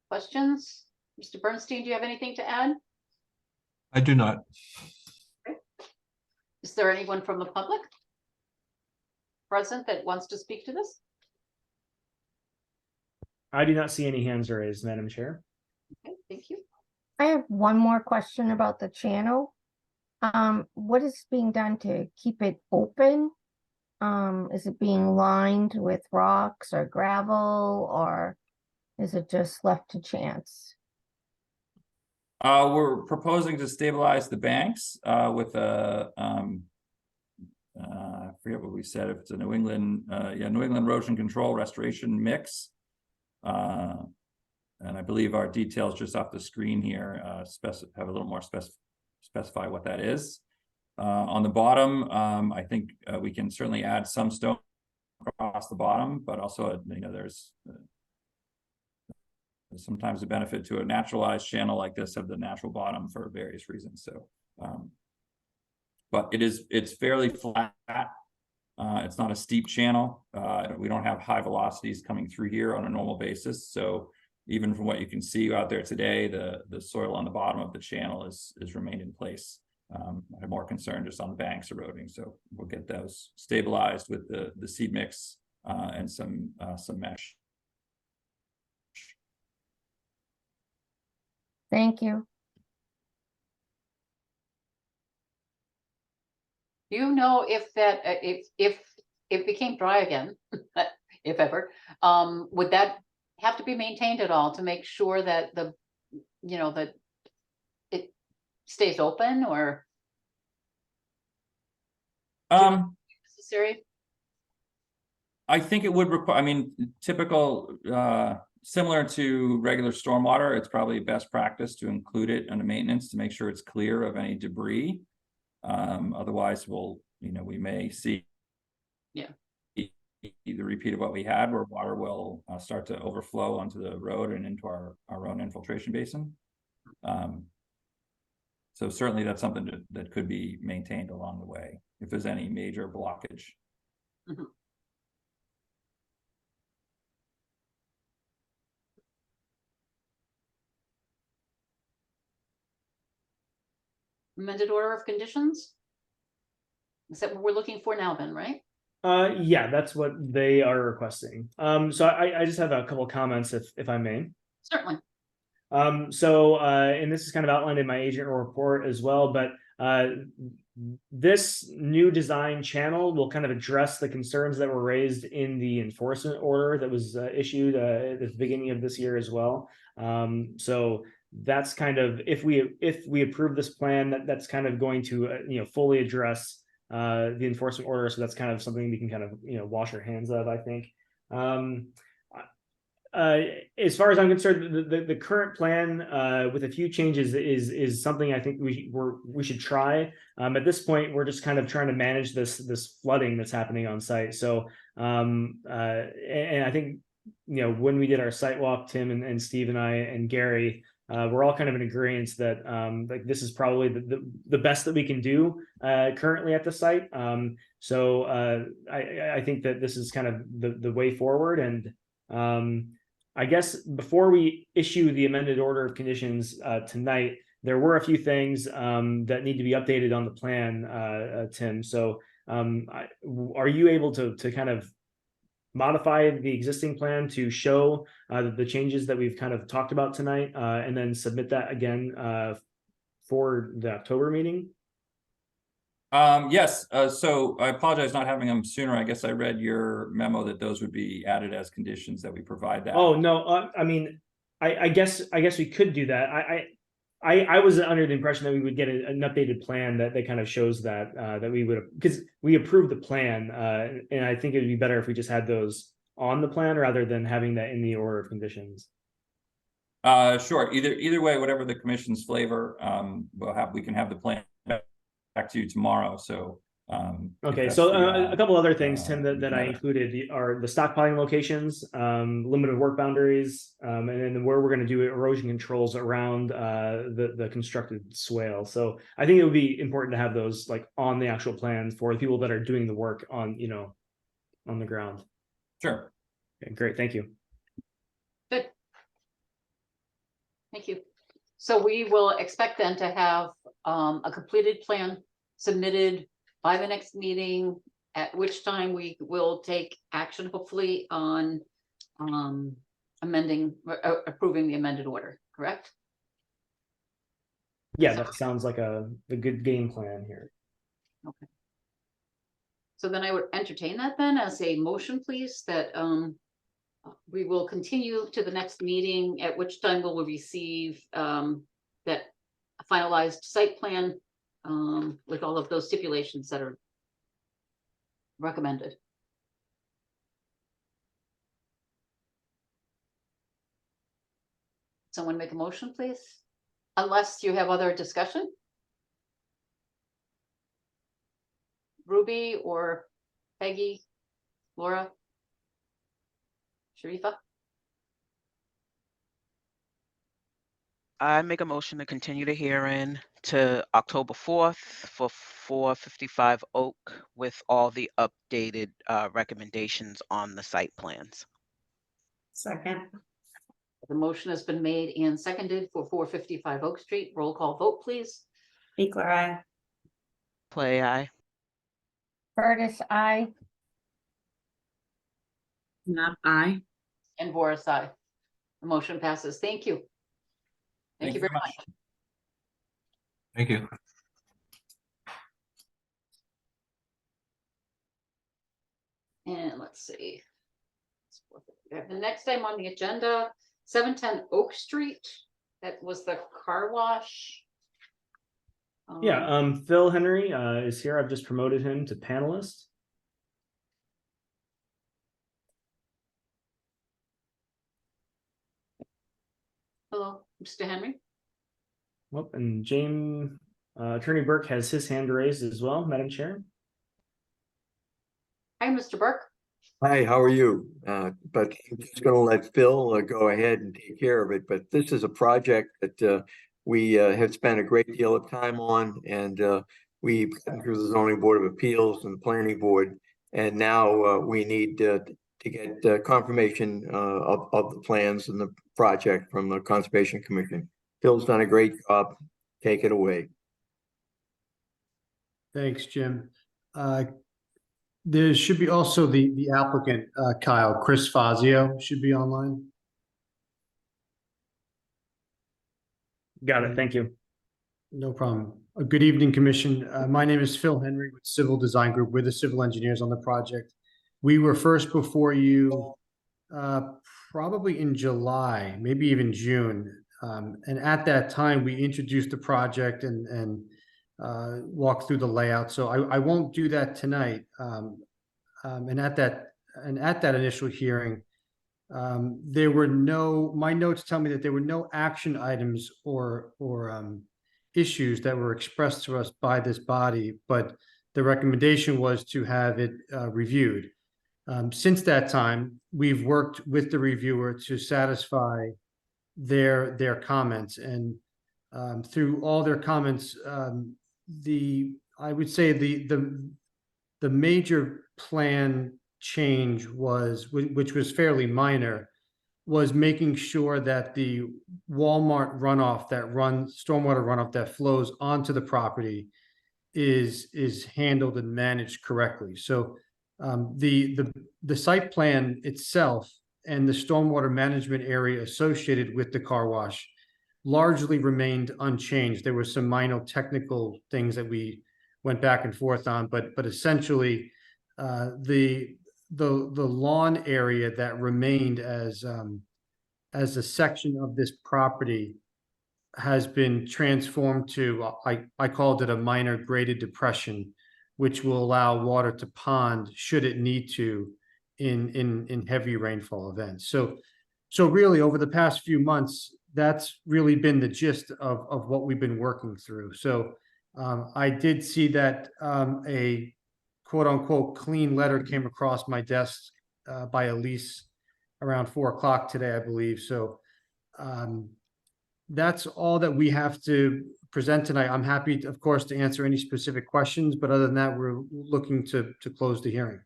questions? Mr. Bernstein, do you have anything to add? I do not. Is there anyone from the public present that wants to speak to this? I do not see any hands raised, Madam Chair. Okay, thank you. I have one more question about the channel. What is being done to keep it open? Is it being lined with rocks or gravel, or is it just left to chance? We're proposing to stabilize the banks with a I forget what we said, if it's a New England erosion control restoration mix. And I believe our details just off the screen here have a little more specify what that is. On the bottom, I think we can certainly add some stone across the bottom, but also there's sometimes a benefit to a naturalized channel like this of the natural bottom for various reasons. So, but it's fairly flat. It's not a steep channel. We don't have high velocities coming through here on a normal basis. So even from what you can see out there today, the soil on the bottom of the channel is remained in place. I have more concern just on the banks eroding. So we'll get those stabilized with the seed mix and some mesh. Thank you. Do you know if that if it became dry again, if ever, would that have to be maintained at all to make sure that that it stays open, or necessary? I think it would require, typical, similar to regular stormwater, it's probably best practice to include it under maintenance to make sure it's clear of any debris. Otherwise, we may see the repeat of what we had, where water will start to overflow onto the road and into our own infiltration basin. So certainly that's something that could be maintained along the way if there's any major blockage. Mm-hmm. amended order of conditions? Is that what we're looking for now then, right? Yeah, that's what they are requesting. So I just have a couple comments if I may. Certainly. And this is kind of outlined in my agent report as well, but this new design channel will kind of address the concerns that were raised in the enforcement order that was issued at the beginning of this year as well. So that's kind of, if we approve this plan, that's kind of going to fully address the enforcement order. So that's kind of something we can kind of wash our hands of, I think. As far as I'm concerned, the current plan with a few changes is something I think we should try. At this point, we're just kind of trying to manage this flooding that's happening on site. So and I think when we did our site walk, Tim and Steve and I and Gary, we're all kind of in agreement that like this is probably the best that we can do currently at the site. So I think that this is kind of the way forward. And I guess before we issue the amended order of conditions tonight, there were a few things that need to be updated on the plan, Tim. So are you able to kind of modify the existing plan to show the changes that we've kind of talked about tonight and then submit that again for the October meeting? Yes, so I apologize not having them sooner. I guess I read your memo that those would be added as conditions that we provide that. Oh, no, I mean, I guess we could do that. I was under the impression that we would get an updated plan that kind of shows that we would, because we approved the plan, and I think it would be better if we just had those on the plan rather than having that in the order of conditions. Sure, either way, whatever the commission's flavor, we can have the plan back to you tomorrow. So okay, so a couple other things, Tim, that I included are the stockpiling locations, limited work boundaries, and then where we're going to do erosion controls around the constructed swale. So I think it would be important to have those like on the actual plan for the people that are doing the work on on the ground. Sure. Okay, great, thank you. Good. Thank you. So we will expect then to have a completed plan submitted by the next meeting, at which time we will take action hopefully on approving the amended order, correct? Yeah, that sounds like a good game plan here. Okay. So then I would entertain that then as a motion, please, that we will continue to the next meeting, at which time we will receive that finalized site plan with all of those stipulations that are recommended. Someone make a motion, please, unless you have other discussion. Ruby or Peggy, Laura, Sharifa? I make a motion to continue the hearing to October 4th for 455 Oak with all the updated recommendations on the site plans. Second. The motion has been made and seconded for 455 Oak Street. Roll call vote, please. Beekler, aye. Play aye. Curtis, I. Knapp, aye. And Boris, aye. The motion passes. Thank you. Thank you very much. Thank you. And let's see. The next item on the agenda, 710 Oak Street. That was the car wash. Yeah, Phil Henry is here. I've just promoted him to panelist. Hello, Mr. Henry. Well, and James Attorney Burke has his hand raised as well, Madam Chair. Hi, Mr. Burke. Hi, how are you? But I'm just going to let Phil go ahead and take care of it. But this is a project that we have spent a great deal of time on, and we've gotten through the Zoning Board of Appeals and the Planning Board, and now we need to get confirmation of the plans and the project from the Conservation Commission. Phil's done a great job. Take it away. Thanks, Jim. There should be also the applicant, Kyle, Chris Fazio should be online. Got it. Thank you. No problem. Good evening, Commission. My name is Phil Henry with Civil Design Group. We're the civil engineers on the project. We were first before you probably in July, maybe even June. And at that time, we introduced the project and walked through the layout. So I won't do that tonight. And at that initial hearing, there were my notes tell me that there were no action items or issues that were expressed to us by this body, but the recommendation was to have it reviewed. Since that time, we've worked with the reviewer to satisfy their comments, and through all their comments, I would say the major plan change was, which was fairly minor, was making sure that the Walmart runoff stormwater runoff that flows onto the property is handled and managed correctly. So the site plan itself and the stormwater management area associated with the car wash largely remained unchanged. There were some minor technical things that we went back and forth on, but essentially the lawn area that remained as a section of this property has been transformed to, I called it a minor graded depression, which will allow water to pond should it need to in heavy rainfall events. So really over the past few months, that's really been the gist of what we've been working through. So I did see that a quote unquote clean letter came across my desk by Elise around 4 o'clock today, I believe. So that's all that we have to present tonight. I'm happy, of course, to answer any specific questions, but other than that, we're looking to close the hearing.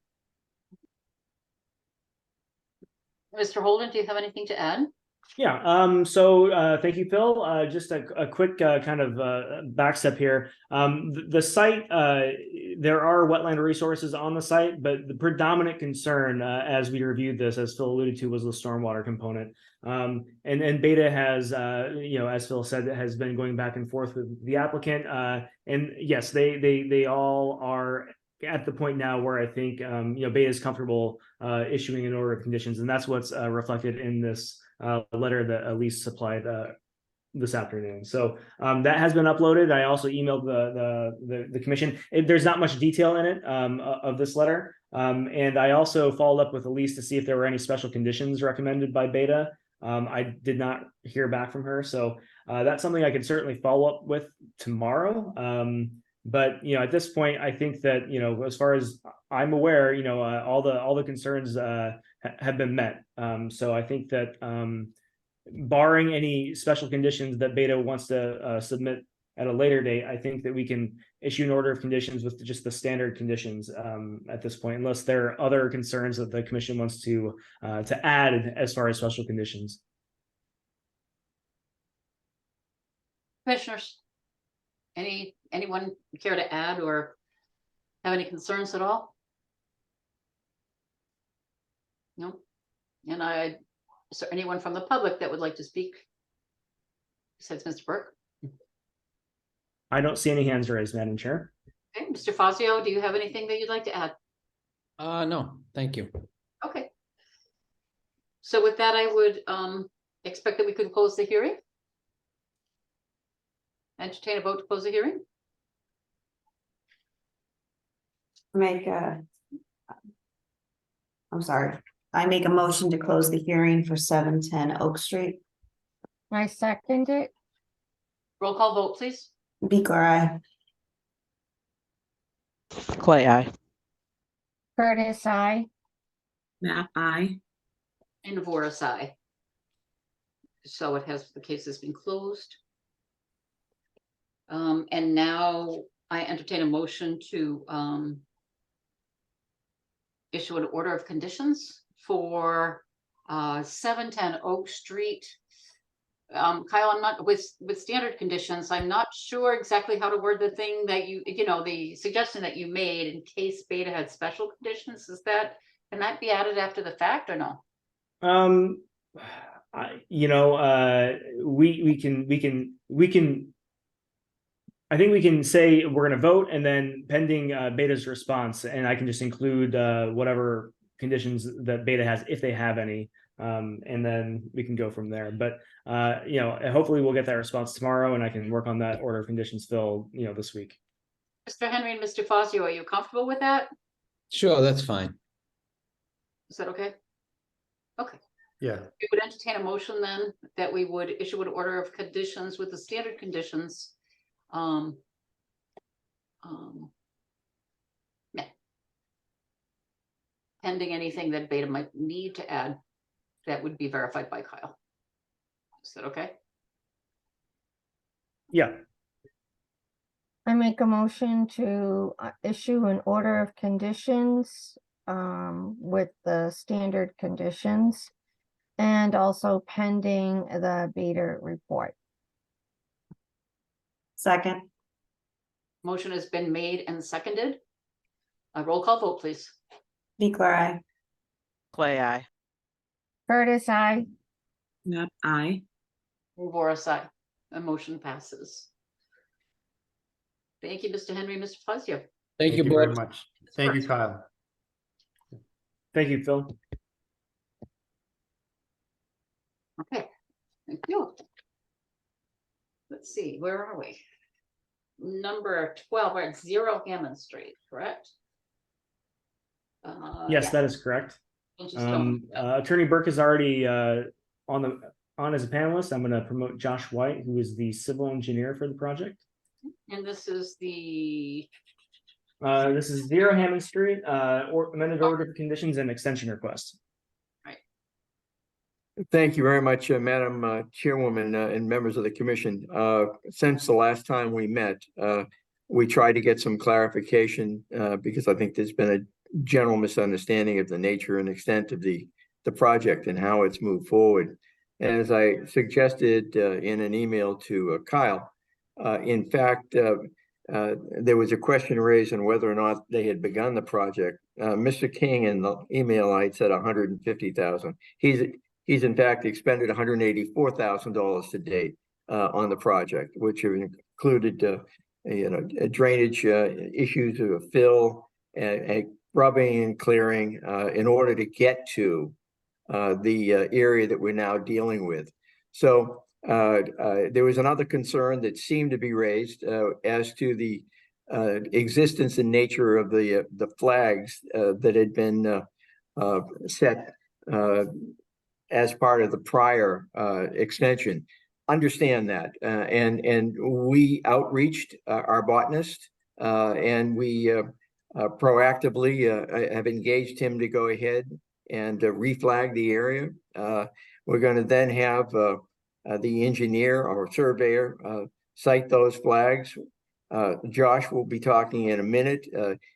Mr. Holden, do you have anything to add? Yeah, so thank you, Phil. Just a quick kind of back step here. The site, there are wetland resources on the site, but the predominant concern as we reviewed this, as Phil alluded to, was the stormwater component. And Beta has, as Phil said, has been going back and forth with the applicant. And yes, they all are at the point now where I think, Beta is comfortable issuing an order of conditions, and that's what's reflected in this letter that Elise supplied this afternoon. So that has been uploaded. I also emailed the commission. There's not much detail in it of this letter. And I also followed up with Elise to see if there were any special conditions recommended by Beta. I did not hear back from her. So that's something I could certainly follow up with tomorrow. But at this point, I think that as far as I'm aware, all the concerns have been met. So I think that barring any special conditions that Beta wants to submit at a later date, I think that we can issue an order of conditions with just the standard conditions at this point, unless there are other concerns that the commission wants to add as far as special conditions. Commissioners, anyone care to add or have any concerns at all? No. And is there anyone from the public that would like to speak besides Mr. Burke? I don't see any hands raised, Madam Chair. Okay, Mr. Fazio, do you have anything that you'd like to add? No, thank you. Okay. So with that, I would expect that we could close the hearing. Entertain a vote to close the hearing. I make a motion to close the hearing for 710 Oak Street. I second it. Roll call vote, please. Beaker, aye. Clay, aye. Curtis, aye. Knapp, aye. And Voris, aye. So the case has been closed. And now I entertain a motion to issue an order of conditions for 710 Oak Street Kyle, I'm not with standard conditions. I'm not sure exactly how to word the thing that the suggestion that you made in case Beta had special conditions. Can that be added after the fact or no? We can. I think we can say we're going to vote, and then pending Beta's response, and I can just include whatever conditions that Beta has, if they have any, and then we can go from there. But hopefully we'll get that response tomorrow, and I can work on that order of conditions, Phil, this week. Mr. Henry and Mr. Fazio, are you comfortable with that? Sure, that's fine. Is that okay? Okay. Yeah. We would entertain a motion then that we would issue an order of conditions with the standard conditions. Pending anything that Beta might need to add that would be verified by Kyle. Is that okay? Yeah. I make a motion to issue an order of conditions with the standard conditions and also pending the Beta report. Second. Motion has been made and seconded. A roll call vote, please. Declare aye. Clay, I. Curtis, I. Yep, aye. Voris, aye. The motion passes. Thank you, Mr. Henry, Mr. Fazio. Thank you very both. much. Thank you, Kyle. Thank you, Phil. Okay, thank you. Let's see, where are we? Number 12, we're at 0 Hammond Street, correct? Yes, Yeah. that is correct. We'll just go- Attorney Burke is already on as a panelist. I'm going to promote Josh White, who is the civil engineer for the project. And this is the, This is 0 Hammond Street, or amended order of conditions and extension request. Thank you very much, Madam Chairwoman and members of the commission. Since the last time we met, we tried to get some clarification because I think there's been a general misunderstanding of the nature and extent of the project and how it's moved forward. And as I suggested in an email to Kyle, in fact, there was a question raised on whether or not they had begun the project. Mr. King in the email I said 150,000. He's in fact expended $184,000 to date on the project, which have included drainage issues of fill and rubbing and clearing in order to get to the area that we're now dealing with. So there was another concern that seemed to be raised as to the existence and nature of the flags that had been set as part of the prior extension. Understand that, and we outreached our botanist, and we proactively have engaged him to go ahead and reflag the area. We're going to then have the engineer or surveyor cite those flags. Josh will be talking in a minute.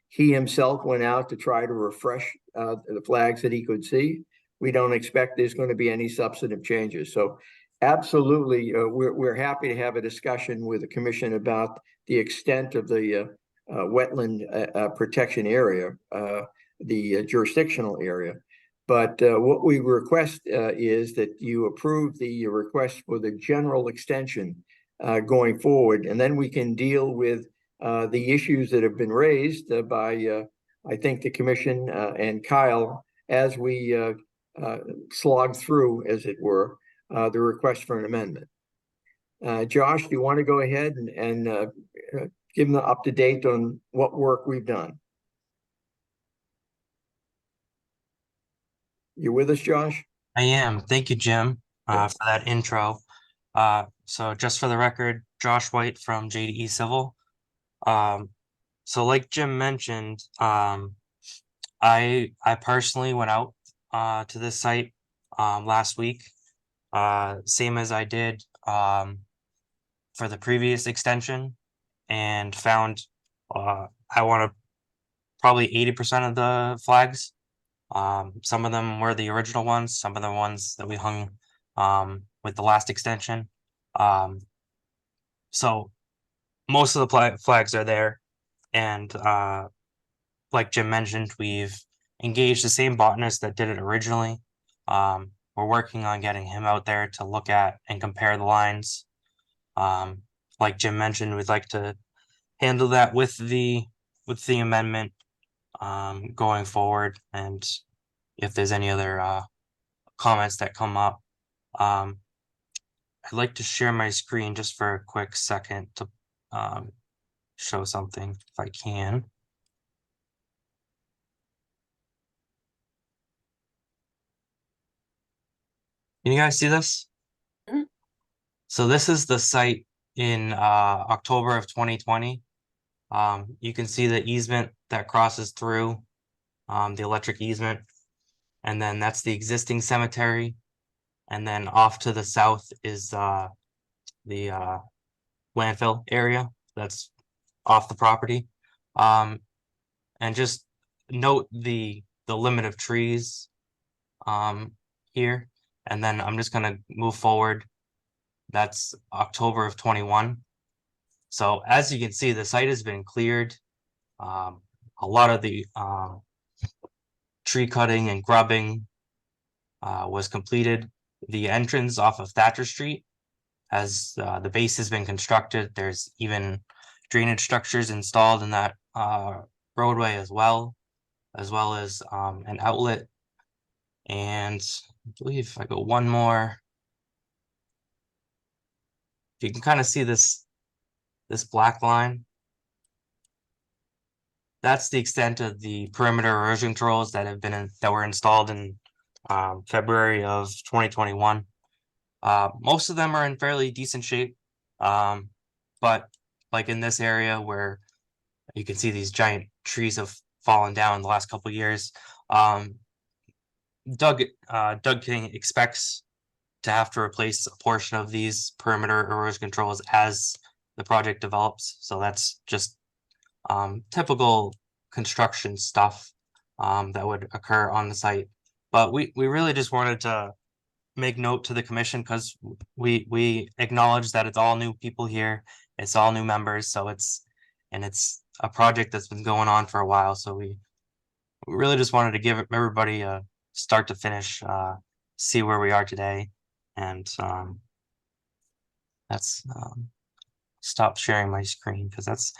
He himself went out to try to refresh the flags that he could see. We don't expect there's going to be any substantive changes. So absolutely, we're happy to have a discussion with the commission about the extent of the wetland protection area, the jurisdictional area. But what we request is that you approve the request for the general extension going forward, and then we can deal with the issues that have been raised by, I think, the commission and Kyle as we slog through, as it were, the request for an amendment. Josh, do you want to go ahead and give them the up to date on what work we've done? You with us, Josh? I am. Thank you, Jim, for that intro. So just for the record, Josh White from JDE Civil. So like Jim mentioned, I personally went out to this site last week, same as I did for the previous extension, and found I want to probably 80% of the flags. Some of them were the original ones, some of the ones that we hung with the last extension. So most of the flags are there, and like Jim mentioned, we've engaged the same botanist that did it originally. We're working on getting him out there to look at and compare the lines. Like Jim mentioned, we'd like to handle that with the amendment going forward. And if there's any other comments that come up, I'd like to share my screen just for a quick second to show something if I can. Can you guys see this? Mhm. So this is the site in October of 2020. You can see the easement that crosses through, the electric easement. And then that's the existing cemetery. And then off to the south is the landfill area that's off the property. And just note the limit of trees here. And then I'm just gonna move forward. That's October of 21. So as you can see, the site has been cleared. A lot of the tree cutting and grubbing was completed. The entrance off of Thatcher Street has the base has been constructed. There's even drainage structures installed in that roadway as well as an outlet. And I believe if I go one more, you can kind of see this black line. That's the extent of the perimeter erosion controls that have been that were installed in February of 2021. Most of them are in fairly decent shape, but like in this area where you can see these giant trees have fallen down in the last couple of years, Doug King expects to have to replace a portion of these perimeter erosion controls as the project develops. So that's just typical construction stuff that would occur on the site. But we really just wanted to make note to the commission because we acknowledge that it's all new people here. It's all new members. So it's a project that's been going on for a while. So we really just wanted to give everybody a start to finish, see where we are today. And that's stop sharing my screen because that's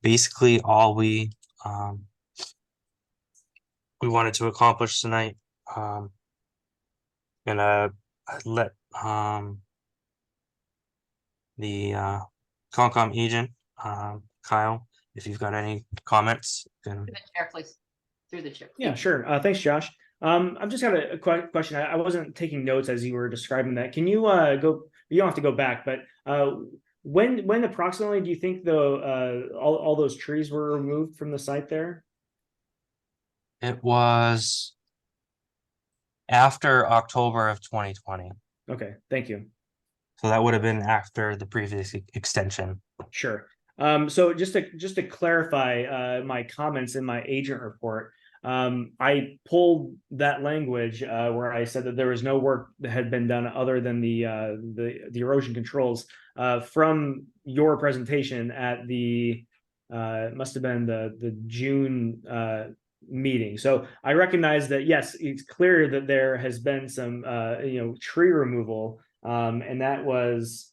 basically all we wanted to accomplish tonight. Gonna let the Concom agent, Kyle, if you've got any comments. Through the chair, please. Through the chair. Yeah, sure. Thanks, Josh. I've just got a question. I wasn't taking notes as you were describing that. Can you go? You don't have to go back, but when approximately do you think all those trees were removed from the site there? It was after October of 2020. Okay, thank you. So that would have been after the previous extension. Sure. So just to clarify my comments in my agent report, I pulled that language where I said that there was no work that had been done other than the erosion controls from your presentation at the must have been the June meeting. So I recognize that, yes, it's clear that there has been some tree removal, and that was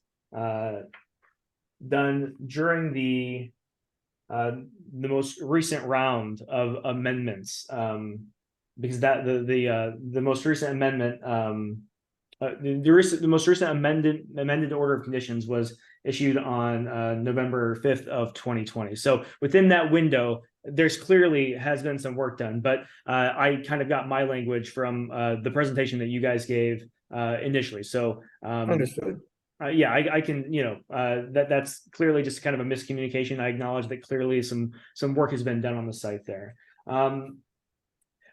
done during the most recent round of amendments, because that the most recent amendment, the most recent amended order of conditions was issued on November 5th of 2020. So within that window, there's clearly has been some work done, but I kind of got my language from the presentation that you guys gave initially. So Understood. Yeah, I can, that's clearly just kind of a miscommunication. I acknowledge that clearly some work has been done on the site there.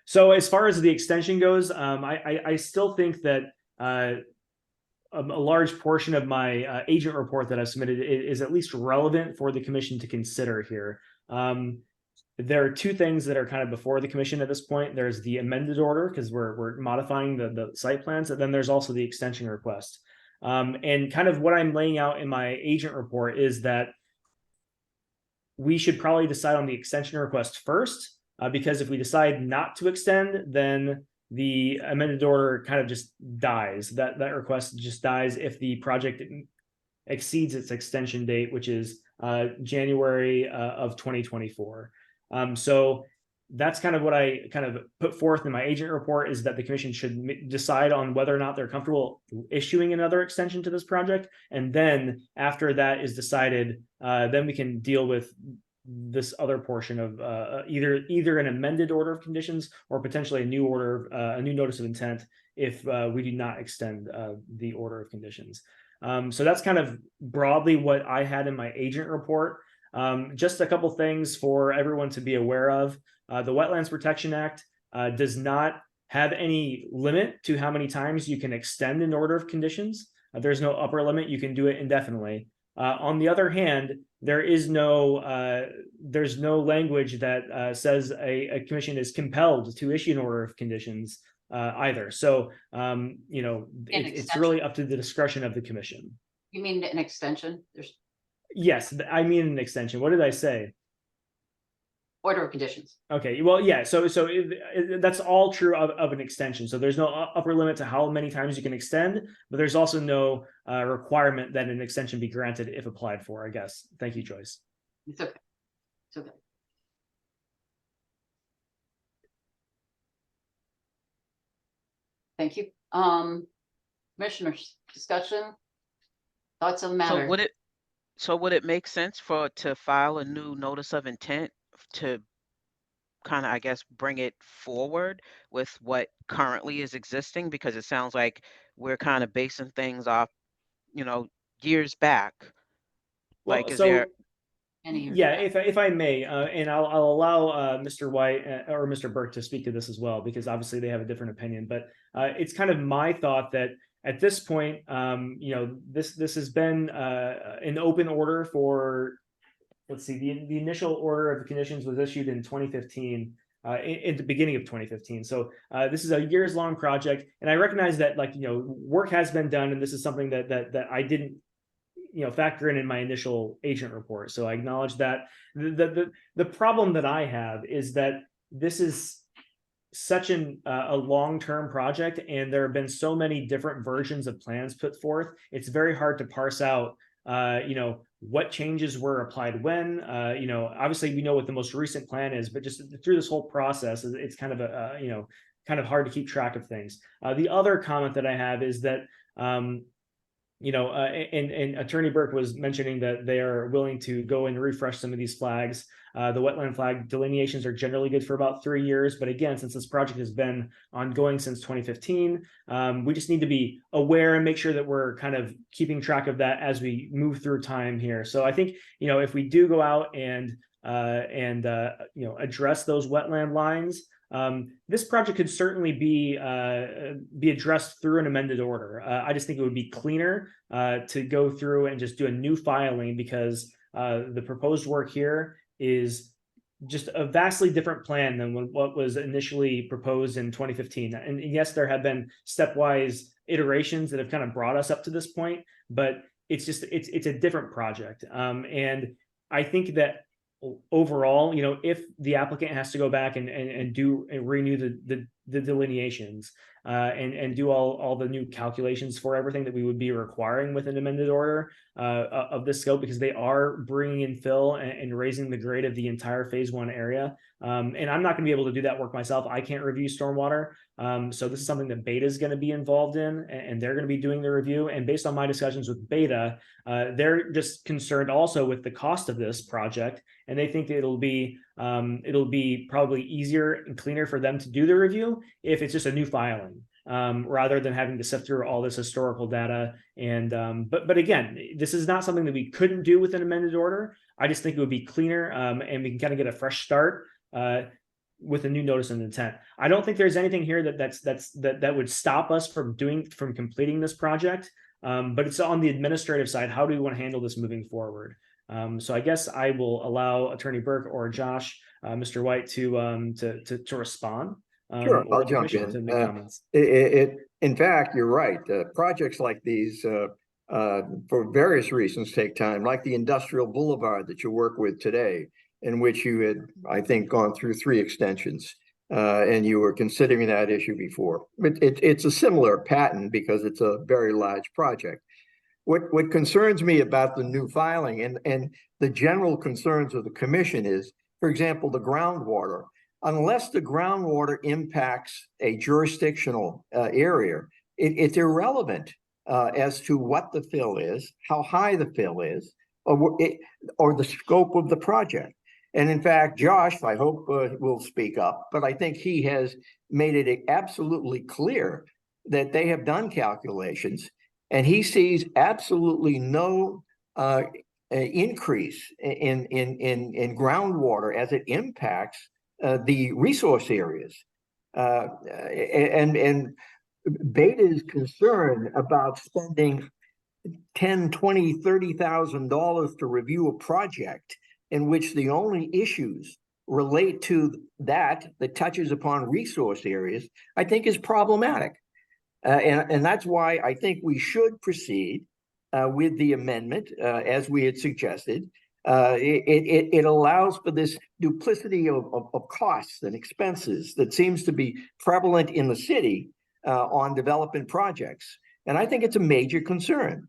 So as far as the extension goes, I still think that a large portion of my agent report that I've submitted is at least relevant for the commission to consider here. There are two things that are kind of before the commission at this point. There's the amended order because we're modifying the site plans, and then there's also the extension request. And kind of what I'm laying out in my agent report is that we should probably decide on the extension request first, because if we decide not to extend, then the amended order kind of just dies. That request just dies if the project exceeds its extension date, which is January of 2024. So that's kind of what I kind of put forth in my agent report, is that the commission should decide on whether or not they're comfortable issuing another extension to this project. And then after that is decided, then we can deal with this other portion of either an amended order of conditions or potentially a new order, a new notice of intent if we do not extend the order of conditions. So that's kind of broadly what I had in my agent report. Just a couple things for everyone to be aware of. The Wetlands Protection Act does not have any limit to how many times you can extend an order of conditions. There's no upper limit. You can do it indefinitely. On the other hand, there's no language that says a commission is compelled to issue an order of conditions either. So, it's really up to the discretion of the commission. You mean an extension? Yes, I mean an extension. What did I say? Order of conditions. Okay, well, yeah, so that's all true of an extension. So there's no upper limit to how many times you can extend, but there's also no requirement that an extension be granted if applied for, I guess. Thank you, Joyce. It's okay. It's okay. Thank you. Commissioners, discussion, thoughts on the matter? So would it make sense to file a new notice of intent to kind of, I guess, bring it forward with what currently is existing? Because it sounds like we're kind of basing things off, years back. Well, like, is so, there? Yeah, if I may, and I'll allow Mr. White or Mr. Burke to speak to this as well, because obviously they have a different opinion. But it's kind of my thought that at this point, this has been an open order for, let's see, the initial order of the conditions was issued in 2015, in the beginning of 2015. So this is a years-long project, and I recognize that work has been done, and this is something that I didn't factor in my initial agent report. So I acknowledge that. The problem that I have is that this is such a long-term project, and there have been so many different versions of plans put forth. It's very hard to parse out what changes were applied when. Obviously we know what the most recent plan is, but just through this whole process, it's kind of kind of hard to keep track of things. The other comment that I have is that and Attorney Burke was mentioning that they are willing to go and refresh some of these flags. The wetland flag delineations are generally good for about 3 years. But again, since this project has been ongoing since 2015, we just need to be aware and make sure that we're kind of keeping track of that as we move through time here. So I think, if we do go out and address those wetland lines, this project could certainly be addressed through an amended order. I just think it would be cleaner to go through and just do a new filing, because the proposed work here is just a vastly different plan than what was initially proposed in 2015. And yes, there have been stepwise iterations that have kind of brought us up to this point, but it's a different project. And I think that overall, if the applicant has to go back and renew the delineations and do all the new calculations for everything that we would be requiring with an amended order of this scope, because they are bringing in fill and raising the grade of the entire phase 1 area. And I'm not going to be able to do that work myself. I can't review stormwater. So this is something that Beta is going to be involved in, and they're going to be doing the review. And based on my discussions with Beta, they're just concerned also with the cost of this project. And they think it'll be probably easier and cleaner for them to do the review if it's just a new filing, rather than having to sift through all this historical data. And but again, this is not something that we couldn't do with an amended order. I just think it would be cleaner, and we can kind of get a fresh start with a new notice of intent. I don't think there's anything here that would stop us from completing this project. But it's on the administrative side. How do we want to handle this moving forward? So I guess I will allow Attorney Burke or Josh, Mr. White, to respond. Sure, I'll jump in. In fact, you're right. Projects like these, for various reasons, take time, like the Industrial Boulevard that you work with today, in which you had, I think, gone through 3 extensions, and you were considering that issue before. But it's a similar pattern because it's a very large project. What concerns me about the new filing and the general concerns of the commission is, for example, the groundwater. Unless the groundwater impacts a jurisdictional area, it's irrelevant as to what the fill is, how high the fill is, or the scope of the project. And in fact, Josh, I hope will speak up, but I think he has made it absolutely clear that they have done calculations, and he sees absolutely no increase in groundwater as it impacts the resource areas. And Beta's concern about spending $10,000, $20,000, $30,000 to review a project in which the only issues relate to that touches upon resource areas, I think is problematic. And that's why I think we should proceed with the amendment as we had suggested. It allows for this duplicity of costs and expenses that seems to be prevalent in the city on development projects. And I think it's a major concern.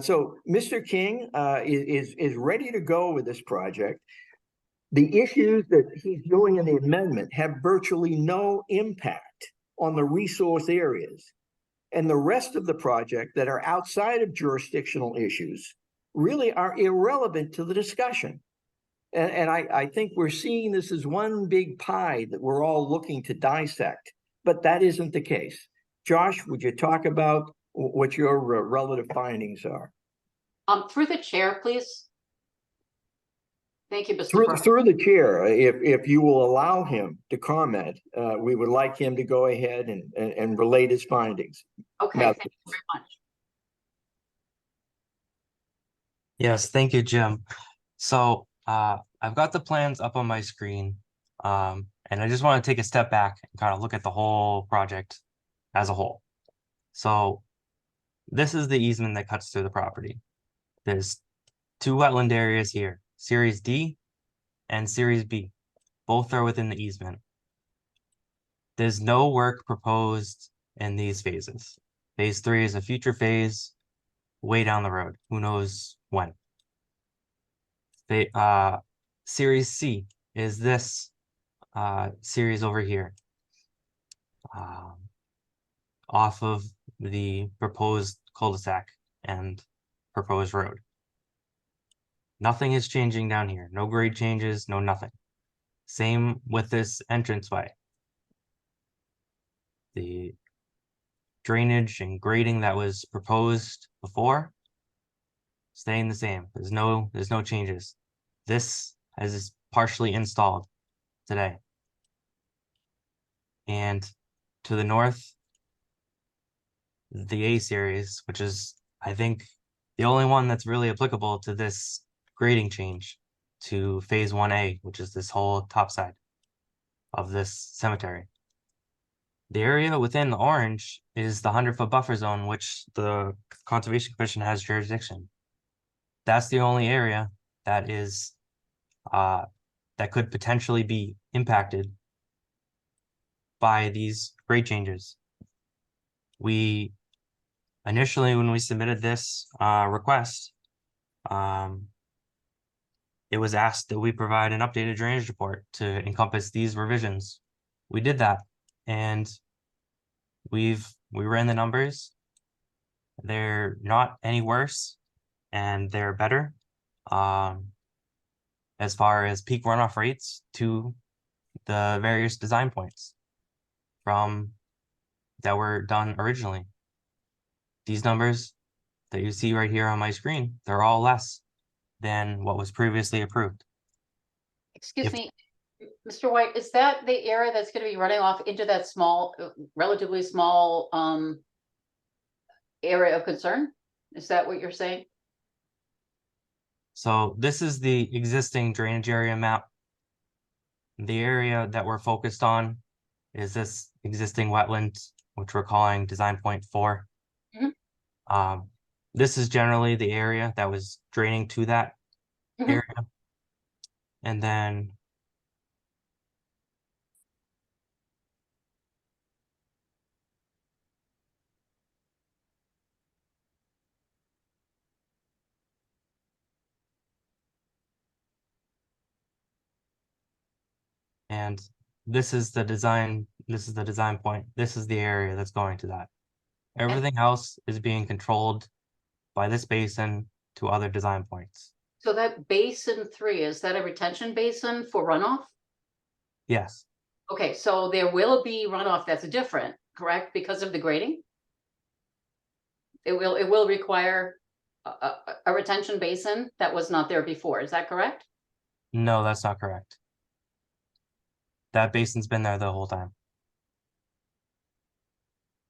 So Mr. King is ready to go with this project. The issues that he's doing in the amendment have virtually no impact on the resource areas. And the rest of the project that are outside of jurisdictional issues really are irrelevant to the discussion. And I think we're seeing this as one big pie that we're all looking to dissect, but that isn't the case. Josh, would you talk about what your relative findings are? Through the chair, please. Thank you, Mr. Through the chair, if you will allow him to comment, we would like him to go ahead and relate his findings. Okay, thank you very much. Yes, thank you, Jim. So I've got the plans up on my screen, and I just want to take a step back and kind of look at the whole project as a whole. So this is the easement that cuts through the property. There's 2 wetland areas here, Series D and Series B. Both are within the easement. There's no work proposed in these phases. Phase 3 is a future phase way down the road. Who knows when? Series C is this series over here, off of the proposed cul-de-sac and proposed road. Nothing is changing down here. No grade changes, no nothing. Same with this entranceway. The drainage and grading that was proposed before, staying the same. There's no changes. This is partially installed today. And to the north, the A series, which is, I think, the only one that's really applicable to this grading change to phase 1A, which is this whole top side of this cemetery. The area within the orange is the 100-foot buffer zone, which the Conservation Commission has jurisdiction. That's the only area that is that could potentially be impacted by these grade changes. We initially, when we submitted this request, it was asked that we provide an updated drainage report to encompass these revisions. We did that, and we ran the numbers. They're not any worse, and they're better as far as peak runoff rates to the various design points from that were done originally. These numbers that you see right here on my screen, they're all less than what was previously approved. Excuse me, Mr. White, is that the area that's going to be running off into that small, relatively small area of concern? Is that what you're saying? So this is the existing drainage area map. The area that we're focused on is this existing wetland which we're calling design point 4. Mhm. This is generally the area that was draining to that Mhm. area. And then and this is the design point. This is the area that's going to that. Everything else is being controlled by this basin to other design points. So that basin 3, is that a retention basin for runoff? Yes, Okay, so there will be runoff that's different, correct, because of the grading? It will require a retention basin that was not there before, is that correct? no, that's not correct. That basin's been there the whole time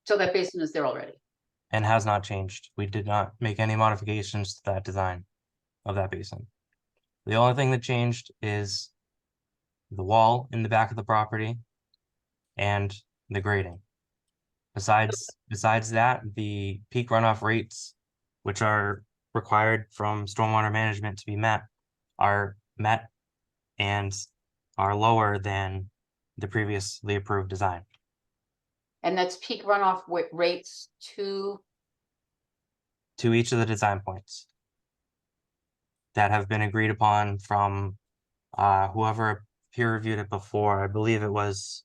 So that basin is there already. and has not changed. We did not make any modifications to that design of that basin. The only thing that changed is the wall in the back of the property and the grading. Besides that, the peak runoff rates, which are required from stormwater management to be met, are met and are lower than the previously approved design. And that's peak runoff rates to each of the design points that have been agreed upon from whoever peer reviewed it before. I believe it was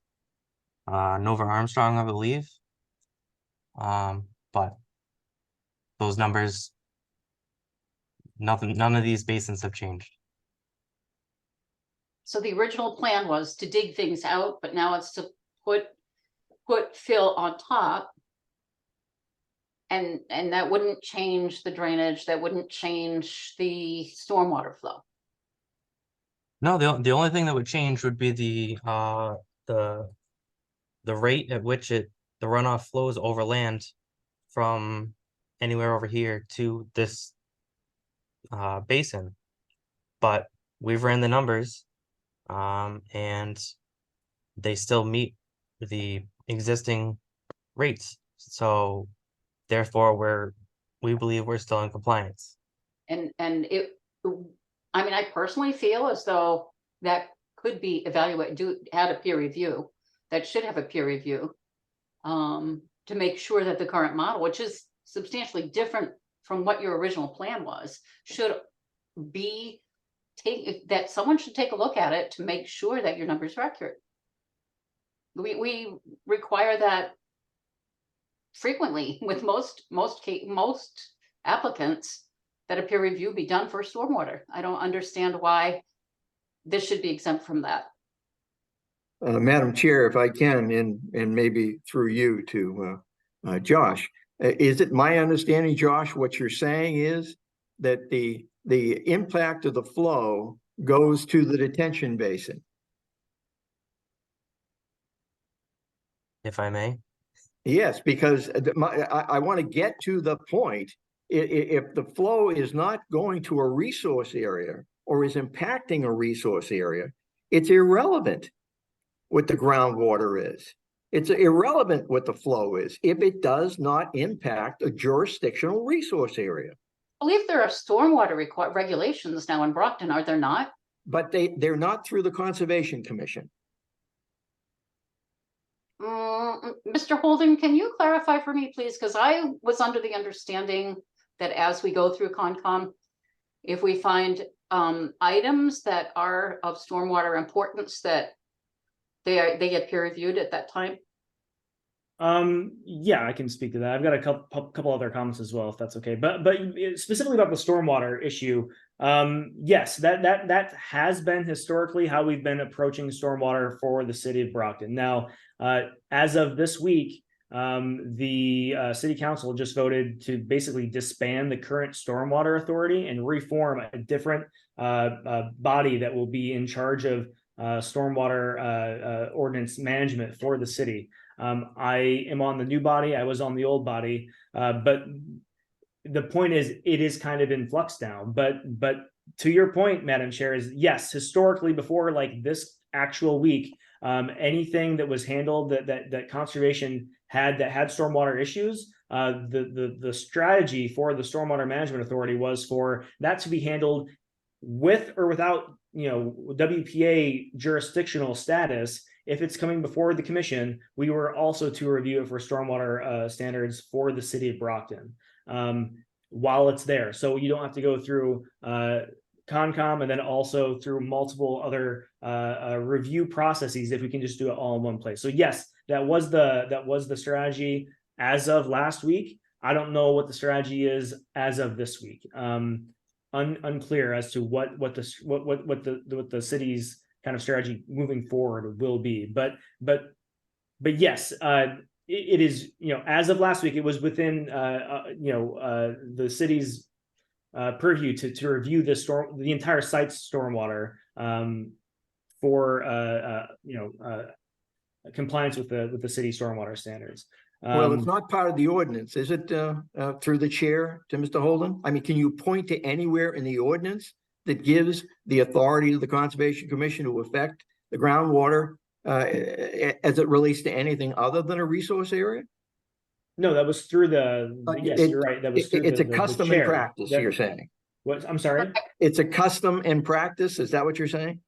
Nova Armstrong, I believe. But those numbers, none of these basins have changed. So the original plan was to dig things out, but now it's to put fill on top. And that wouldn't change the drainage, that wouldn't change the stormwater flow. No, the only thing that would change would be the rate at which the runoff flows over land from anywhere over here to this basin. But we've ran the numbers, and they still meet the existing rates. So therefore, we believe we're still in compliance. And I mean, I personally feel as though that could be evaluated, had a peer review, that should have a peer review, to make sure that the current model, which is substantially different from what your original plan was, should be that someone should take a look at it to make sure that your numbers are accurate. We require that frequently with most applicants, that a peer review be done for stormwater. I don't understand why this should be exempt from that. Madam Chair, if I can, and maybe through you to Josh, is it my understanding, Josh, what you're saying is that the impact of the flow goes to the detention basin? If I may? Yes, because I want to get to the point. If the flow is not going to a resource area or is impacting a resource area, it's irrelevant what the groundwater is. It's irrelevant what the flow is if it does not impact a jurisdictional resource area. I believe there are stormwater regulations now in Brockton, are there not? But they're not through the Conservation Commission. Mr. Holden, can you clarify for me, please? Because I was under the understanding that as we go through Concom, if we find items that are of stormwater importance, that they get peer reviewed at that time. Yeah, I can speak to that. I've got a couple other comments as well, if that's okay. But specifically about the stormwater issue, yes, that has been historically how we've been approaching stormwater for the city of Brockton. Now, as of this week, the city council just voted to basically disband the current stormwater authority and reform a different body that will be in charge of stormwater ordinance management for the city. I am on the new body. I was on the old body, but the point is, it is kind of in flux now. But to your point, Madam Chair, is yes, historically before like this actual week, anything that was handled that conservation had stormwater issues, the strategy for the Stormwater Management Authority was for that to be handled with or without, WPA jurisdictional status. If it's coming before the commission, we were also to review it for stormwater standards for the city of Brockton while it's there. So you don't have to go through Concom and then also through multiple other review processes if we can just do it all in one place. So yes, that was the strategy as of last week. I don't know what the strategy is as of this week. Unclear as to what the city's kind of strategy moving forward will be. But yes, it is, as of last week, it was within the city's purview to review the entire site's stormwater for compliance with the city stormwater standards. Well, it's not part of the ordinance, is it, through the chair to Mr. Holden? I mean, can you point to anywhere in the ordinance that gives the authority to the Conservation Commission to affect the groundwater as it relates to anything other than a resource area? No, that was through yes, you're right. That was through it's the a custom chair. and practice, That- you're saying. What? I'm sorry. It's a custom and practice, is that what you're saying?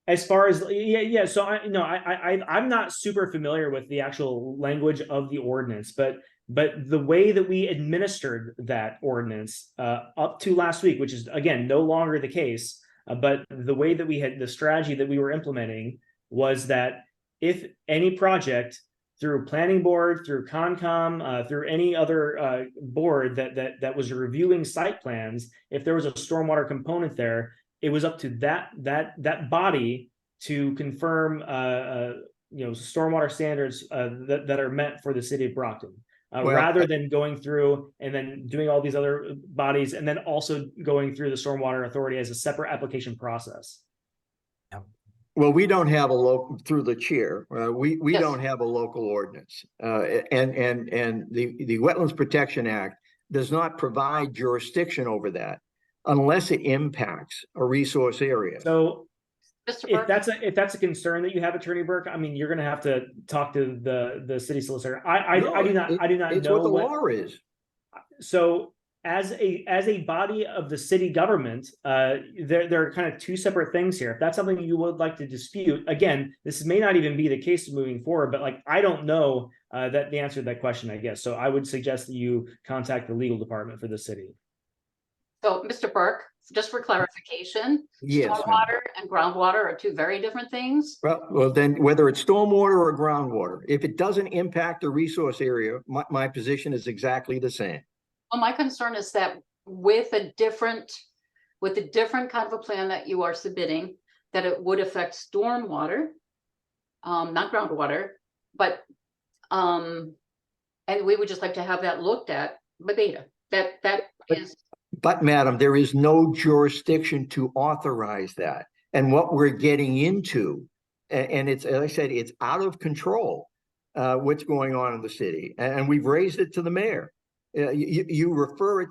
As far as yeah. So I'm not super familiar with the actual language of the ordinance, but the way that we administered that ordinance up to last week, which is again no longer the case, but the way that we had the strategy that we were implementing was that if any project through planning board, through Concom, through any other board that was reviewing site plans, if there was a stormwater component there, it was up to that body to confirm stormwater standards that are meant for the city of Brockton. Rather than going through and then doing all these other bodies and then also going through the Stormwater Authority as a separate application process. Well, we don't have a local, through the chair, we Yes. don't have a local ordinance. And the Wetlands Protection Act does not provide jurisdiction over that unless it impacts a resource area. So Mr. if Burke? if that's a concern that you have, Attorney Burke, I mean, you're going to have to talk to the city solicitor. I do not It's know what the law is. So as a body of the city government, there are kind of two separate things here. If that's something you would like to dispute, again, this may not even be the case moving forward, but like, I don't know that the answer to that question, I guess. So I would suggest that you contact the legal department for the city. So, Mr. Burke, just for clarification, Yes, ma'am. stormwater and groundwater are two very different things. Well, then whether it's stormwater or groundwater, if it doesn't impact the resource area, my position is exactly the same. Well, my concern is that with a different kind of a plan that you are submitting, that it would affect stormwater, not groundwater, but and we would just like to have that looked at verbatim. That is. But madam, there is no jurisdiction to authorize that. And what we're getting into, and it's, as I said, it's out of control, what's going on in the city. And we've raised it to the mayor. You refer it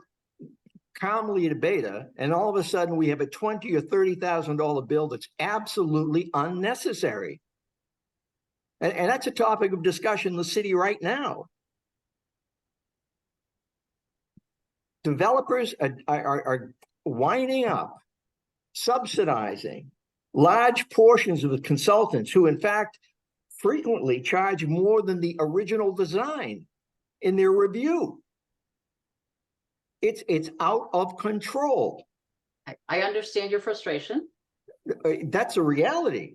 calmly to Beta, and all of a sudden we have a $20,000 or $30,000 bill that's absolutely unnecessary. And that's a topic of discussion in the city right now. Developers are winding up, subsidizing large portions of the consultants who, in fact, frequently charge more than the original design in their review. It's out of control. I understand your frustration. That's a reality.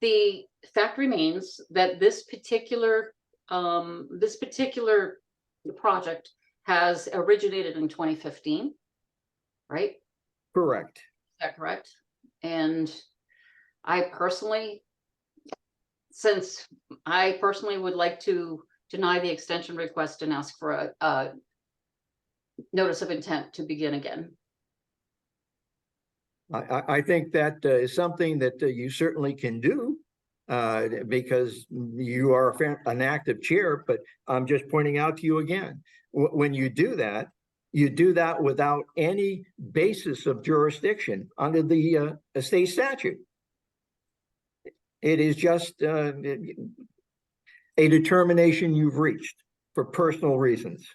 The fact remains that this particular project has originated in 2015, right? Correct. Is that correct? And I personally would like to deny the extension request and ask for a notice of intent to begin again. I think that is something that you certainly can do because you are an active chair, but I'm just pointing out to you again, when you do that, you do that without any basis of jurisdiction under the state statute. It is just a determination you've reached for personal reasons.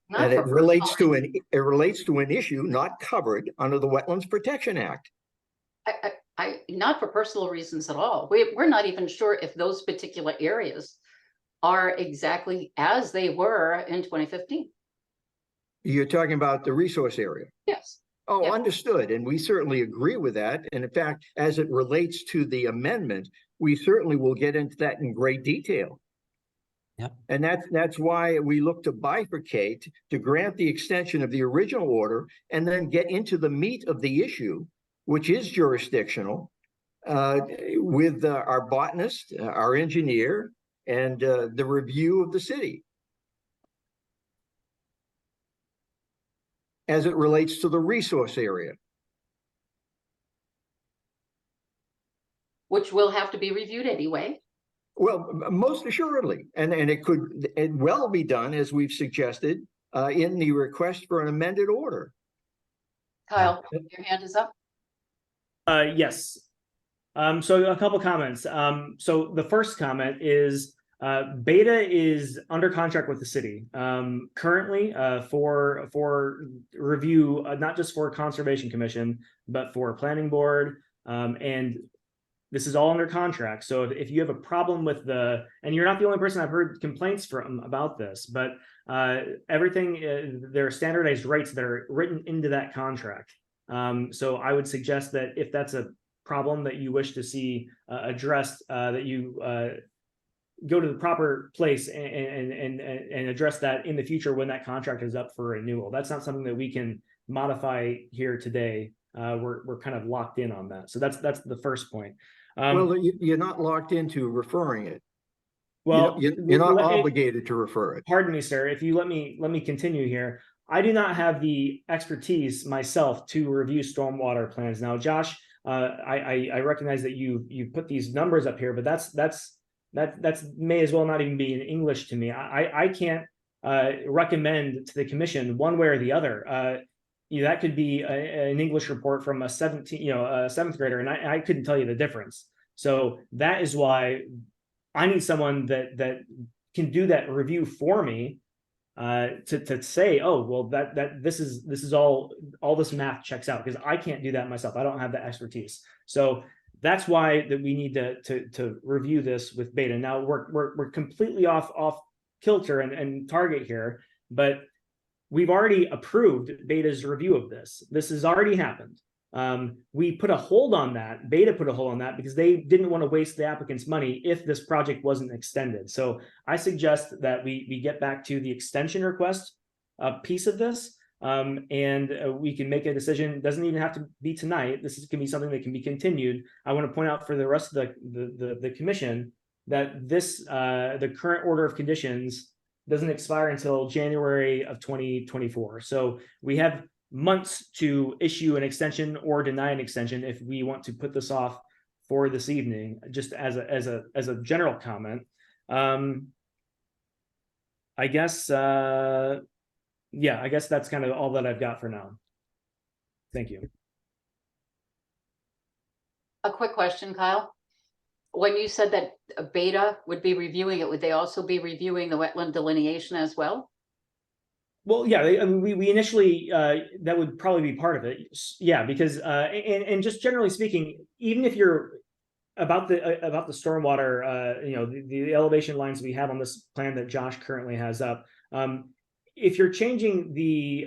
Not And for it relates personal to relates to an issue not covered under the Wetlands Protection Act. I not for personal reasons at all. We're not even sure if those particular areas are exactly as they were in 2015. You're talking about the resource area. Yes. Oh, Yeah. understood. And we certainly agree with that. And in fact, as it relates to the amendment, we certainly will get into that in great detail. Yep. And that's why we look to bifurcate, to grant the extension of the original order, and then get into the meat of the issue, which is jurisdictional, with our botanist, our engineer, and the review of the city. As it relates to the resource area. Which will have to be reviewed anyway. Well, most assuredly, and it could well be done, as we've suggested, in the request for an amended order. Kyle, your hand is up. Yes. So a couple comments. So the first comment is Beta is under contract with the city currently for review, not just for Conservation Commission, but for Planning Board. And this is all under contract. So if you have a problem with and you're not the only person I've heard complaints from about this, but everything, there are standardized rates that are written into that contract. So I would suggest that if that's a problem that you wish to see addressed, that you go to the proper place and address that in the future when that contract is up for renewal. That's not something that we can modify here today. We're kind of locked in on that. So that's the first point. Well, you're not locked into referring it. Well, you're not obligated to refer it. Pardon me, sir. If you let me continue here. I do not have the expertise myself to review stormwater plans. Now, Josh, I recognize that you put these numbers up here, but that's may as well not even be in English to me. I can't recommend to the commission one way or the other. That could be an English report from a 7th grader, and I couldn't tell you the difference. So that is why I need someone that can do that review for me, to say, oh, well, this is all this math checks out, because I can't do that myself. I don't have the expertise. So that's why that we need to review this with Beta. Now we're completely off kilter and target here, but we've already approved Beta's review of this. This has already happened. We put a hold on that. Beta put a hold on that because they didn't want to waste the applicant's money if this project wasn't extended. So I suggest that we get back to the extension request piece of this, and we can make a decision. It doesn't even have to be tonight. This can be something that can be continued. I want to point out for the rest of the commission that the current order of conditions doesn't expire until January of 2024. So we have months to issue an extension or deny an extension if we want to put this off for this evening, just as a general comment. I guess I guess that's kind of all that I've got for now. Thank you. A quick question, Kyle. When you said that Beta would be reviewing it, would they also be reviewing the wetland delineation as well? Well, yeah, we initially that would probably be part of it. Yeah, because and just generally speaking, even if you're about the stormwater, the elevation lines we have on this plan that Josh currently has up, if you're changing the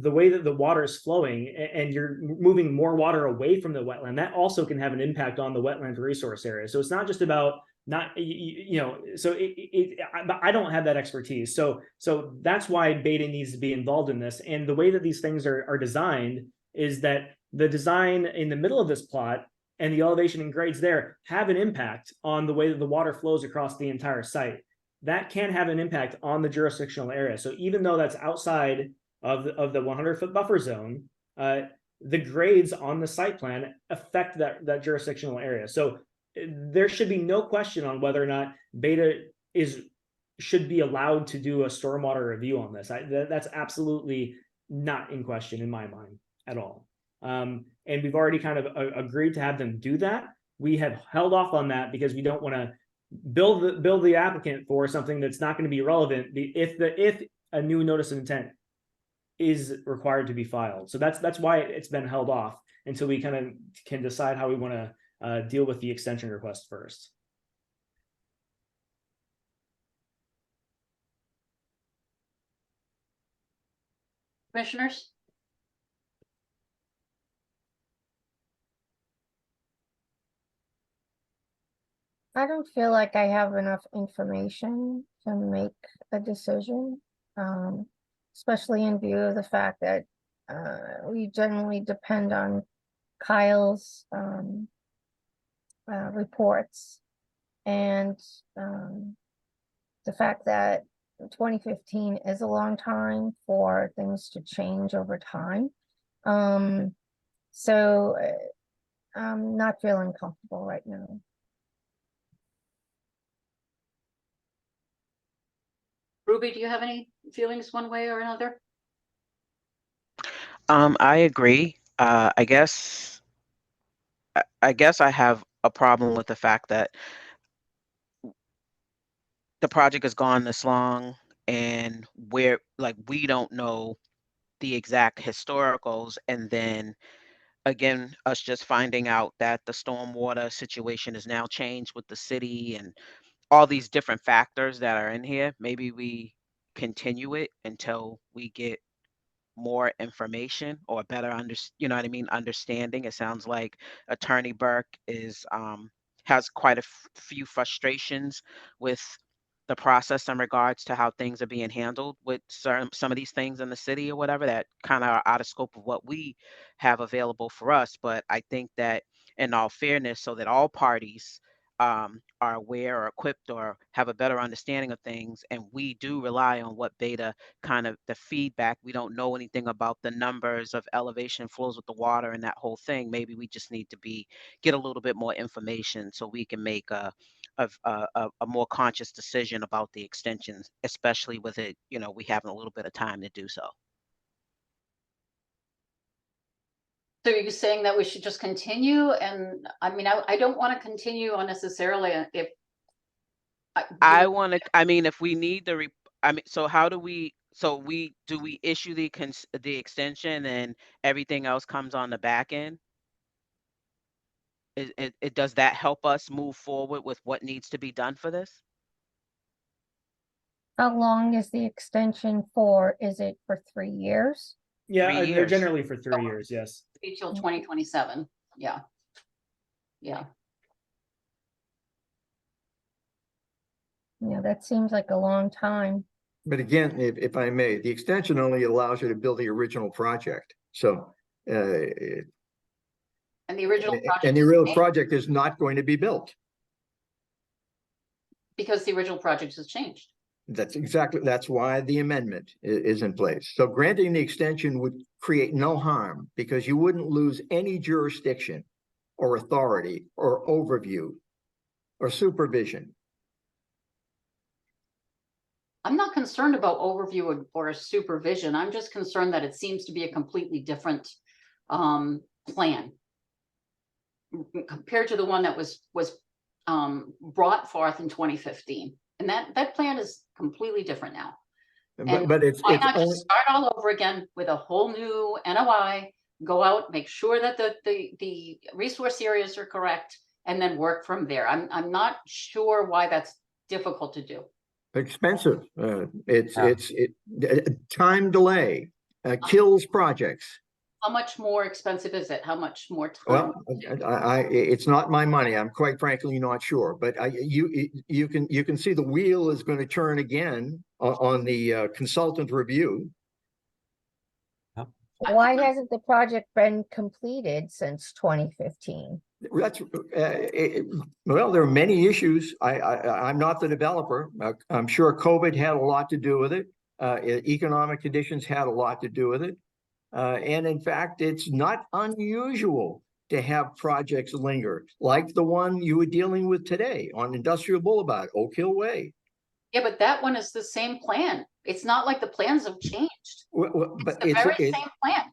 way that the water is flowing and you're moving more water away from the wetland, that also can have an impact on the wetland resource area. So it's not just about so I don't have that expertise. So that's why Beta needs to be involved in this. And the way that these things are designed is that the design in the middle of this plot and the elevation and grades there have an impact on the way that the water flows across the entire site. That can have an impact on the jurisdictional area. So even though that's outside of the 100-foot buffer zone, the grades on the site plan affect that jurisdictional area. So there should be no question on whether or not Beta should be allowed to do a stormwater review on this. That's absolutely not in question in my mind at all. And we've already kind of agreed to have them do that. We have held off on that because we don't want to build the applicant for something that's not going to be relevant if a new notice of intent is required to be filed. So that's why it's been held off until we kind of can decide how we want to deal with the extension request first. Commissioners? I don't feel like I have enough information to make a decision, especially in view of the fact that we generally depend on Kyle's reports and the fact that 2015 is a long time for things to change over time. So I'm not feeling comfortable right now. Ruby, do you have any feelings one way or another? I agree. I guess I have a problem with the fact that the project has gone this long and we don't know the exact historicals, and then again, us just finding out that the stormwater situation has now changed with the city and all these different factors that are in here. Maybe we continue it until we get more information or better understanding. It sounds like Attorney Burke has quite a few frustrations with the process in regards to how things are being handled with some of these things in the city or whatever that kind of are out of scope of what we have available for us. But I think that in all fairness, so that all parties are aware or equipped or have a better understanding of things, and we do rely on what Beta kind of the feedback. We don't know anything about the numbers of elevation flows with the water and that whole thing. Maybe we just need to get a little bit more information so we can make a more conscious decision about the extensions, especially with it, we having a little bit of time to do so. So you're saying that we should just continue? And I mean, I don't want to continue unnecessarily if if we need so how do we, do we issue the extension and everything else comes on the back end? Does that help us move forward with what needs to be done for this? How long is the extension for? Is it for 3 years? Yeah, 3 they're years. generally for 3 years, yes. Till 2027. Yeah. Yeah, that seems like a long time. But again, if I may, the extension only allows you to build the original project. So, And the original project. and the real project is not going to be built. Because the original project has changed. That's why the amendment is in place. So granting the extension would create no harm because you wouldn't lose any jurisdiction or authority or overview or supervision. I'm not concerned about overview or supervision. I'm just concerned that it seems to be a completely different plan compared to the one that was brought forth in 2015. And that plan is completely different now. But it's not just start all over again with a whole new NOI, go out, make sure that the resource areas are correct, and then work from there. I'm not sure why that's difficult to do. expensive. Time delay kills projects. How much more expensive is it? How much more time? Well, it's not my money. I'm quite frankly not sure, but you can see the wheel is going to turn again on the consultant review. Why hasn't the project been completed since 2015? That's well, there are many issues. I'm not the developer. I'm sure COVID had a lot to do with it. Economic conditions had a lot to do with it. And in fact, it's not unusual to have projects linger, like the one you were dealing with today on Industrial Boulevard, Oak Hill Way. Yeah, but that one is the same plan. It's not like the plans have changed. But The very same plan,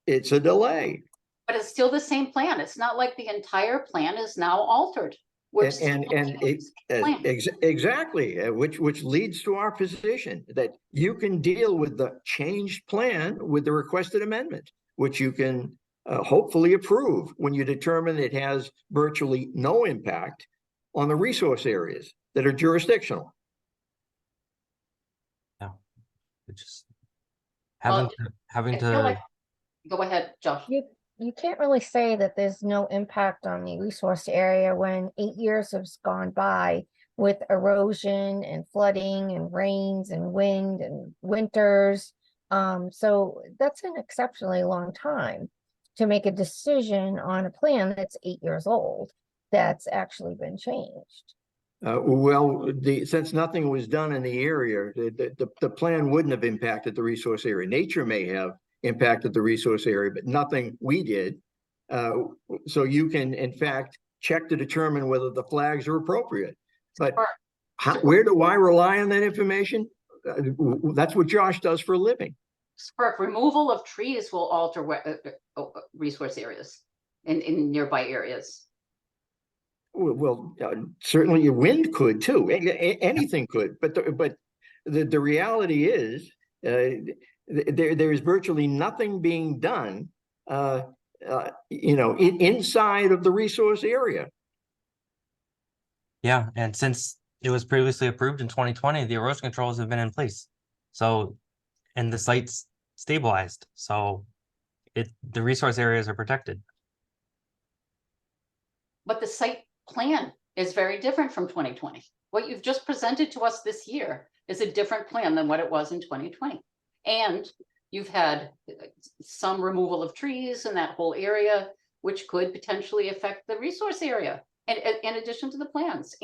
it's a delay. but it's still the same plan. It's not like the entire plan is now altered. We're still looking at the same plan. Exactly, which leads to our position that you can deal with the changed plan with the requested amendment, which you can hopefully approve when you determine it has virtually no impact on the resource areas that are jurisdictional. Just having I feel like- Go ahead, Josh. You can't really say that there's no impact on the resource area when 8 years has gone by with erosion and flooding and rains and wind and winters. So that's an exceptionally long time to make a decision on a plan that's 8 years old that's actually been changed. Well, since nothing was done in the area, the plan wouldn't have impacted the resource area. Nature may have impacted the resource area, but nothing we did. So you can, in fact, check to determine whether the flags are appropriate. But where do I rely on that information? That's what Josh does for a living. Spurf, removal of trees will alter resource areas in nearby areas. Well, certainly your wind could too. Anything could, but the reality is there is virtually nothing being done, inside of the resource area. Yeah, and since it was previously approved in 2020, the erosion controls have been in place. So, and the site's stabilized. So the resource areas are protected. But the site plan is very different from 2020. What you've just presented to us this year is a different plan than what it was in 2020. And you've had some removal of trees in that whole area, which could potentially affect the resource area, and in addition to the plans.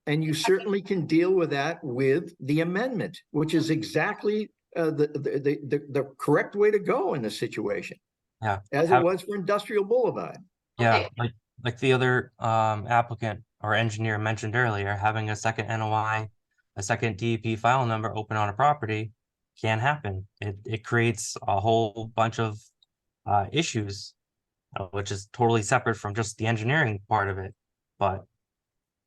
And you certainly can deal with that with the amendment, which is exactly the correct way to go in this situation. Yeah, as it was for Industrial Boulevard. Yeah, like the other applicant or engineer mentioned earlier, having a second NOI, a second DEP file number open on a property can happen. It creates a whole bunch of issues, which is totally separate from just the engineering part of it. But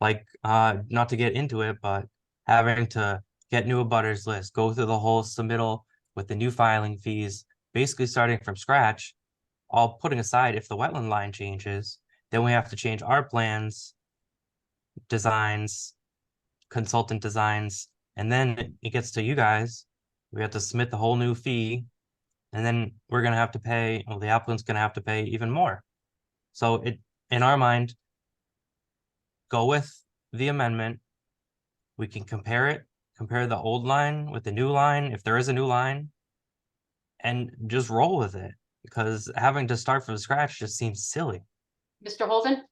like, not to get into it, but having to get new abutters list, go through the whole submittal with the new filing fees, basically starting from scratch, all putting aside if the wetland line changes, then we have to change our plans, designs, consultant designs, and then it gets to you guys. We have to submit the whole new fee, and then we're gonna have to pay, well, the applicant's gonna have to pay even more. So in our mind, go with the amendment. We can compare the old line with the new line, if there is a new line, and just roll with it, because having to start from scratch just seems silly. Mr. Holden?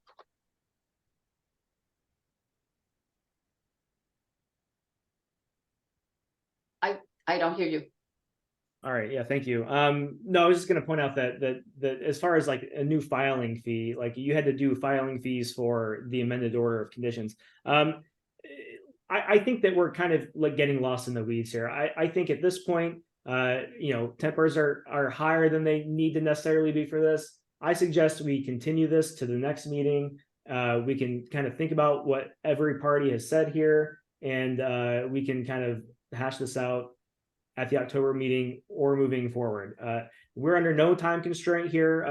I don't hear you. All right, yeah, thank you. No, I was just going to point out that as far as like a new filing fee, like you had to do filing fees for the amended order of conditions. I think that we're kind of like getting lost in the weeds here. I think at this point, tempers are higher than they need to necessarily be for this. I suggest we continue this to the next meeting. We can kind of think about what every party has said here, and we can kind of hash this out at the October meeting or moving forward. We're under no time constraint here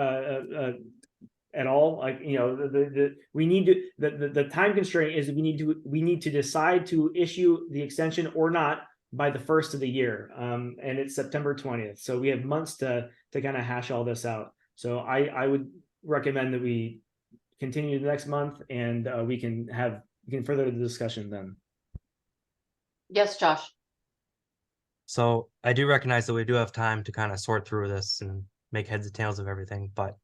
at all. Like, we need to, the time constraint is we need to decide to issue the extension or not by the 1st of the year. And it's September 20th. So we have months to kind of hash all this out. So I would recommend that we continue the next month, and we can further the discussion then. Yes, Josh. So I do recognize that we do have time to kind of sort through this and make heads and tails of everything, but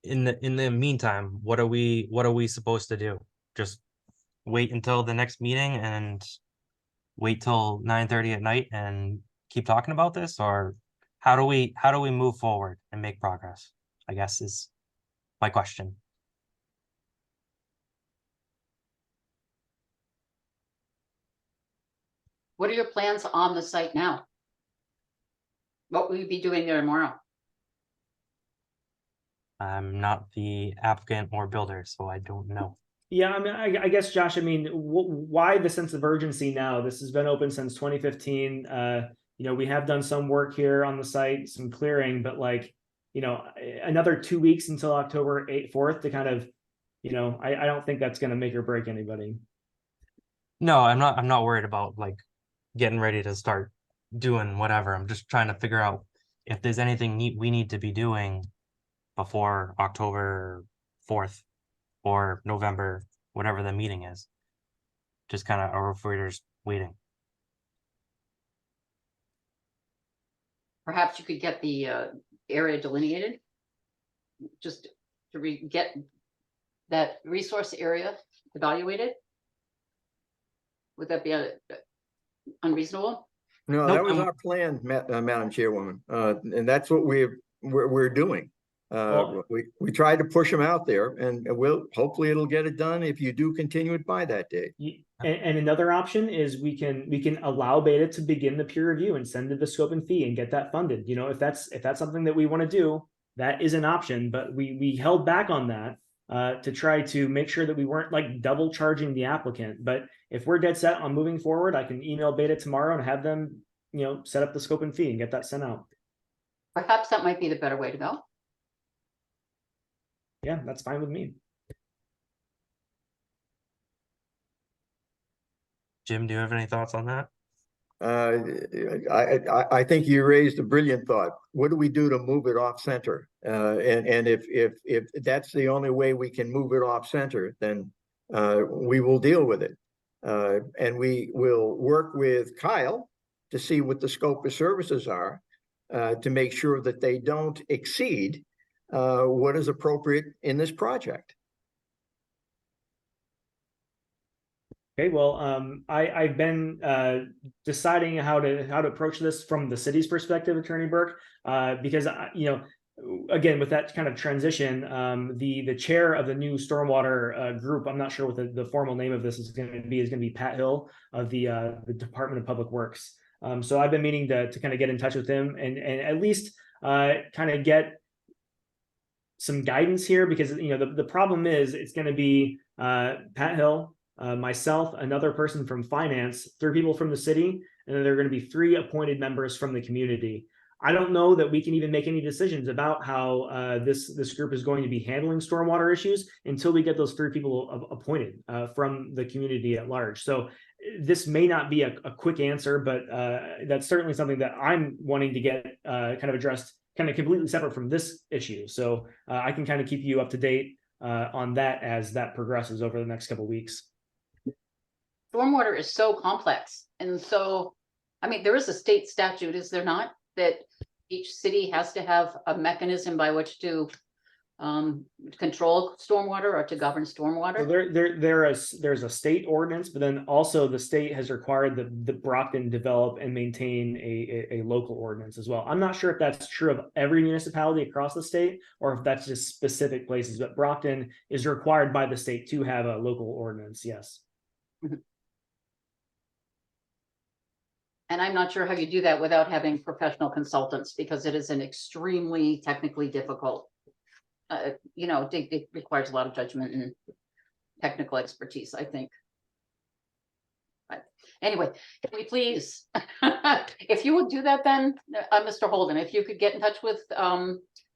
in the meantime, what are we supposed to do? Just wait until the next meeting and wait till 9:30 at night and keep talking about this, or how do we move forward and make progress, I guess is my question. What are your plans on the site now? What will you be doing there tomorrow? I'm not the applicant or builder, so I don't know. Yeah, I mean, I guess, Josh, I mean, why the sense of urgency now? This has been open since 2015. You know, we have done some work here on the site, some clearing, but like, you know, another 2 weeks until October 4th to kind of, you know, I don't think that's going to make or break anybody. No, I'm not worried about like getting ready to start doing whatever. I'm just trying to figure out if there's anything we need to be doing before October 4th or November, whatever the meeting is. Just kind of, or if we're just waiting. Perhaps you could get the area delineated. Just to get that resource area evaluated. Would that be unreasonable? No, Nope, that was I'm- our plan, Madam Chairwoman, and that's what we're doing. Well- We tried to push them out there, and hopefully it'll get it done if you do continue it by that date. And another option is we can allow Beta to begin the peer review and send it the scope and fee and get that funded. You know, if that's something that we want to do, that is an option. But we held back on that to try to make sure that we weren't like double charging the applicant. But if we're dead set on moving forward, I can email Beta tomorrow and have them, you know, set up the scope and fee and get that sent out. Perhaps that might be the better way to go. Yeah, that's fine with me. Jim, do you have any thoughts on that? I think you raised a brilliant thought. What do we do to move it off center? And if that's the only way we can move it off center, then we will deal with it. And we will work with Kyle to see what the scope of services are to make sure that they don't exceed what is appropriate in this project. Okay, well, I've been deciding how to approach this from the city's perspective, Attorney Burke, because you know, again, with that kind of transition, the chair of the new stormwater group, I'm not sure what the formal name of this is going to be Pat Hill of the Department of Public Works. So I've been meaning to kind of get in touch with him and at least kind of get some guidance here, because you know the problem is it's going to be Pat Hill, myself, another person from finance, 3 people from the city, and then there are going to be 3 appointed members from the community. I don't know that we can even make any decisions about how this group is going to be handling stormwater issues until we get those 3 people appointed from the community at large. So this may not be a quick answer, but that's certainly something that I'm wanting to get kind of addressed, kind of completely separate from this issue. So I can kind of keep you up to date on that as that progresses over the next couple of weeks. Stormwater is so complex. And so, I mean, there is a state statute, is there not, that each city has to have a mechanism by which to control stormwater or to govern stormwater? So there's a state ordinance, but then also the state has required that Brockton develop and maintain a local ordinance as well. I'm not sure if that's true of every municipality across the state or if that's just specific places, but Brockton is required by the state to have a local ordinance, yes. And I'm not sure how you do that without having professional consultants, because it is an extremely technically difficult, you know, it requires a lot of judgment and technical expertise, I think. But anyway, can we please, if you would do that then, Mr. Holden, if you could get in touch with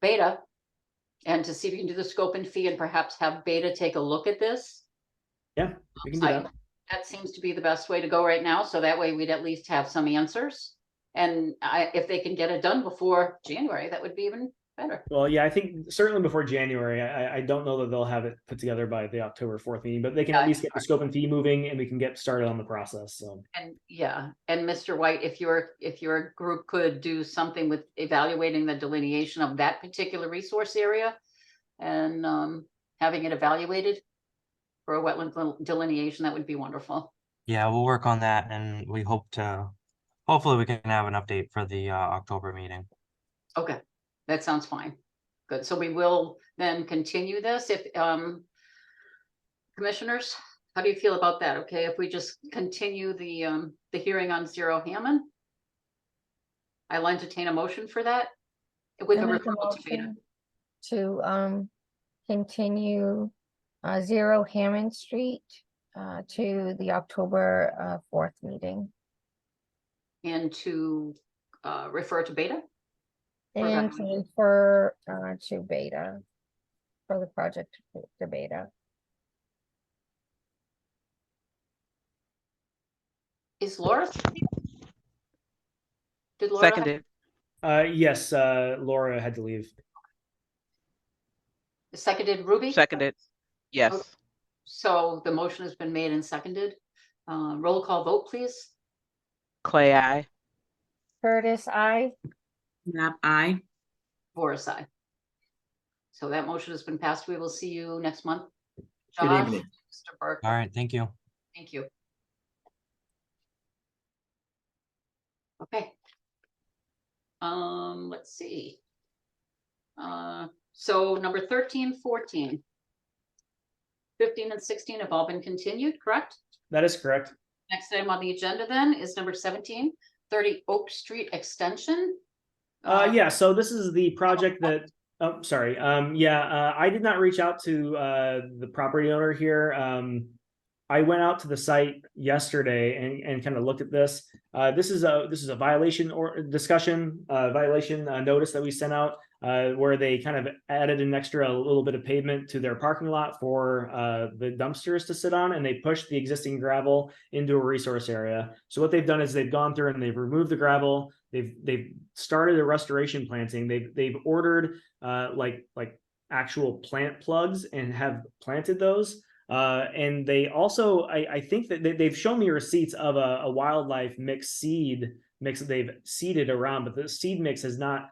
Beta and to see if you can do the scope and fee and perhaps have Beta take a look at this. Yeah, we can do that. That seems to be the best way to go right now. So that way we'd at least have some answers. And if they can get it done before January, that would be even better. Well, yeah, I think certainly before January. I don't know that they'll have it put together by the October 4th meeting, but they can at least get the scope and fee moving and we can get started on the process. So. And yeah, and Mr. White, if your group could do something with evaluating the delineation of that particular resource area and having it evaluated for a wetland delineation, that would be wonderful. Yeah, we'll work on that, and we hopefully we can have an update for the October meeting. Okay, that sounds fine. Good. So we will then continue this if commissioners, How do you feel about that? Okay, if we just continue the hearing on Zero Hammond? I'll entertain a motion for that with I a make a referral to Beta. motion to continue 0 Hammond Street to the October 4th meeting. And to refer to Beta? For And to evaluation. refer to Beta for the project to Beta. Is Laura? Did Laura? Seconded. Yes, Laura had to leave. Seconded Ruby? Seconded. Yes. Okay. So the motion has been made and seconded. Roll call vote, please. Clay, I. Curtis, I. Knapp, aye. Boris, aye. So that motion has been passed. We will see you next month. Good Josh, evening. Mr. Burke, All right, thank you. thank you. Okay. Let's see. So number 13, 14. 15 and 16 have all been continued, correct? That is correct. Next item on the agenda then is number 17, 30 Oak Street Extension. Yeah, so this is the project that, oh, sorry. I did not reach out to the property owner here. I went out to the site yesterday and kind of looked at this. This is a violation or discussion, violation notice that we sent out where they kind of added an extra little bit of pavement to their parking lot for the dumpsters to sit on, and they pushed the existing gravel into a resource area. So what they've done is they've gone through and they've removed the gravel. They've started a restoration planting. They've ordered like actual plant plugs and have planted those. And they also, I think that they've shown me receipts of a wildlife seed mix that they've seeded around, but the seed mix has not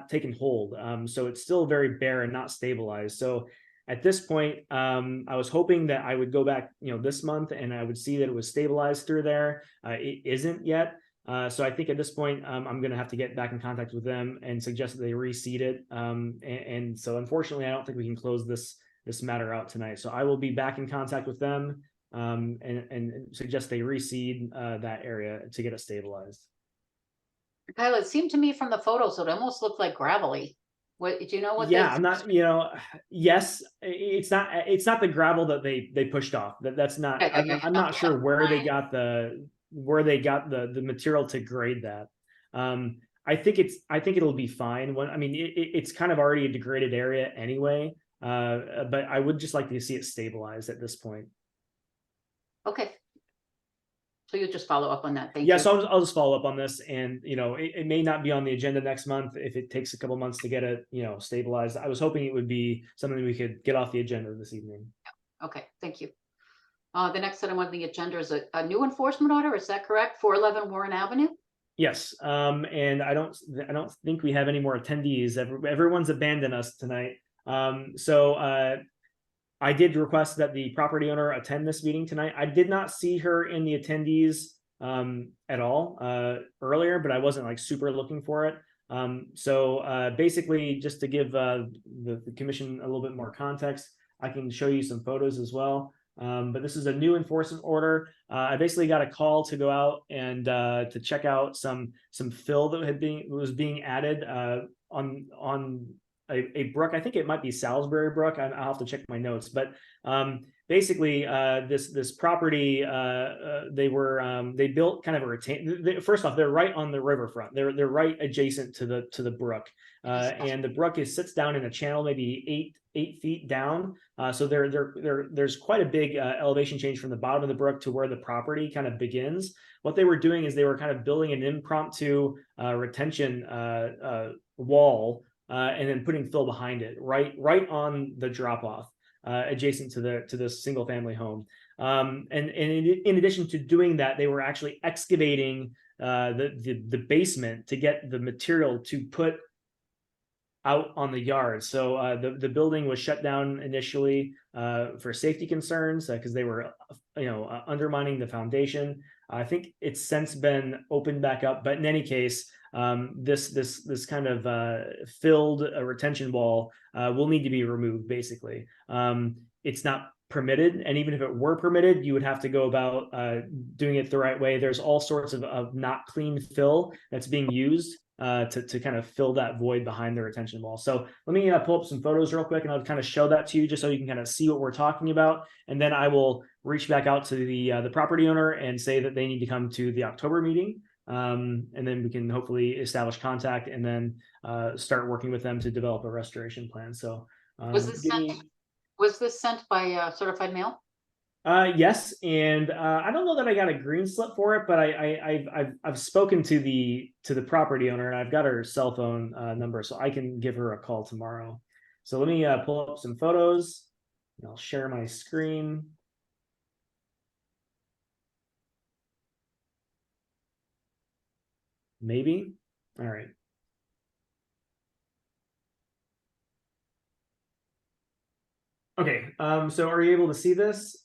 taken hold. So it's still very bare and not stabilized. So at this point, I was hoping that I would go back, this month and I would see that it was stabilized through there. It isn't yet. So I think at this point, I'm going to have to get back in contact with them and suggest that they reseed it. And so unfortunately, I don't think we can close this matter out tonight. So I will be back in contact with them and suggest they reseed that area to get it stabilized. Kyle, it seemed to me from the photos, it almost looked like gravelly. What do you know what? Yeah, I'm not, yes, it's not the gravel that they pushed off. That's not, I'm not sure where they got the material to grade that. I think it'll be fine it's kind of already a degraded area anyway. But I would just like to see it stabilized at this point. Okay. So you'll just follow up on that. Thank Yeah, you. so I'll just follow up on this, and it may not be on the agenda next month if it takes a couple months to get it stabilized. I was hoping it would be something we could get off the agenda this evening. Okay, thank you. The next item on the agenda is a new enforcement order. Is that correct? 411 Warren Avenue. Yes, and I don't think we have any more attendees. Everyone's abandoned us tonight. So I did request that the property owner attend this meeting tonight. I did not see her in the attendees at all earlier, but I wasn't super looking for it. So basically, just to give the commission a little bit more context, I can show you some photos as well. But this is a new enforcement order. I basically got a call to go out and to check out some fill that was being added on a brook. I think it might be Salisbury Brook. I'll have to check my notes, but basically this property they built kind of a retain. First off, they're right on the riverfront. They're right adjacent to the brook, and the brook sits down in a channel maybe eight feet down. So there's quite a big elevation change from the bottom of the brook to where the property kind of begins. What they were doing is they were kind of building an impromptu retention wall. And then putting fill behind it, right on the drop off, adjacent to the single family home. And in addition to doing that, they were actually excavating the basement to get the material to put out on the yard. So the building was shut down initially for safety concerns because they were undermining the foundation. I think it's since been opened back up, but in any case, this kind of filled retention wall will need to be removed. Basically, it's not permitted, and even if it were permitted, you would have to go about doing it the right way. There's all sorts of not clean fill that's being used to kind of fill that void behind the retention wall. So let me pull up some photos real quick, and I'll kind of show that to you just so you can kind of see what we're talking about. And then I will reach back out to the property owner and say that they need to come to the October meeting. And then we can hopefully establish contact and then start working with them to develop a restoration plan. So Was this sent by certified mail? Yes, and I don't know that I got a green slip for it, but I've spoken to the property owner, and I've got her cell phone number, so I can give her a call tomorrow. So let me pull up some photos, and I'll share my screen. Maybe. All right. Okay, so are you able to see this?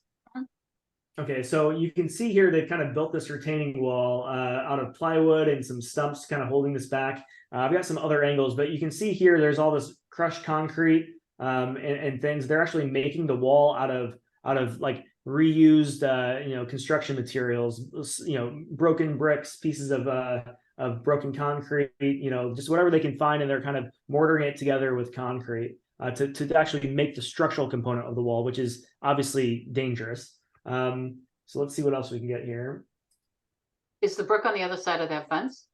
Okay, so you can see here they've kind of built this retaining wall out of plywood and some stumps kind of holding this back. I've got some other angles, but you can see here there's all this crushed concrete and things. They're actually making the wall out of like reused construction materials, broken bricks, pieces of broken concrete, just whatever they can find, and they're kind of mortaring it together with concrete to actually make the structural component of the wall, which is obviously dangerous. So let's see what else we can get here. Is the brick on the other side of that fence?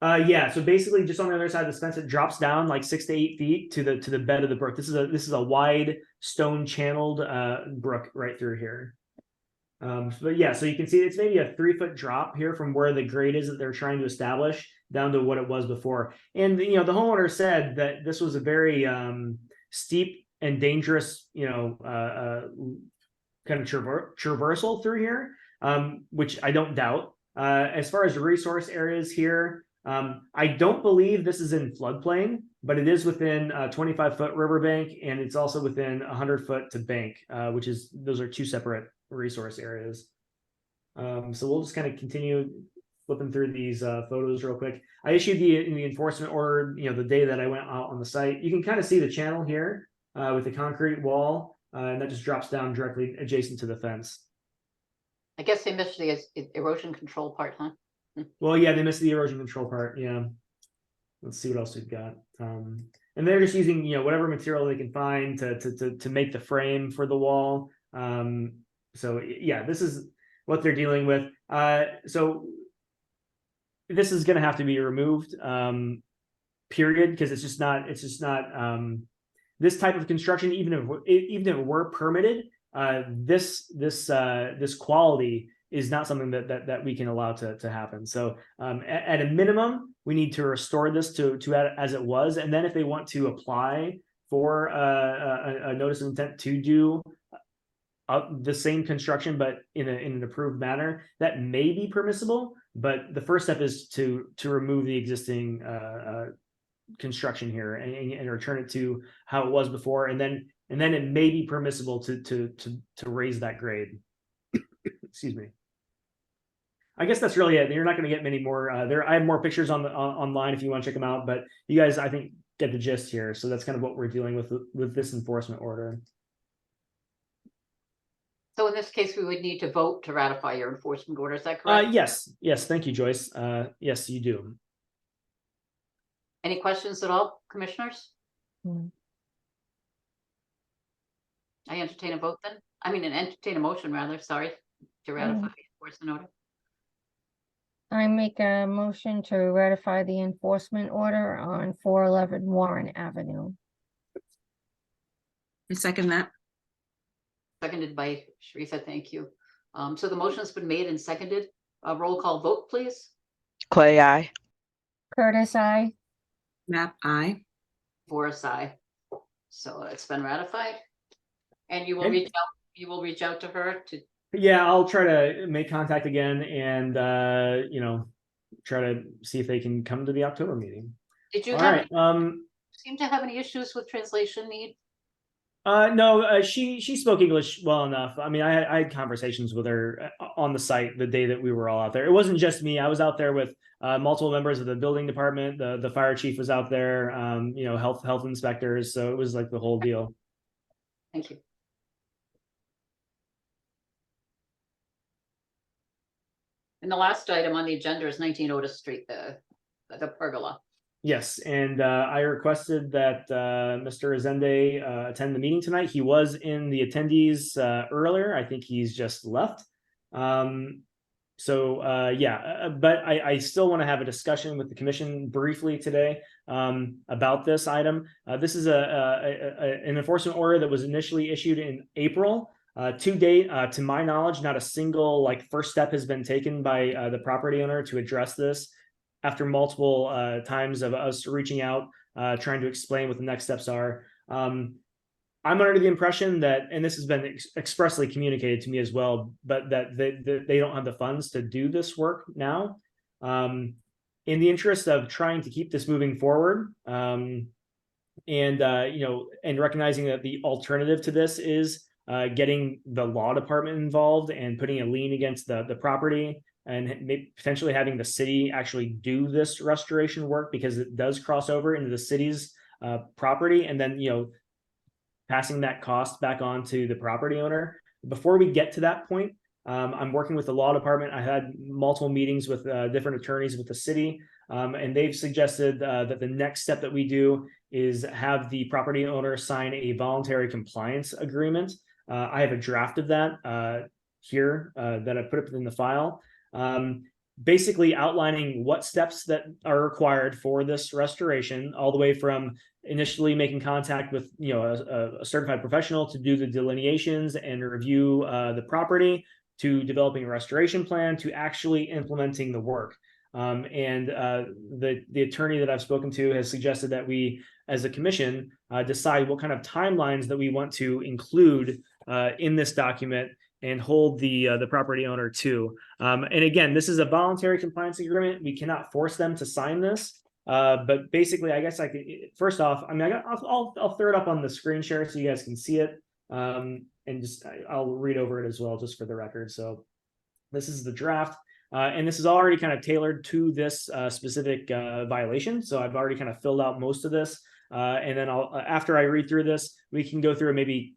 Yeah, so basically just on the other side of the fence, it drops down like 6 to 8 feet to the bed of the brook. This is a wide stone channeled brook right through here. But yeah, so you can see it's maybe a 3-foot drop here from where the grade is that they're trying to establish down to what it was before. And the homeowner said that this was a very steep and dangerous kind of traversal through here, which I don't doubt. As far as resource areas here, I don't believe this is in floodplain, but it is within a 25-foot riverbank, and it's also within 100-foot to bank, those are 2 separate resource areas. So we'll just kind of continue flipping through these photos real quick. I issued the enforcement order, the day that I went out on the site. You can kind of see the channel here with the concrete wall. And that just drops down directly adjacent to the fence. I guess they missed the erosion control part, huh? Well, yeah, they missed the erosion control part. Yeah. Let's see what else we've got. And they're just using, whatever material they can find to make the frame for the wall. So yeah, this is what they're dealing with. So this is going to have to be removed, period, because it's just not. This type of construction, even if it were permitted, this quality is not something that we can allow to happen. So at a minimum, we need to restore this to as it was, and then if they want to apply for a notice of intent to do the same construction but in an approved manner, that may be permissible. But the first step is to remove the existing construction here and return it to how it was before, and then it may be permissible to raise that grade. Excuse me. I guess that's really it. You're not going to get many more I have more pictures online if you want to check them out, but you guys I think get the gist here. So that's kind of what we're dealing with this enforcement order. So in this case, we would need to vote to ratify your enforcement order. Is that correct? Yes, thank you, Joyce. Yes, you do. Any questions at all, commissioners? I entertain a vote then. Entertain a motion rather, sorry, to ratify the enforcement order. I make a motion to ratify the enforcement order on 411 Warren Avenue. I second that. Seconded by Sharifa, thank you. So the motion's been made and seconded. Roll call vote, please. Clay, aye. Curtis, I. Map I. Boris, aye. So it's been ratified. And you will Okay. reach out. You will reach out to her to. Yeah, I'll try to make contact again and try to see if they can come to the October meeting. Did you All have? right. Seem to have any issues with translation need? No, she spoke English well enough. I had conversations with her on the site the day that we were all out there. It wasn't just me. I was out there with multiple members of the building department. The fire chief was out there. Health inspectors. So it was like the whole deal. Thank you. And the last item on the agenda is 19 Otis Street, the pergola. Yes, and I requested that Mr. Azende attend the meeting tonight. He was in the attendees earlier. I think he's just left. But I still want to have a discussion with the commission briefly today about this item. This is an enforcement order that was initially issued in April. To date, to my knowledge, not a single first step has been taken by the property owner to address this. After multiple times of us reaching out, trying to explain what the next steps are. I'm under the impression that, and this has been expressly communicated to me as well, but that they don't have the funds to do this work now. In the interest of trying to keep this moving forward, and recognizing that the alternative to this is getting the law department involved and putting a lien against the property, and potentially having the city actually do this restoration work, because it does cross over into the city's property, and then passing that cost back on to the property owner. Before we get to that point, I'm working with the law department. I had multiple meetings with different attorneys with the city, and they've suggested that the next step that we do is have the property owner sign a voluntary compliance agreement. I have a draft of that here that I put up in the file. Basically outlining what steps that are required for this restoration, all the way from initially making contact with a certified professional to do the delineations and review the property, to developing a restoration plan, to actually implementing the work. The attorney that I've spoken to has suggested that we, as a commission, decide what kind of timelines that we want to include in this document and hold the property owner to. And again, this is a voluntary compliance agreement. We cannot force them to sign this. But basically, I guess I could, first off, I'll throw it up on the screen share so you guys can see it. And I'll read over it as well, just for the record. So this is the draft. And this is already kind of tailored to this specific violation. So I've already kind of filled out most of this. And then after I read through this, we can go through and maybe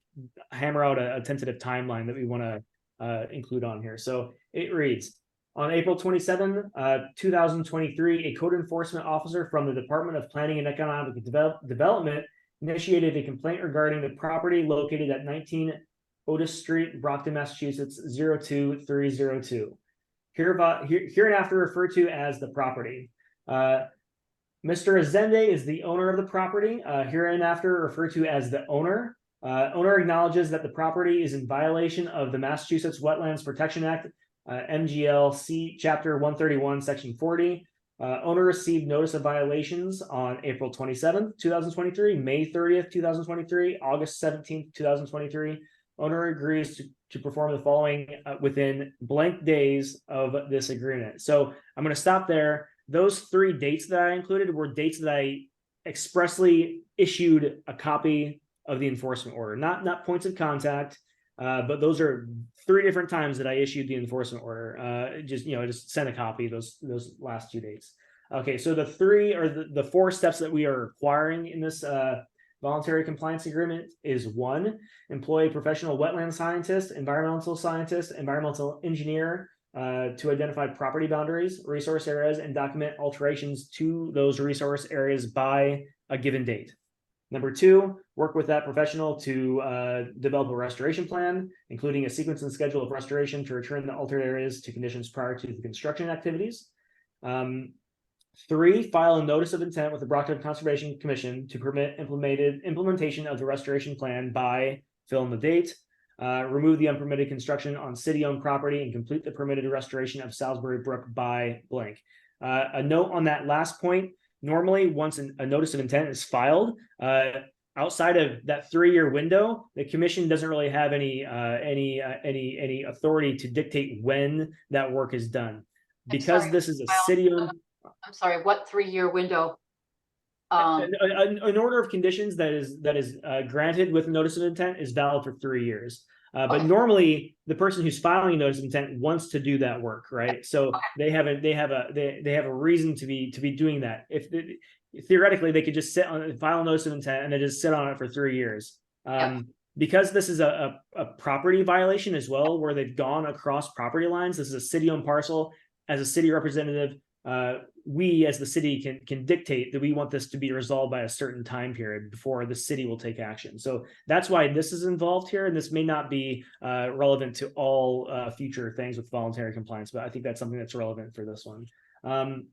hammer out a tentative timeline that we want to include on here. So it reads, on April 27, 2023, a code enforcement officer from the Department of Planning and Economic Development initiated a complaint regarding the property located at 19 Otis Street, Brockton, Massachusetts, 02302. Hereinafter referred to as the property. Mr. Azende is the owner of the property, hereinafter referred to as the owner. Owner acknowledges that the property is in violation of the Massachusetts Wetlands Protection Act, MGL Chapter 131, Section 40. Owner received notice of violations on April 27th, 2023, May 30th, 2023, August 17th, 2023. Owner agrees to perform the following within blank days of this agreement. So I'm going to stop there. Those 3 dates that I included were dates that I expressly issued a copy of the enforcement order, not points of contact, but those are 3 different times that I issued the enforcement order. Just send a copy of those last 2 dates. Okay, so the 4 steps that we are requiring in this voluntary compliance agreement is 1, employ a professional wetland scientist, environmental engineer to identify property boundaries, resource areas, and document alterations to those resource areas by a given date. Number 2, work with that professional to develop a restoration plan, including a sequence and schedule of restoration to return the altered areas to conditions prior to the construction activities. 3, file a notice of intent with the Brockton Conservation Commission to permit implementation of the restoration plan by fill in the date. Remove the unpermitted construction on city-owned property and complete the permitted restoration of Salisbury Brook by blank. A note on that last point. Normally, once a notice of intent is filed, outside of that 3-year window, the commission doesn't really have any authority to dictate when that work is done. Because this is a city-owned. I'm sorry, what 3-year window? An order of conditions that is granted with notice of intent is valid for 3 years. But normally the person who's filing a notice of intent wants to do that work, right? So they have a reason to be doing that. Theoretically, they could just file a notice of intent and they just sit on it for 3 years. Because this is a property violation as well, where they've gone across property lines. This is a city-owned parcel. as a city representative, we as the city can dictate that we want this to be resolved by a certain time period before the city will take action. So that's why this is involved here, and this may not be relevant to all future things with voluntary compliance, but I think that's something that's relevant for this one. And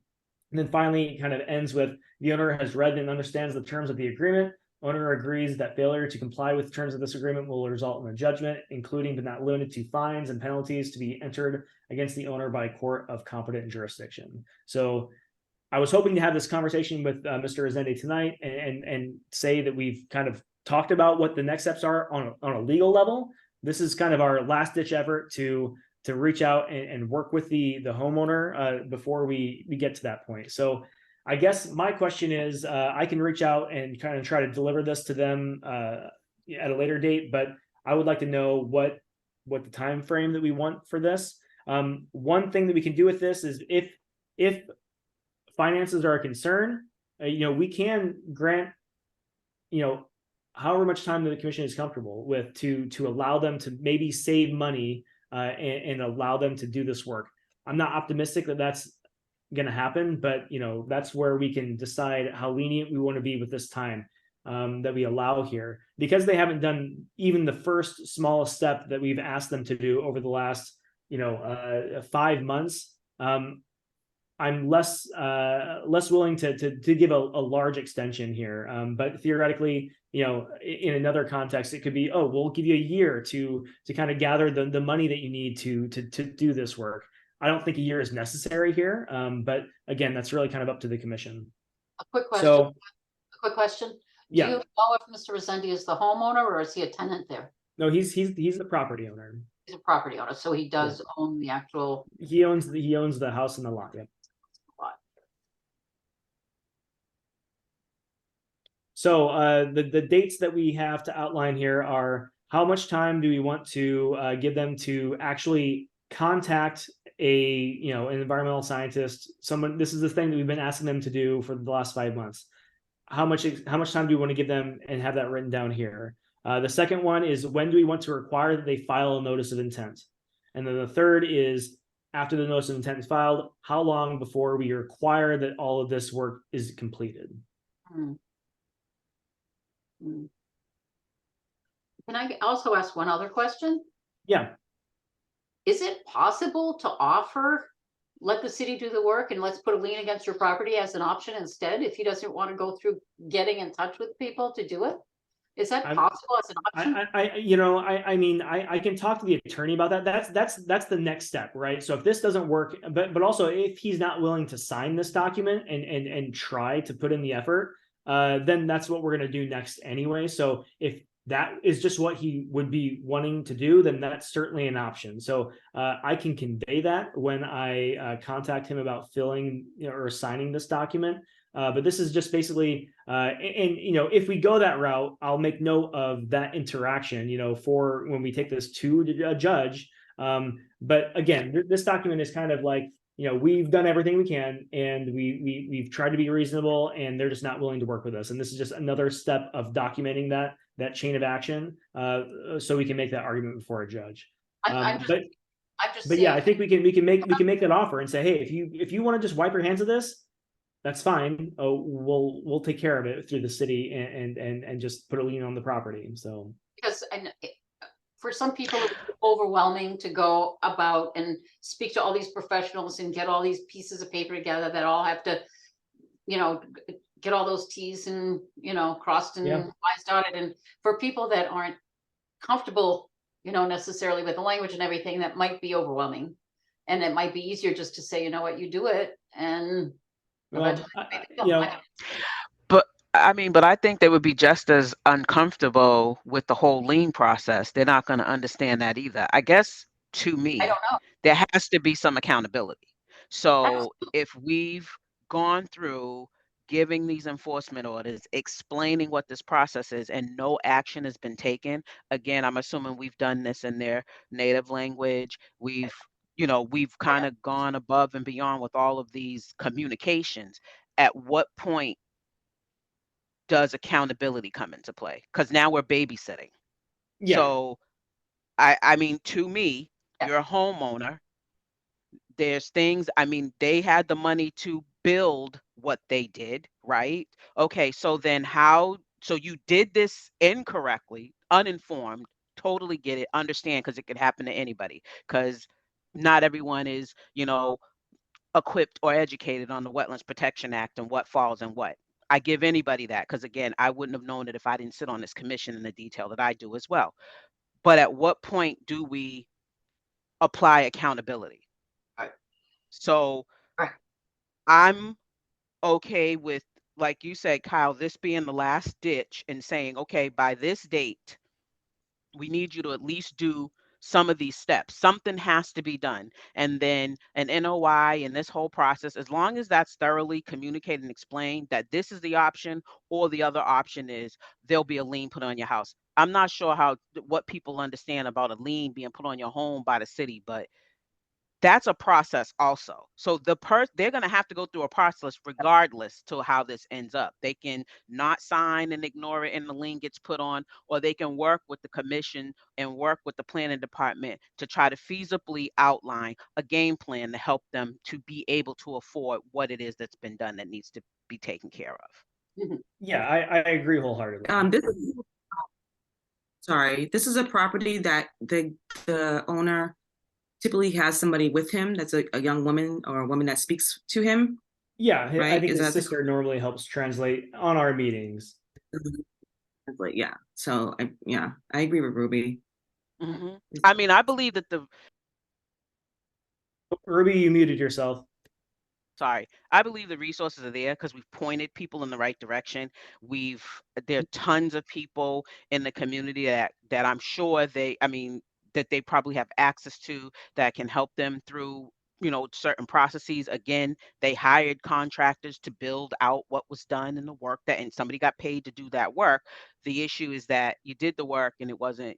then finally, it kind of ends with the owner has read and understands the terms of the agreement. Owner agrees that failure to comply with terms of this agreement will result in a judgment, including but not limited to fines and penalties to be entered against the owner by a court of competent jurisdiction. So I was hoping to have this conversation with Mr. Resende tonight and say that we've kind of talked about what the next steps are on a legal level. This is kind of our last ditch effort to reach out and work with the homeowner before we get to that point. So I guess my question is, I can reach out and kind of try to deliver this to them at a later date, but I would like to know what the time frame that we want for this. One thing that we can do with this is if finances are a concern, we can grant, however much time that the commission is comfortable with to allow them to maybe save money and allow them to do this work. I'm not optimistic that that's going to happen, but that's where we can decide how lenient we want to be with this time that we allow here, because they haven't done even the first smallest step that we've asked them to do over the last 5 months. I'm less willing to give a large extension here, but theoretically, in another context, it could be, oh, we'll give you a year to kind of gather the money that you need to do this work. I don't think a year is necessary here, but again, that's really kind of up to the commission. A quick question. So, A quick question. Yeah. Do you know if Mr. Resende is the homeowner or is he a tenant there? No, he's the property owner. He's a property owner, so he does own the actual. He owns the house and the lot. Yeah. So the dates that we have to outline here are how much time do we want to give them to actually contact an environmental scientist, someone. This is the thing that we've been asking them to do for the last 5 months. How much time do we want to give them and have that written down here? The second one is, when do we want to require that they file a notice of intent? And then the third is, after the notice of intent is filed, how long before we require that all of this work is completed? Can I also ask one other question? Yeah. Is it possible to offer, let the city do the work and let's put a lien against your property as an option instead, if he doesn't want to go through getting in touch with people to do it? Is that possible as an option? I can talk to the attorney about that. That's the next step, right? So if this doesn't work, but also if he's not willing to sign this document and try to put in the effort, then that's what we're going to do next anyway. So if that is just what he would be wanting to do, then that's certainly an option. So I can convey that when I contact him about filling or signing this document. But this is just basically, if we go that route, I'll make note of that interaction, for when we take this to a judge. But again, this document is kind of like, we've done everything we can, and we've tried to be reasonable, and they're just not willing to work with us. And this is just another step of documenting that chain of action, so we can make that argument before a judge. I'm just but yeah, I think we can make that offer and say, hey, if you want to just wipe your hands of this, that's fine. We'll take care of it through the city and just put a lien on the property. So because for some people, it's overwhelming to go about and speak to all these professionals and get all these pieces of paper together that all have to, get all those T's and, crossed and I's dotted. And for people that aren't comfortable, necessarily with the language and everything, that might be overwhelming. And it might be easier just to say, you do it. And but I think they would be just as uncomfortable with the whole lien process. They're not going to understand that either. I guess, to me, I don't know. There has to be some accountability. So if we've gone through giving these enforcement orders, explaining what this process is, and no action has been taken, again, I'm assuming we've done this in their native language. We've kind of gone above and beyond with all of these communications. At what point does accountability come into play? Because now we're babysitting. Yeah. So, I mean, to me, you're a homeowner. there's things, I mean, they had the money to build what they did, right? Okay, so then so you did this incorrectly, uninformed, totally get it, understand, because it could happen to anybody, because not everyone is, equipped or educated on the Wetlands Protection Act and what falls and what. I give anybody that, because again, I wouldn't have known it if I didn't sit on this commission in the detail that I do as well. But at what point do we apply accountability? So I'm okay with, like you said, Kyle, this being the last ditch and saying, okay, by this date, we need you to at least do some of these steps. Something has to be done. And then an NOI and this whole process, as long as that's thoroughly communicated and explained that this is the option, or the other option is there'll be a lien put on your house. I'm not sure what people understand about a lien being put on your home by the city, but that's a process also. So they're going to have to go through a process regardless to how this ends up. They can not sign and ignore it and the lien gets put on, or they can work with the commission and work with the planning department to try to feasibly outline a game plan to help them to be able to afford what it is that's been done that needs to be taken care of. Yeah, I agree wholeheartedly. This is a property that the owner typically has somebody with him that's a young woman or a woman that speaks to him. Yeah, right? I think his sister normally helps translate on our meetings. Yeah, so I agree with Ruby. I mean, I believe that Ruby, you muted yourself. Sorry, I believe the resources are there because we've pointed people in the right direction. There are tons of people in the community that I'm sure that they probably have access to that can help them through, certain processes. Again, they hired contractors to build out what was done in the work and somebody got paid to do that work. The issue is that you did the work and it wasn't,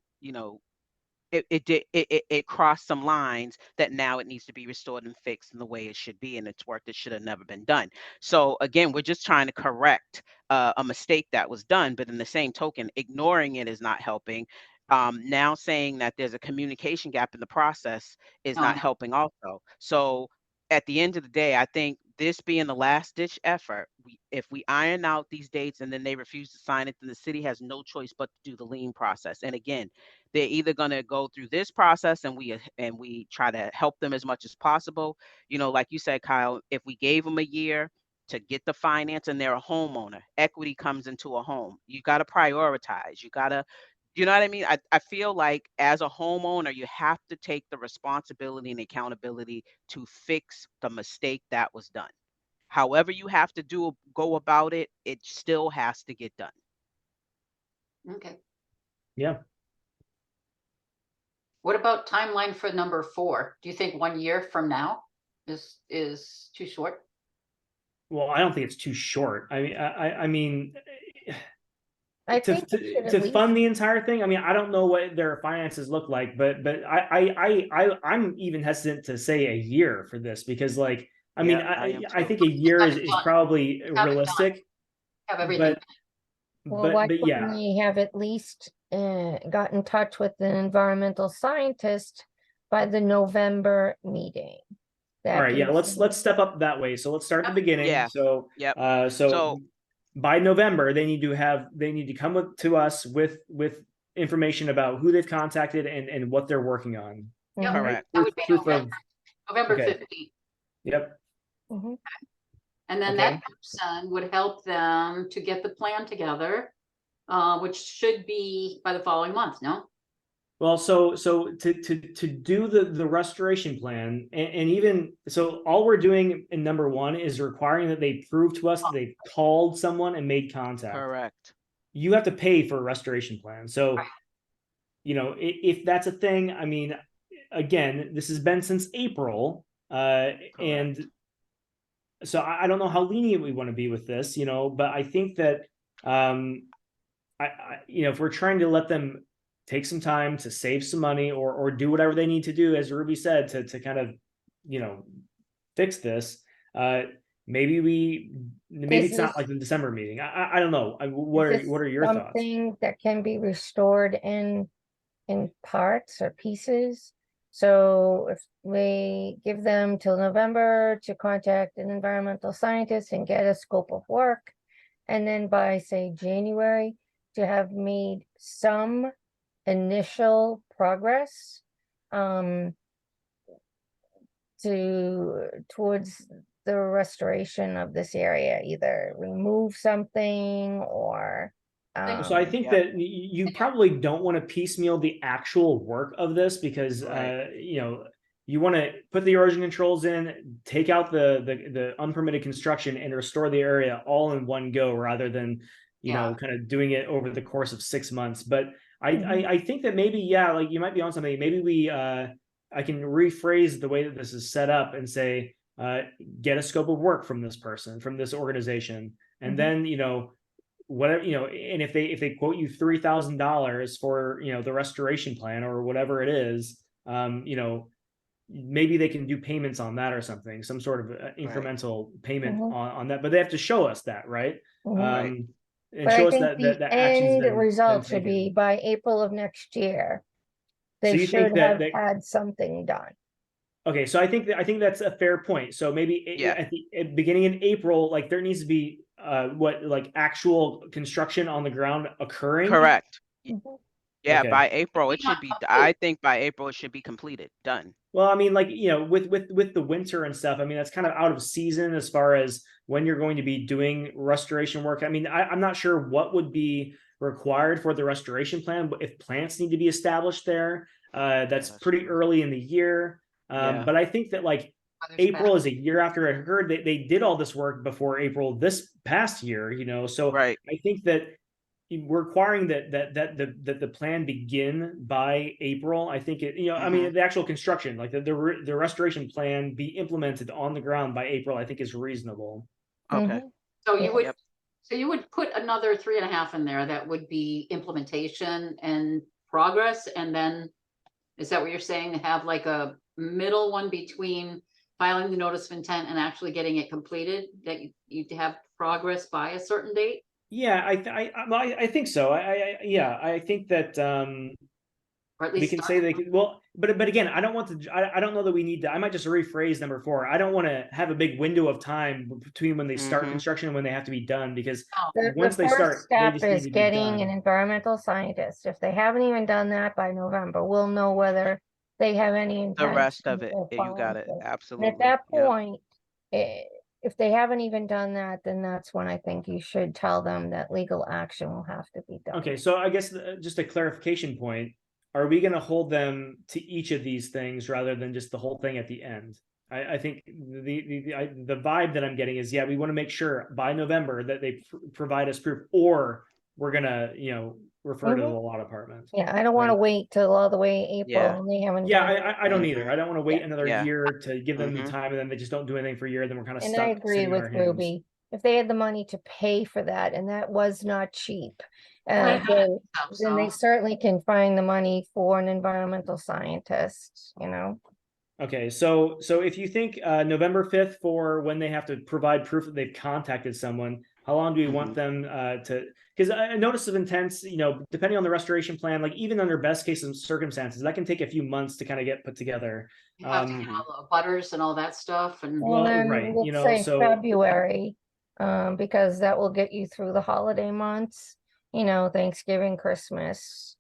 it crossed some lines that now it needs to be restored and fixed in the way it should be, and it's work that should have never been done. So again, we're just trying to correct a mistake that was done, but in the same token, ignoring it is not helping. Now saying that there's a communication gap in the process is not helping also. So at the end of the day, I think this being the last ditch effort, if we iron out these dates and then they refuse to sign it, then the city has no choice but to do the lien process. And again, they're either going to go through this process and we try to help them as much as possible. Like you said, Kyle, if we gave them a year to get the finance and they're a homeowner, equity comes into a home. You got to prioritize. You know what I mean? I feel like as a homeowner, you have to take the responsibility and accountability to fix the mistake that was done. However you have to go about it, it still has to get done. Okay. Yeah. What about timeline for number 4? Do you think 1 year from now is too short? Well, I don't think it's too short. I mean, I think we should at to least- fund the entire thing. I mean, I don't know what their finances look like, but I'm even hesitant to say a year for this because, like, I mean, I think a year is probably realistic. Have everything. Well, why But couldn't yeah. we have at least got in touch with an environmental scientist by the November meeting? All right, yeah, let's step up that way. So let's start at the beginning. Yeah. So so by November they need to come to us with information about who they've contacted and what they're working on. Yep. Correct. That would be Proof of November okay. 15th. Yep. And then Okay. that person would help them to get the plan together, which should be by the following month, no? Well, so to do the restoration plan and even so, all we're doing in number 1 is requiring that they prove to us that they called someone and made contact. Correct. You have to pay for a restoration plan. So, if that's a thing, I mean, again, this has been since April, and so I don't know how lenient we want to be with this, but I think that, if we're trying to let them take some time to save some money or do whatever they need to do, as Ruby said, to kind of, fix this, maybe it's not like the December meeting. I don't know. What are your thoughts? Something that can be restored in parts or pieces. So if we give them till November to contact an environmental scientist and get a scope of work. And then by, say, January, to have made some initial progress towards the restoration of this area, either remove something or So I think that you probably don't want to piecemeal the actual work of this because you want to put the erosion controls in, take out the unpermitted construction, and restore the area all in one go rather than kind of doing it over the course of 6 months. But I think that maybe like you might be on something. Maybe I can rephrase the way that this is set up and say get a scope of work from this person, from this organization, and then whatever, and if they quote you $3,000 for the restoration plan or whatever it is, maybe they can do payments on that or something, some sort of incremental payment on that, but they have to show us that, right? And but show I us think that the the actions end been result should taken. be by April of next year. So They you think should that have they- had something done. Okay, so I think that's a fair point. So maybe at the beginning in April, like there needs to be actual construction on the ground occurring. Correct. Yeah, Okay. by April, it should be, I think by April, it should be completed, done. Well, I mean, with the winter and stuff, I mean, that's kind of out of season as far as when you're going to be doing restoration work. I mean, I'm not sure what would be required for the restoration plan, but if plants need to be established there, that's pretty early in the year. But I think that April is a year after it occurred. They did all this work before April this past year, so I think that requiring that the plan begin by April, I think I mean, the actual construction, like the restoration plan be implemented on the ground by April, I think is reasonable. Okay. So you would put another 3.5 in there. That would be implementation and progress. And then is that what you're saying? Have like a middle one between filing the notice of intent and actually getting it completed, that you have progress by a certain date? Yeah, I think so. I think that or at we least can say they could, well, but again, I don't want to. I don't know that we need to. I might just rephrase number 4. I don't want to have a big window of time between when they start construction and when they have to be done, because once they first start, they step just need is to be getting done. an environmental scientist. If they haven't even done that by November, we'll know whether they have any The rest intention of it, of you got following it, through. absolutely. And at that Yep. point, if they haven't even done that, then that's when I think you should tell them that legal action will have to be done. Okay, so I guess just a clarification point: are we going to hold them to each of these things rather than just the whole thing at the end? I think the vibe that I'm getting is, we want to make sure by November that they provide us proof, or we're gonna refer to the law department. Yeah, I don't want to wait till all the way April Yeah. and they haven't. Yeah, done I don't either. I don't want to wait another Yeah. year to give them the time, and then they just don't do anything for a year. Then we're kind of And stuck. I agree sitting on our with hands. Ruby. If they had the money to pay for that, and that was not cheap, Well, then they certainly can find the money for an environmental scientist, Okay, so if you think November 5th for when they have to provide proof that they've contacted someone, how long do we want them to? Because a notice of intent, depending on the restoration plan, like even under best case circumstances, that can take a few months to kind of get put together. You have to get all the butters and all that stuff. And Well, then right, let's say February, because that will get you through the holiday months, Thanksgiving, Christmas,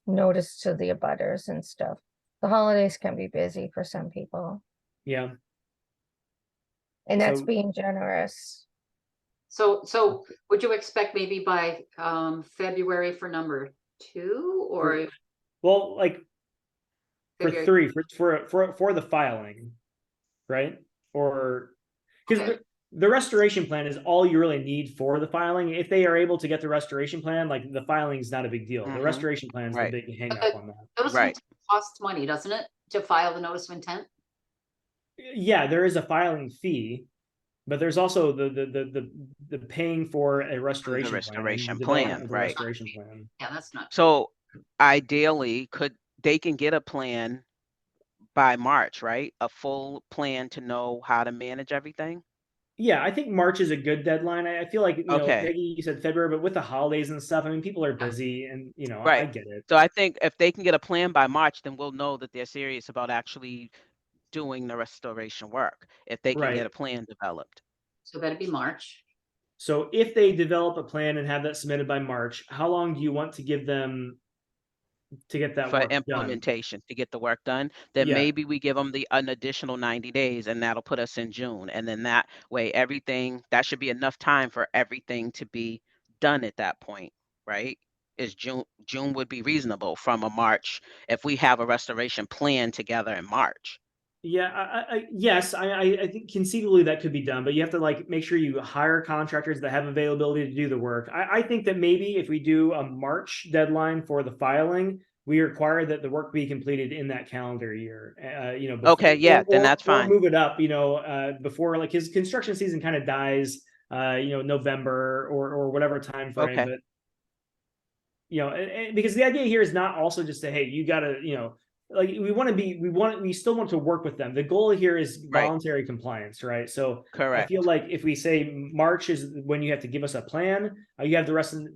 notice to the abutters and stuff. The holidays can be busy for some people, Yeah. and that's So- being generous. So would you expect maybe by February for number 2, or Well, like for February? 3 for the filing, right? Or because the restoration plan is all you really need for the filing. If they are able to get the restoration plan, like the filing is not a big deal. The restoration plan is the big hang up on that. Notice of intent costs money, doesn't it, to file the notice of intent? Yeah, there is a filing fee, but there's also the paying for a restoration restoration the plan, development of the right. restoration plan. Yeah, that's not. So ideally, they can get a plan by March, right? A full plan to know how to manage everything? Yeah, I think March is a good deadline. I feel like, Okay. Peggy, you said February, but with the holidays and stuff, I mean, people are busy and, I Right. get it. So I think if they can get a plan by March, then we'll know that they're serious about actually doing the restoration work, if they can Right. get a plan developed. So that'd be March. So if they develop a plan and have that submitted by March, how long do you want to give them to get that For work done? implementation, to get the work done, then Yeah. maybe we give them an additional 90 days, and that'll put us in June. And then that way, that should be enough time for everything to be done at that point, right? Is June would be reasonable from a March, if we have a restoration plan together in March. Yeah, yes, I think conceivably that could be done, but you have to like make sure you hire contractors that have availability to do the work. I think that maybe if we do a March deadline for the filing, we require that the work be completed in that calendar year. Okay, yeah, then that's or fine. move it up, before like his construction season kind of dies, November or whatever time frame. Okay. But because the idea here is not also just to, hey, you gotta, like we still want to work with them. The goal here is voluntary compliance, right? So Correct. I feel like if we say March is when you have to give us a plan, you have the rest of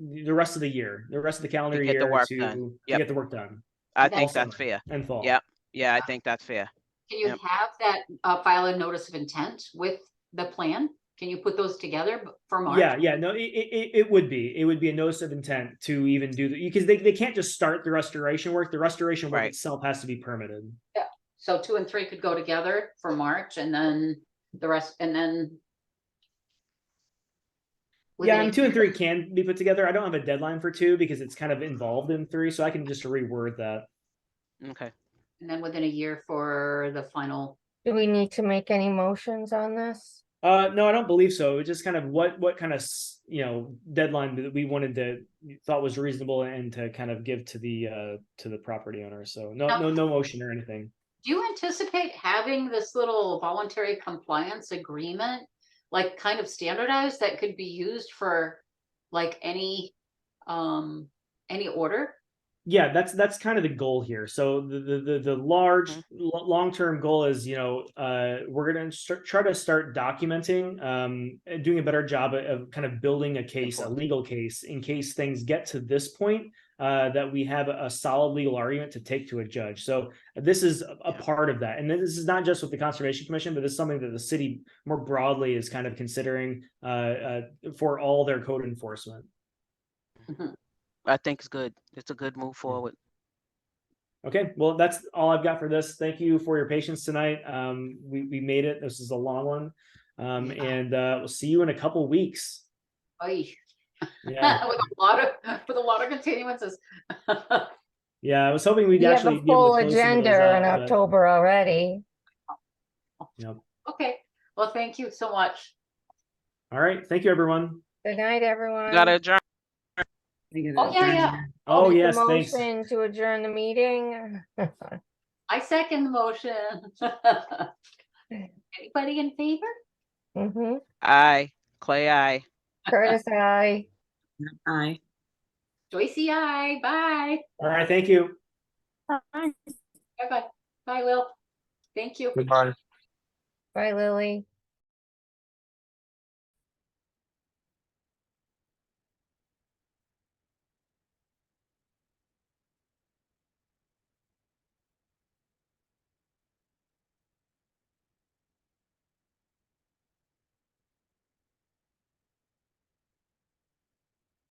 the year, the rest of the calendar get the year work to done. get the work done. I All think that's summer fair. and fall. Yep. Yeah, I think that's fair. Can you Yep. have that file a notice of intent with the plan? Can you put those together for March? Yeah, no, it would be a notice of intent to even do because they can't just start the restoration work. The restoration work Right. itself has to be permitted. Yeah. So 2 and 3 could go together for March, and then the rest, and then. Yeah, within a 2 and year- 3 can be put together. I don't have a deadline for 2 because it's kind of involved in 3, so I can just reword that. Okay. And then within a year for the final. Do we need to make any motions on this? No, I don't believe so. It's just kind of what kind of deadline that we thought was reasonable and to kind of give to the property owner. So no motion or anything. Do you anticipate having this little voluntary compliance agreement, like kind of standardized that could be used for like any order? Yeah, that's kind of the goal here. So the large long-term goal is, we're going to try to start documenting, and doing a better job of kind of building a legal case in case things get to this point, that we have a solid legal argument to take to a judge. So this is a part of that. And this is not just with the Conservation Commission, but it's something that the city more broadly is kind of considering for all their code enforcement. I think it's good. It's a good move forward. Okay, well, that's all I've got for this. Thank you for your patience tonight. We made it. This is a long one. And we'll see you in a couple weeks. Oy. Yeah. with a lot of continuances. Yeah, I was hoping we'd We have actually a be able full to close some of those agenda out, in but- October already. Yep. Okay, well, thank you so much. All right, thank you, everyone. Good night, everyone. Gotta adjourn. Oh, yeah. Oh, Make a yes, thanks. motion to adjourn the meeting. I second the motion. Anybody in favor? Mm-hmm. Aye. Clay, aye. Curtis, aye. Aye. Joycey, aye. Bye. All right, thank you. Bye-bye. Bye, Will. Thank you. Goodbye. Bye, Lily.